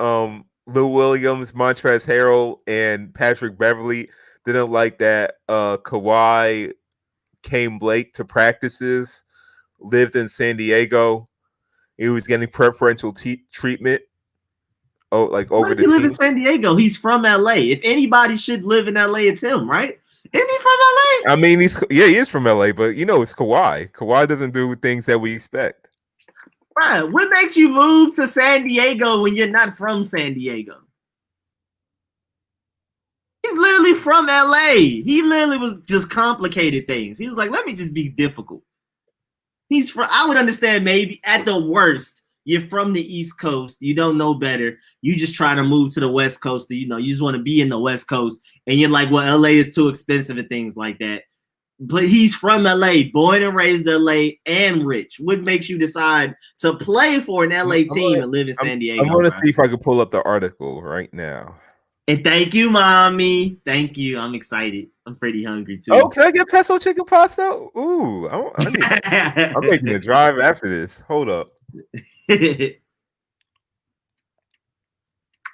Lou Williams, Montrezl Harrell, and Patrick Beverly didn't like that Kawhi came late to practices, lived in San Diego. He was getting preferential treatment. Oh, like over the team. Why does he live in San Diego? He's from LA. If anybody should live in LA, it's him, right? Isn't he from LA? I mean, he is from LA, but you know it's Kawhi. Kawhi doesn't do things that we expect. Right. What makes you move to San Diego when you're not from San Diego? He's literally from LA. He literally was just complicated things. He was like, let me just be difficult. I would understand maybe at the worst, you're from the East Coast. You don't know better. You just try to move to the West Coast. You just want to be in the West Coast. And you're like, well, LA is too expensive and things like that. But he's from LA, born and raised LA, and rich. What makes you decide to play for an LA team and live in San Diego? I'm going to see if I can pull up the article right now. And thank you, mommy. Thank you. I'm excited. I'm pretty hungry too. Oh, can I get pesto chicken pasta? Ooh, I'm making a drive after this. Hold up.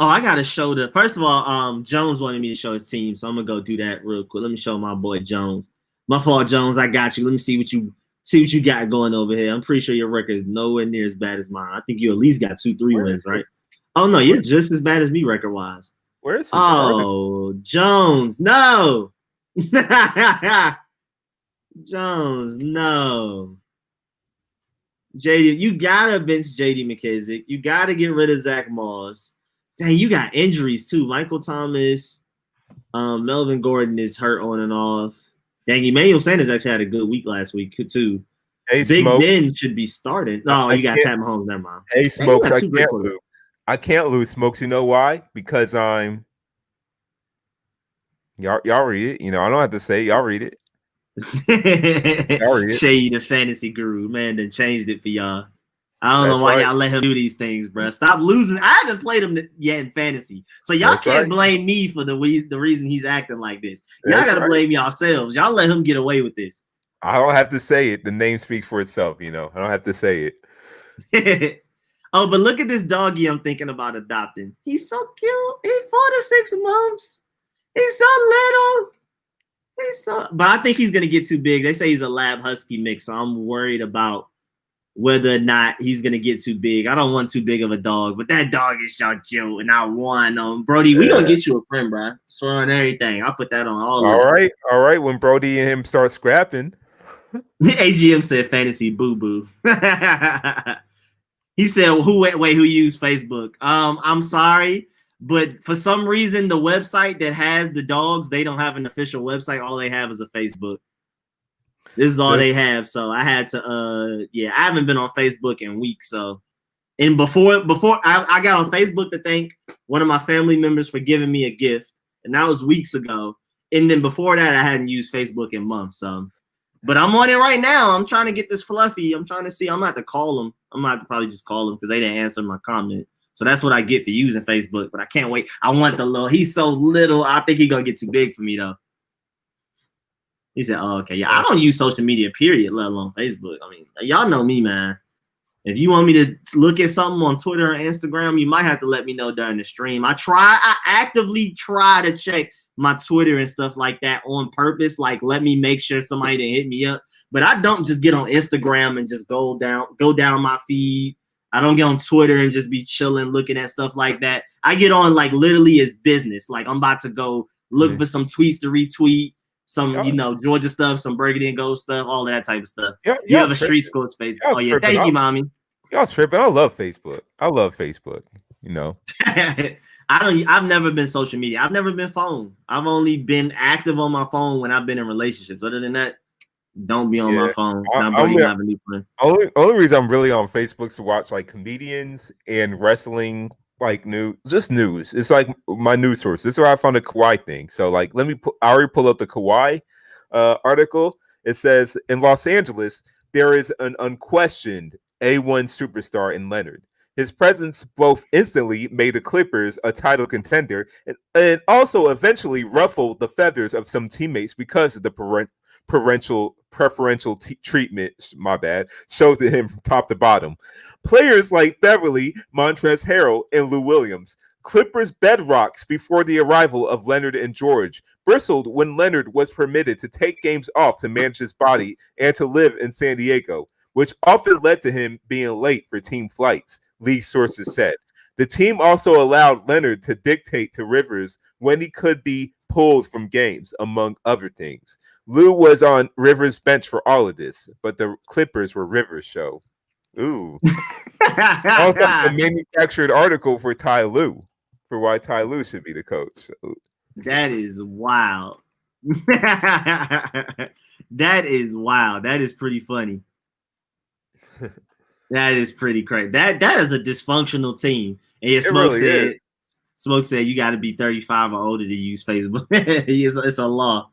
Oh, I gotta show first of all, Jones wanted me to show his team, so I'm gonna go do that real quick. Let me show my boy Jones. My fault, Jones. I got you. Let me see what you got going over here. I'm pretty sure your record is nowhere near as bad as mine. I think you at least got 2-3 wins, right? Oh no, you're just as bad as me record wise. Where's this article? Oh, Jones, no. Jones, no. JD, you gotta bench JD McKissick. You gotta get rid of Zach Moss. Dang, you got injuries too. Michael Thomas, Melvin Gordon is hurt on and off. Dang, Emmanuel Sanders actually had a good week last week too. Hey, Big Smokes. Ben should be starting. No, you got Pat Mahomes. Never mind. Hey, Smokes, I can't lose. I can't lose, Smokes. You know why? Because I'm. Y'all read it. You know, I don't have to say. Y'all read it. Seyi, the fantasy guru, man, then changed it for y'all. I don't know why y'all let him do these things, bro. Stop losing. I haven't played him yet in fantasy, so y'all can't blame me for the reason he's acting like this. Y'all gotta blame yourselves. Y'all let him get away with this. I don't have to say it. The name speaks for itself. You know, I don't have to say it. Oh, but look at this doggy I'm thinking about adopting. He's so cute. He's 4 to 6 months. He's so little. But I think he's gonna get too big. They say he's a lab husky mix, so I'm worried about whether or not he's gonna get too big. I don't want too big of a dog, but that dog is y'all Joe, and I won. Brody, we gonna get you a friend, bro. Swear on everything. I'll put that on all. All right. When Brody and him start scrapping, AGM said fantasy boo boo. He said, who used Facebook? I'm sorry. But for some reason, the website that has the dogs, they don't have an official website. All they have is a Facebook. This is all they have. So I had to, I haven't been on Facebook in weeks. So, and before I got on Facebook to thank one of my family members for giving me a gift, and that was weeks ago. And then before that, I hadn't used Facebook in months. So, but I'm on it right now. I'm trying to get this Fluffy. I'm trying to see. I'm gonna have to call them. I'm gonna have to probably just call them because they didn't answer my comment. So that's what I get for using Facebook. But I can't wait. I want the little. He's so little. I think he's gonna get too big for me though. He said, "Oh, okay, yeah. I don't use social media, period, let alone Facebook. I mean, y'all know me, man. If you want me to look at something on Twitter or Instagram, you might have to let me know during the stream. I actively try to check my Twitter and stuff like that on purpose. Like, let me make sure somebody didn't hit me up. But I don't just get on Instagram and just go down my feed. I don't get on Twitter and just be chilling, looking at stuff like that. I get on like literally as business. Like I'm about to go look for some tweets to retweet, some Georgia stuff, some Burgundy and Gold stuff, all that type of stuff. You have a street score space. Oh yeah, thank you, mommy. Y'all tripping. I love Facebook. You know. I've never been social media. I've never been phone. I've only been active on my phone when I've been in relationships. Other than that, don't be on my phone. Only reason I'm really on Facebook is to watch like comedians and wrestling, like news. It's like my news source. This is where I found the Kawhi thing. So like, I already pull up the Kawhi article. It says in Los Angeles there is an unquestioned A1 superstar in Leonard. His presence both instantly made the Clippers a title contender and also eventually ruffled the feathers of some teammates because of the preferential treatment, shows to him from top to bottom. Players like Beverly, Montrezl Harrell, and Lou Williams, Clippers bedrocks before the arrival of Leonard and George, bristled when Leonard was permitted to take games off to manage his body and to live in San Diego, which often led to him being late for team flights, league sources said. The team also allowed Leonard to dictate to Rivers when he could be pulled from games, among other things. Lou was on Rivers' bench for all of this, but the Clippers were Rivers' show. Ooh. Also, a manufactured article for Ty Lue, for why Ty Lue should be the coach. Ooh. That is wild. That is wild. That is pretty funny. That is pretty crazy. That is a dysfunctional team. And yeah, Smoke said you got to be 35 or older to use Facebook. It's a law.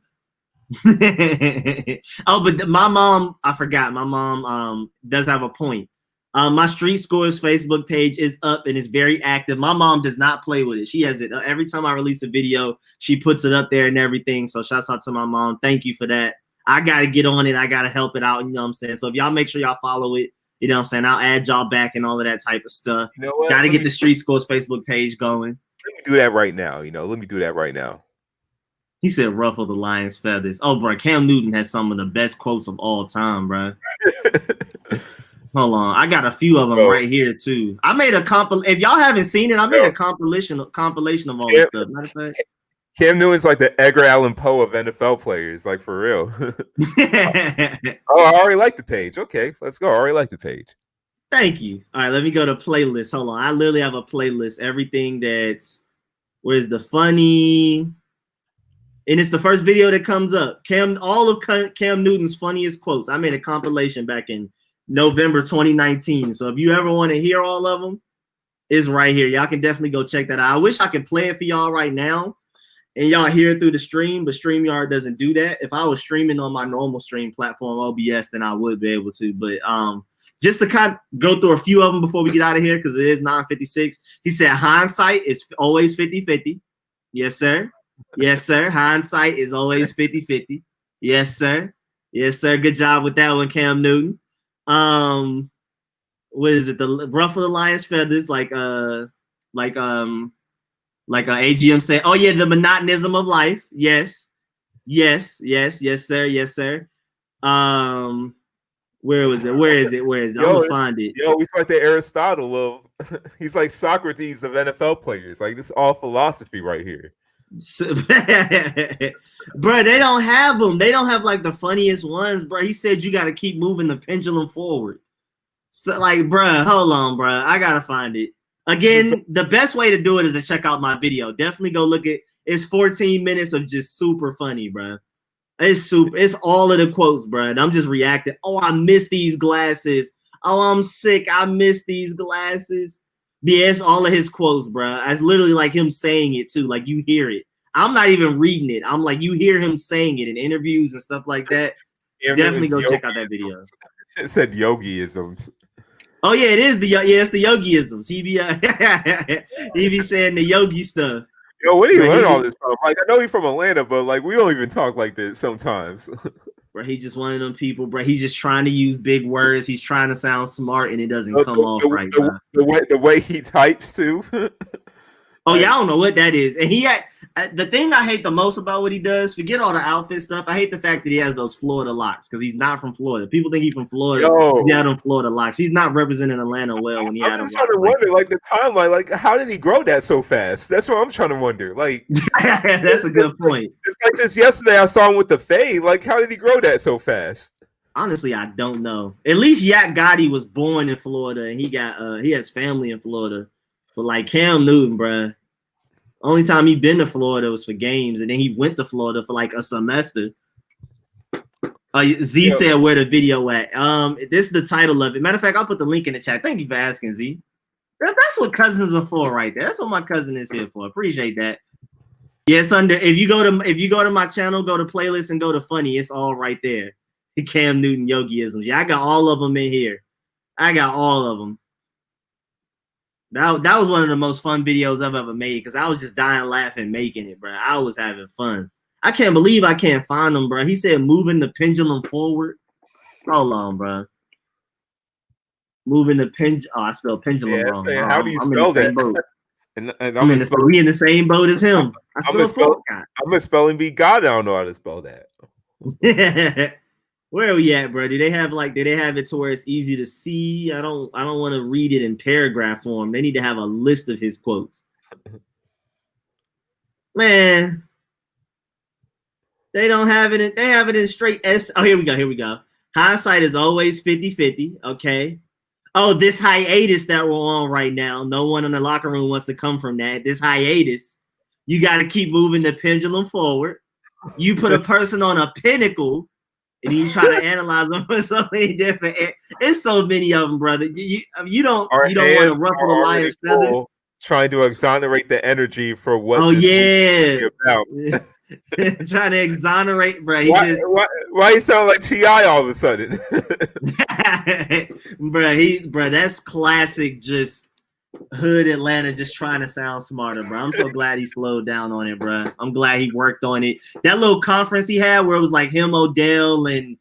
Oh, but my mom, I forgot. My mom does have a point. My Street Scores Facebook page is up and is very active. My mom does not play with it. She has it every time I release a video. She puts it up there and everything. So shouts out to my mom. Thank you for that. I gotta get on it. I gotta help it out. You know what I'm saying? So if y'all make sure y'all follow it, you know what I'm saying? I'll add y'all back and all of that type of stuff. You know what? Gotta get the Street Scores Facebook page going. Let me do that right now. Let me do that right now. He said, ruffle the lion's feathers. Oh, bro, Cam Newton has some of the best quotes of all time, bro. Hold on, I got a few of them right here too. I made a If y'all haven't seen it, I made a compilation of all this stuff. Matter of fact, Cam Newton's like the Edgar Allan Poe of NFL players, like for real. Oh, I already like the page. Okay, let's go. I already like the page. Thank you. All right, let me go to playlist. Hold on, I literally have a playlist. Everything that's where's the funny, and it's the first video that comes up. All of Cam Newton's funniest quotes. I made a compilation back in November 2019. So if you ever want to hear all of them, it's right here. Y'all can definitely go check that out. I wish I could play it for y'all right now and y'all hear it through the stream, but StreamYard doesn't do that. If I was streaming on my normal stream platform, OBS, then I would be able to. But just to kind of go through a few of them before we get out of here, because it is 9:56. He said, hindsight is always 50-50. Yes, sir. Yes, sir. Hindsight is always 50-50. Yes, sir. Yes, sir. Good job with that one, Cam Newton. What is it? The ruffle the lion's feathers, like AGM said. Oh yeah, the monotonism of life. Yes, yes, yes, yes, sir. Yes, sir. Where was it? Where is it? Where is it? I'm gonna find it. Yo, he's like the Aristotle of. He's like Socrates of NFL players. Like this is all philosophy right here. So, bro, they don't have them. They don't have like the funniest ones, bro. He said you got to keep moving the pendulum forward. So, like, bro, hold on, bro. I gotta find it. Again, the best way to do it is to check out my video. Definitely go look at. It's 14 minutes of just super funny, bro. It's super. It's all of the quotes, bro. And I'm just reacting. Oh, I miss these glasses. Oh, I'm sick. I miss these glasses. Yeah, it's all of his quotes, bro. It's literally like him saying it too. Like you hear it. I'm not even reading it. I'm like you hear him saying it in interviews and stuff like that. Definitely go check out that video. It said yogiisms. Oh yeah, it is it's the yogiisms. He be saying the yogi stuff. Yo, where do you learn all this from? Like, I know he's from Atlanta, but like, we don't even talk like this sometimes. Bro, he's just one of them people, bro. He's just trying to use big words. He's trying to sound smart, and it doesn't come off right. The way he types too. Oh yeah, I don't know what that is. And he had the thing I hate the most about what he does. Forget all the outfit stuff. I hate the fact that he has those Florida locks because he's not from Florida. People think he's from Florida. He had them Florida locks. He's not representing Atlanta well when he had them. I'm just trying to wonder, like the timeline, like how did he grow that so fast? That's what I'm trying to wonder. Like that's a good point. It's like just yesterday I saw him with the fade. Like how did he grow that so fast? Honestly, I don't know. At least Yak Gotti was born in Florida and he has family in Florida. But like Cam Newton, bro, only time he been to Florida was for games, and then he went to Florida for like a semester. Z said where the video at. This is the title of it. Matter of fact, I'll put the link in the chat. Thank you for asking, Z. That's what cousins are for, right there. That's what my cousin is here for. Appreciate that. Yes, if you go to my channel, go to playlist and go to funny. It's all right there. Cam Newton yogiisms. Yeah, I got all of them in here. I got all of them. That was one of the most fun videos I've ever made because I was just dying laughing making it, bro. I was having fun. I can't believe I can't find them, bro. He said moving the pendulum forward. Hold on, bro. Moving the pendulum. Oh, I spelled pendulum wrong. How do you spell that? We in the same boat as him. I'm a spelling bee god. I don't know how to spell that. Where are we at, bro? Did they have it to where it's easy to see? I don't want to read it in paragraph form. They need to have a list of his quotes. Man, they don't have it. They have it in straight S. Oh, here we go. Hindsight is always 50-50. Okay. Oh, this hiatus that we're on right now. No one in the locker room wants to come from that. This hiatus, you got to keep moving the pendulum forward. You put a person on a pinnacle. And you try to analyze them for so many different. It's so many of them, brother. You don't want to ruffle the lion's feathers. Trying to exonerate the energy for what. Oh yeah, about. Trying to exonerate, bro. Why you sound like T.I. all of a sudden, bro? That's classic. Just hood Atlanta, just trying to sound smarter, bro. I'm so glad he slowed down on it, bro. I'm glad he worked on it. That little conference he had where it was like him, Odell, and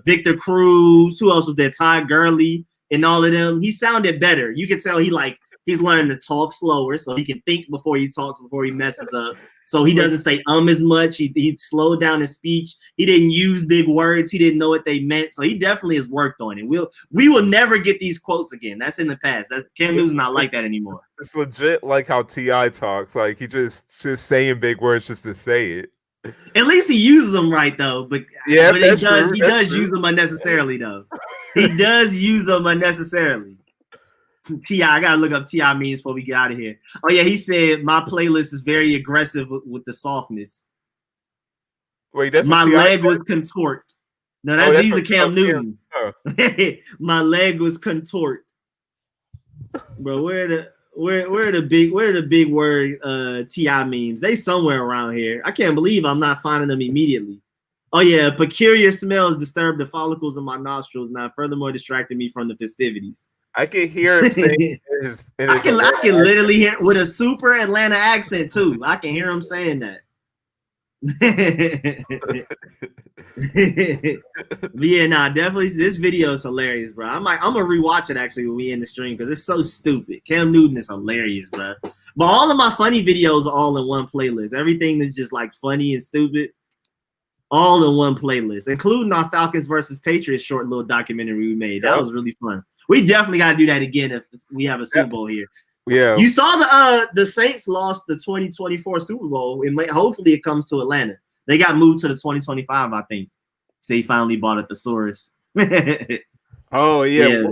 Victor Cruz. Who else was there? Todd Gurley and all of them. He sounded better. You could tell he like He's learning to talk slower so he can think before he talks, before he messes up. So he doesn't say as much. He slowed down his speech. He didn't use big words. He didn't know what they meant. So he definitely has worked on it. We will never get these quotes again. That's in the past. Cam Newton's not like that anymore. It's legit like how T.I. talks. Like he just saying big words just to say it. At least he uses them right though. But yeah, but he does use them unnecessarily though. He does use them unnecessarily. T.I., I gotta look up T.I. means before we get out of here. Oh yeah, he said my playlist is very aggressive with the softness. Wait, that's my leg was contort. No, these are Cam Newton. Oh. My leg was contort. Bro, where the big word T.I. memes? They somewhere around here. I can't believe I'm not finding them immediately. Oh yeah, peculiar smells disturb the follicles in my nostrils, now furthermore distracting me from the festivities. I can hear him saying I can literally hear with a super Atlanta accent too. I can hear him saying that. Yeah, nah, definitely. This video is hilarious, bro. I'm gonna rewatch it actually when we end the stream because it's so stupid. Cam Newton is hilarious, bro. But all of my funny videos are all in one playlist. Everything that's just like funny and stupid, all in one playlist, including our Falcons versus Patriots short little documentary we made. That was really fun. We definitely got to do that again if we have a Super Bowl here. Yeah. You saw the Saints lost the 2024 Super Bowl, and hopefully it comes to Atlanta. They got moved to the 2025, I think. So he finally bought a thesaurus. Oh yeah,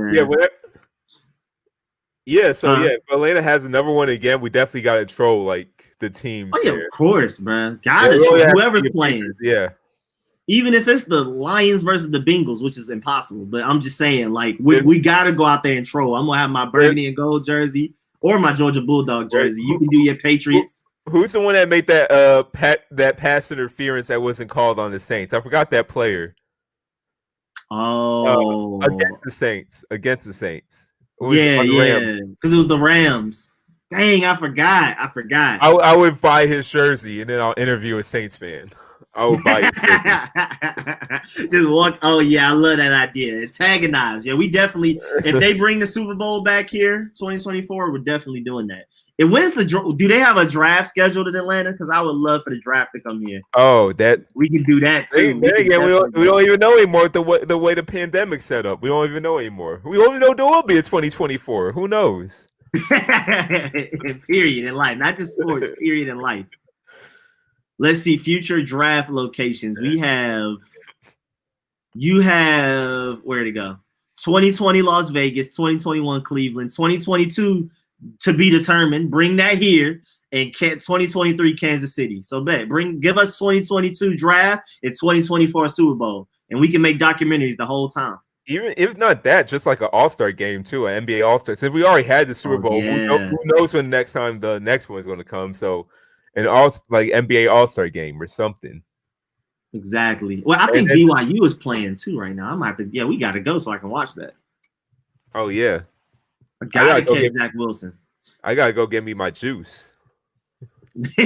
yeah. So if Atlanta has another one again, we definitely got to troll like the teams. Oh yeah, of course, bro. Whoever's playing. Yeah. Even if it's the Lions versus the Bengals, which is impossible, but I'm just saying, like, we got to go out there and troll. I'm going to have my burgundy and gold jersey or my Georgia Bulldog jersey. You can do your Patriots. Who's the one that made that pass interference that wasn't called on the Saints? I forgot that player. Oh. Against the Saints. Yeah, because it was the Rams. Dang, I forgot. I would buy his jersey, and then I'll interview a Saints fan. I would buy it. Just walk. Oh yeah, I love that idea. Antagonize. Yeah, we definitely. If they bring the Super Bowl back here, 2024, we're definitely doing that. And when's do they have a draft scheduled in Atlanta? Because I would love for the draft to come here. Oh, that we can do that too. We don't even know anymore the way the pandemic set up. We don't even know anymore. We don't even know there will be a 2024. Who knows? Period in life, not just sports. Period in life. Let's see future draft locations. You have where to go? 2020 Las Vegas, 2021 Cleveland, 2022 to be determined. Bring that here, and 2023 Kansas City. So give us 2022 draft and 2024 Super Bowl, and we can make documentaries the whole time. Even if not that, just like an All-Star game too, an NBA All-Star. Since we already had the Super Bowl, who knows when next time the next one is going to come? So. An NBA All-Star game or something. Exactly. Well, I think BYU is playing too right now. We got to go so I can watch that. Oh yeah. I gotta catch Zach Wilson. I gotta go get me my juice. Feel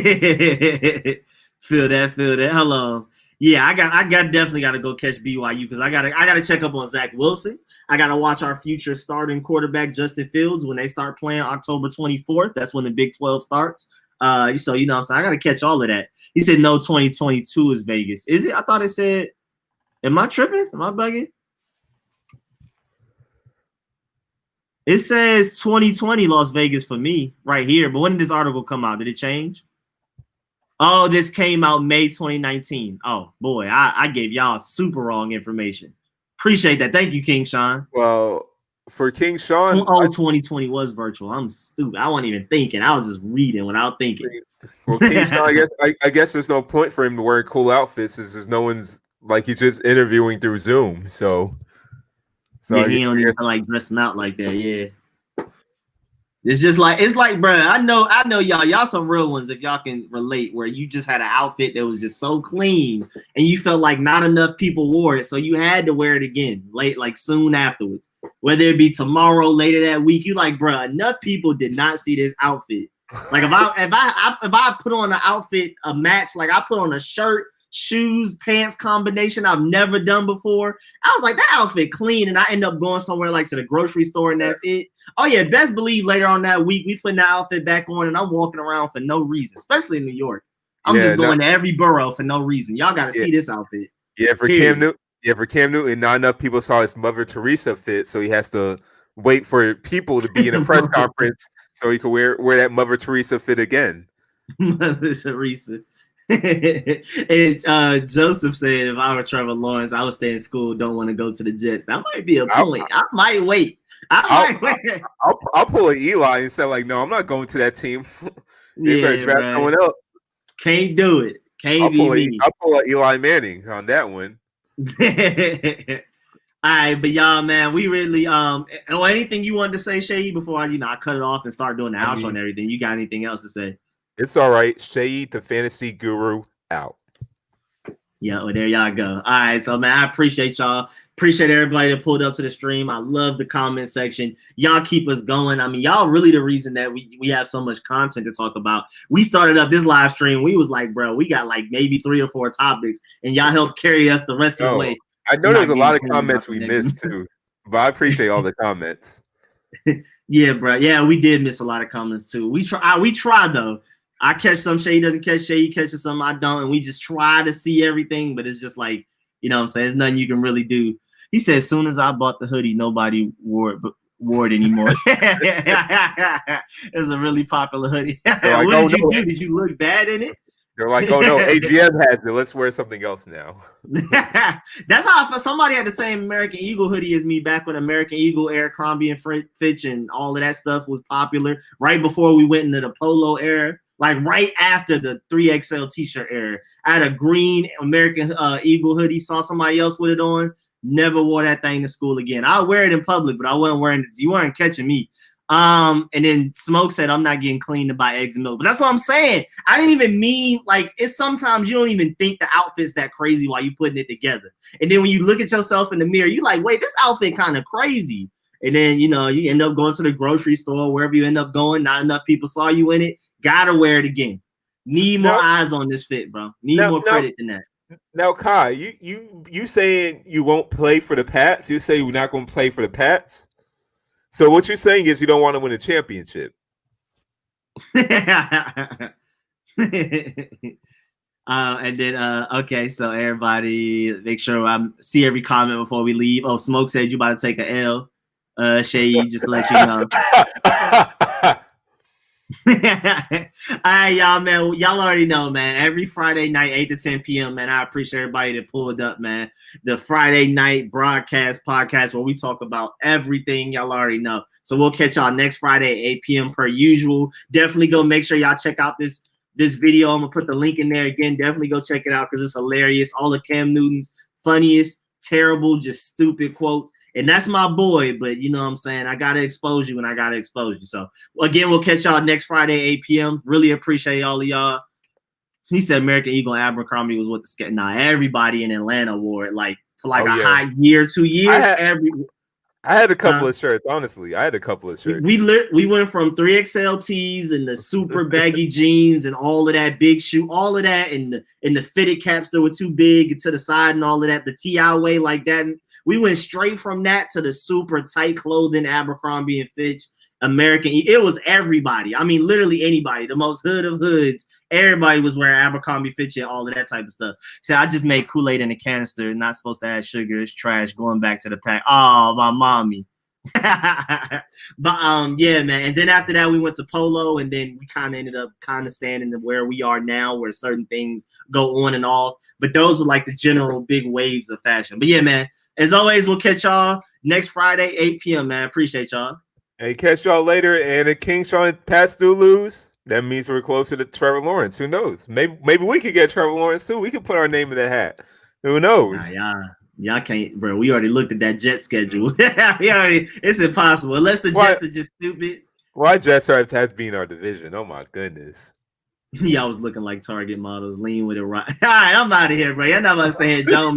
that. Hello. Yeah, I definitely gotta go catch BYU because I gotta check up on Zach Wilson. I gotta watch our future starting quarterback Justin Fields when they start playing October 24th. That's when the Big 12 starts. So you know what I'm saying? I gotta catch all of that. He said no, 2022 is Vegas. Is it? I thought it said, am I tripping? Am I bugging? It says 2020 Las Vegas for me right here. But when did this article come out? Did it change? Oh, this came out May 2019. Oh boy, I gave y'all super wrong information. Appreciate that. Thank you, King Sean. Well, for King Sean, 2020 was virtual. I'm stupid. I wasn't even thinking. I was just reading without thinking. Well, King Sean, I guess there's no point for him to wear cool outfits. There's no one's he's just interviewing through Zoom. So yeah, he don't even like dressing out like that. Yeah, it's like, bro. I know, y'all some real ones if y'all can relate. Where you just had an outfit that was just so clean, and you felt like not enough people wore it, so you had to wear it again, soon afterwards. Whether it be tomorrow, later that week, you like, bro, enough people did not see this outfit. Like if I put on an outfit, a match, like I put on a shirt, shoes, pants combination I've never done before. I was like, that outfit clean, and I end up going somewhere like to the grocery store, and that's it. Oh yeah, best believe later on that week we putting the outfit back on, and I'm walking around for no reason, especially in New York. I'm just going to every borough for no reason. Y'all got to see this outfit. Yeah, for Cam Newton. Yeah, for Cam Newton, not enough people saw his Mother Teresa fit, so he has to wait for people to be in a press conference so he can wear that Mother Teresa fit again. Mother Teresa. And Joseph said, if I were Trevor Lawrence, I would stay in school. Don't want to go to the Jets. That might be a point. I might wait. I'll pull an Eli and say, like, no, I'm not going to that team. They better draft someone else. Can't do it. I'll pull an Eli Manning on that one. All right, but y'all, man, we really anything you wanted to say, Seyi, before I cut it off and start doing the outro and everything. You got anything else to say? It's all right. Seyi, the fantasy guru, out. Yeah, well, there y'all go. All right, so man, I appreciate y'all. Appreciate everybody that pulled up to the stream. I love the comment section. Y'all keep us going. I mean, y'all really the reason that we have so much content to talk about. We started up this live stream. We was like, bro, we got like maybe 3 or 4 topics, and y'all helped carry us the rest of the way. I know there's a lot of comments we missed too, but I appreciate all the comments. Yeah, bro. Yeah, we did miss a lot of comments too. We try though. I catch some, Seyi doesn't catch, Seyi catches some, I don't, and we just try to see everything, but it's just like, you know what I'm saying? There's nothing you can really do. He said, as soon as I bought the hoodie, nobody wore it anymore. It's a really popular hoodie. Like, what did you do? Did you look bad in it? They're like, oh no, AGM has it. Let's wear something else now. That's how somebody had the same American Eagle hoodie as me back when American Eagle, Abercrombie and Fitch and all of that stuff was popular. Right before we went into the polo era, like right after the 3XL t-shirt era. I had a green American Eagle hoodie, saw somebody else with it on, never wore that thing to school again. I'll wear it in public, but I wasn't wearing it. You weren't catching me. And then Smoke said, I'm not getting clean to buy eggs and milk. But that's what I'm saying. I didn't even mean, like, it's sometimes you don't even think the outfit's that crazy while you're putting it together. And then when you look at yourself in the mirror, you're like, wait, this outfit kind of crazy. And then, you know, you end up going to the grocery store, wherever you end up going, not enough people saw you in it. Gotta wear it again. Need more eyes on this fit, bro. Need more credit than that. Now, Kai, you saying you won't play for the Pats? You say you're not going to play for the Pats? So what you're saying is you don't want to win a championship. And then okay, so everybody make sure I see every comment before we leave. Oh, Smoke said you about to take an L. Seyi, just to let you know. All right, y'all, man. Y'all already know, man. Every Friday night, 8 to 10 p.m., man. I appreciate everybody that pulled up, man. The Friday night broadcast podcast where we talk about everything. Y'all already know. So we'll catch y'all next Friday at 8 p.m. per usual. Definitely go make sure y'all check out this video. I'm gonna put the link in there again. Definitely go check it out because it's hilarious. All of Cam Newton's funniest, terrible, just stupid quotes. And that's my boy, but you know what I'm saying? I got to expose you when I got to expose you. So, again, we'll catch y'all next Friday, 8 p.m. Really appreciate all of y'all. He said American Eagle and Abercrombie was what the sketch. Nah, everybody in Atlanta wore it like for like a hot year, 2 years. I had a couple of shirts, honestly. I had a couple of shirts. We went from 3XL tees and the super baggy jeans and all of that big shoe, all of that, and the fitted caps that were too big to the side and all of that, the TI way like that. We went straight from that to the super tight clothing, Abercrombie and Fitch, American. It was everybody. I mean, literally anybody. The most hood of hoods. Everybody was wearing Abercrombie, Fitch, and all of that type of stuff. So I just made Kool-Aid in a canister. Not supposed to add sugar. It's trash. Going back to the pack. Oh, my mommy. But yeah, man. And then after that, we went to Polo, and then we kind of ended up standing where we are now, where certain things go on and off. But those are like the general big waves of fashion. But yeah, man. As always, we'll catch y'all next Friday, 8 p.m., man. Appreciate y'all. Hey, catch y'all later. And if King Sean and Pats do lose, that means we're closer to Trevor Lawrence. Who knows? Maybe we could get Trevor Lawrence, too. We could put our name in the hat. Who knows? Y'all can't, bro. We already looked at that Jet schedule. It's impossible. Unless the Jets are just stupid. Why Jets have to be in our division? Oh, my goodness. Y'all was looking like Target models. Lean with it right. All right, I'm out of here, bro. Y'all not about to say Joan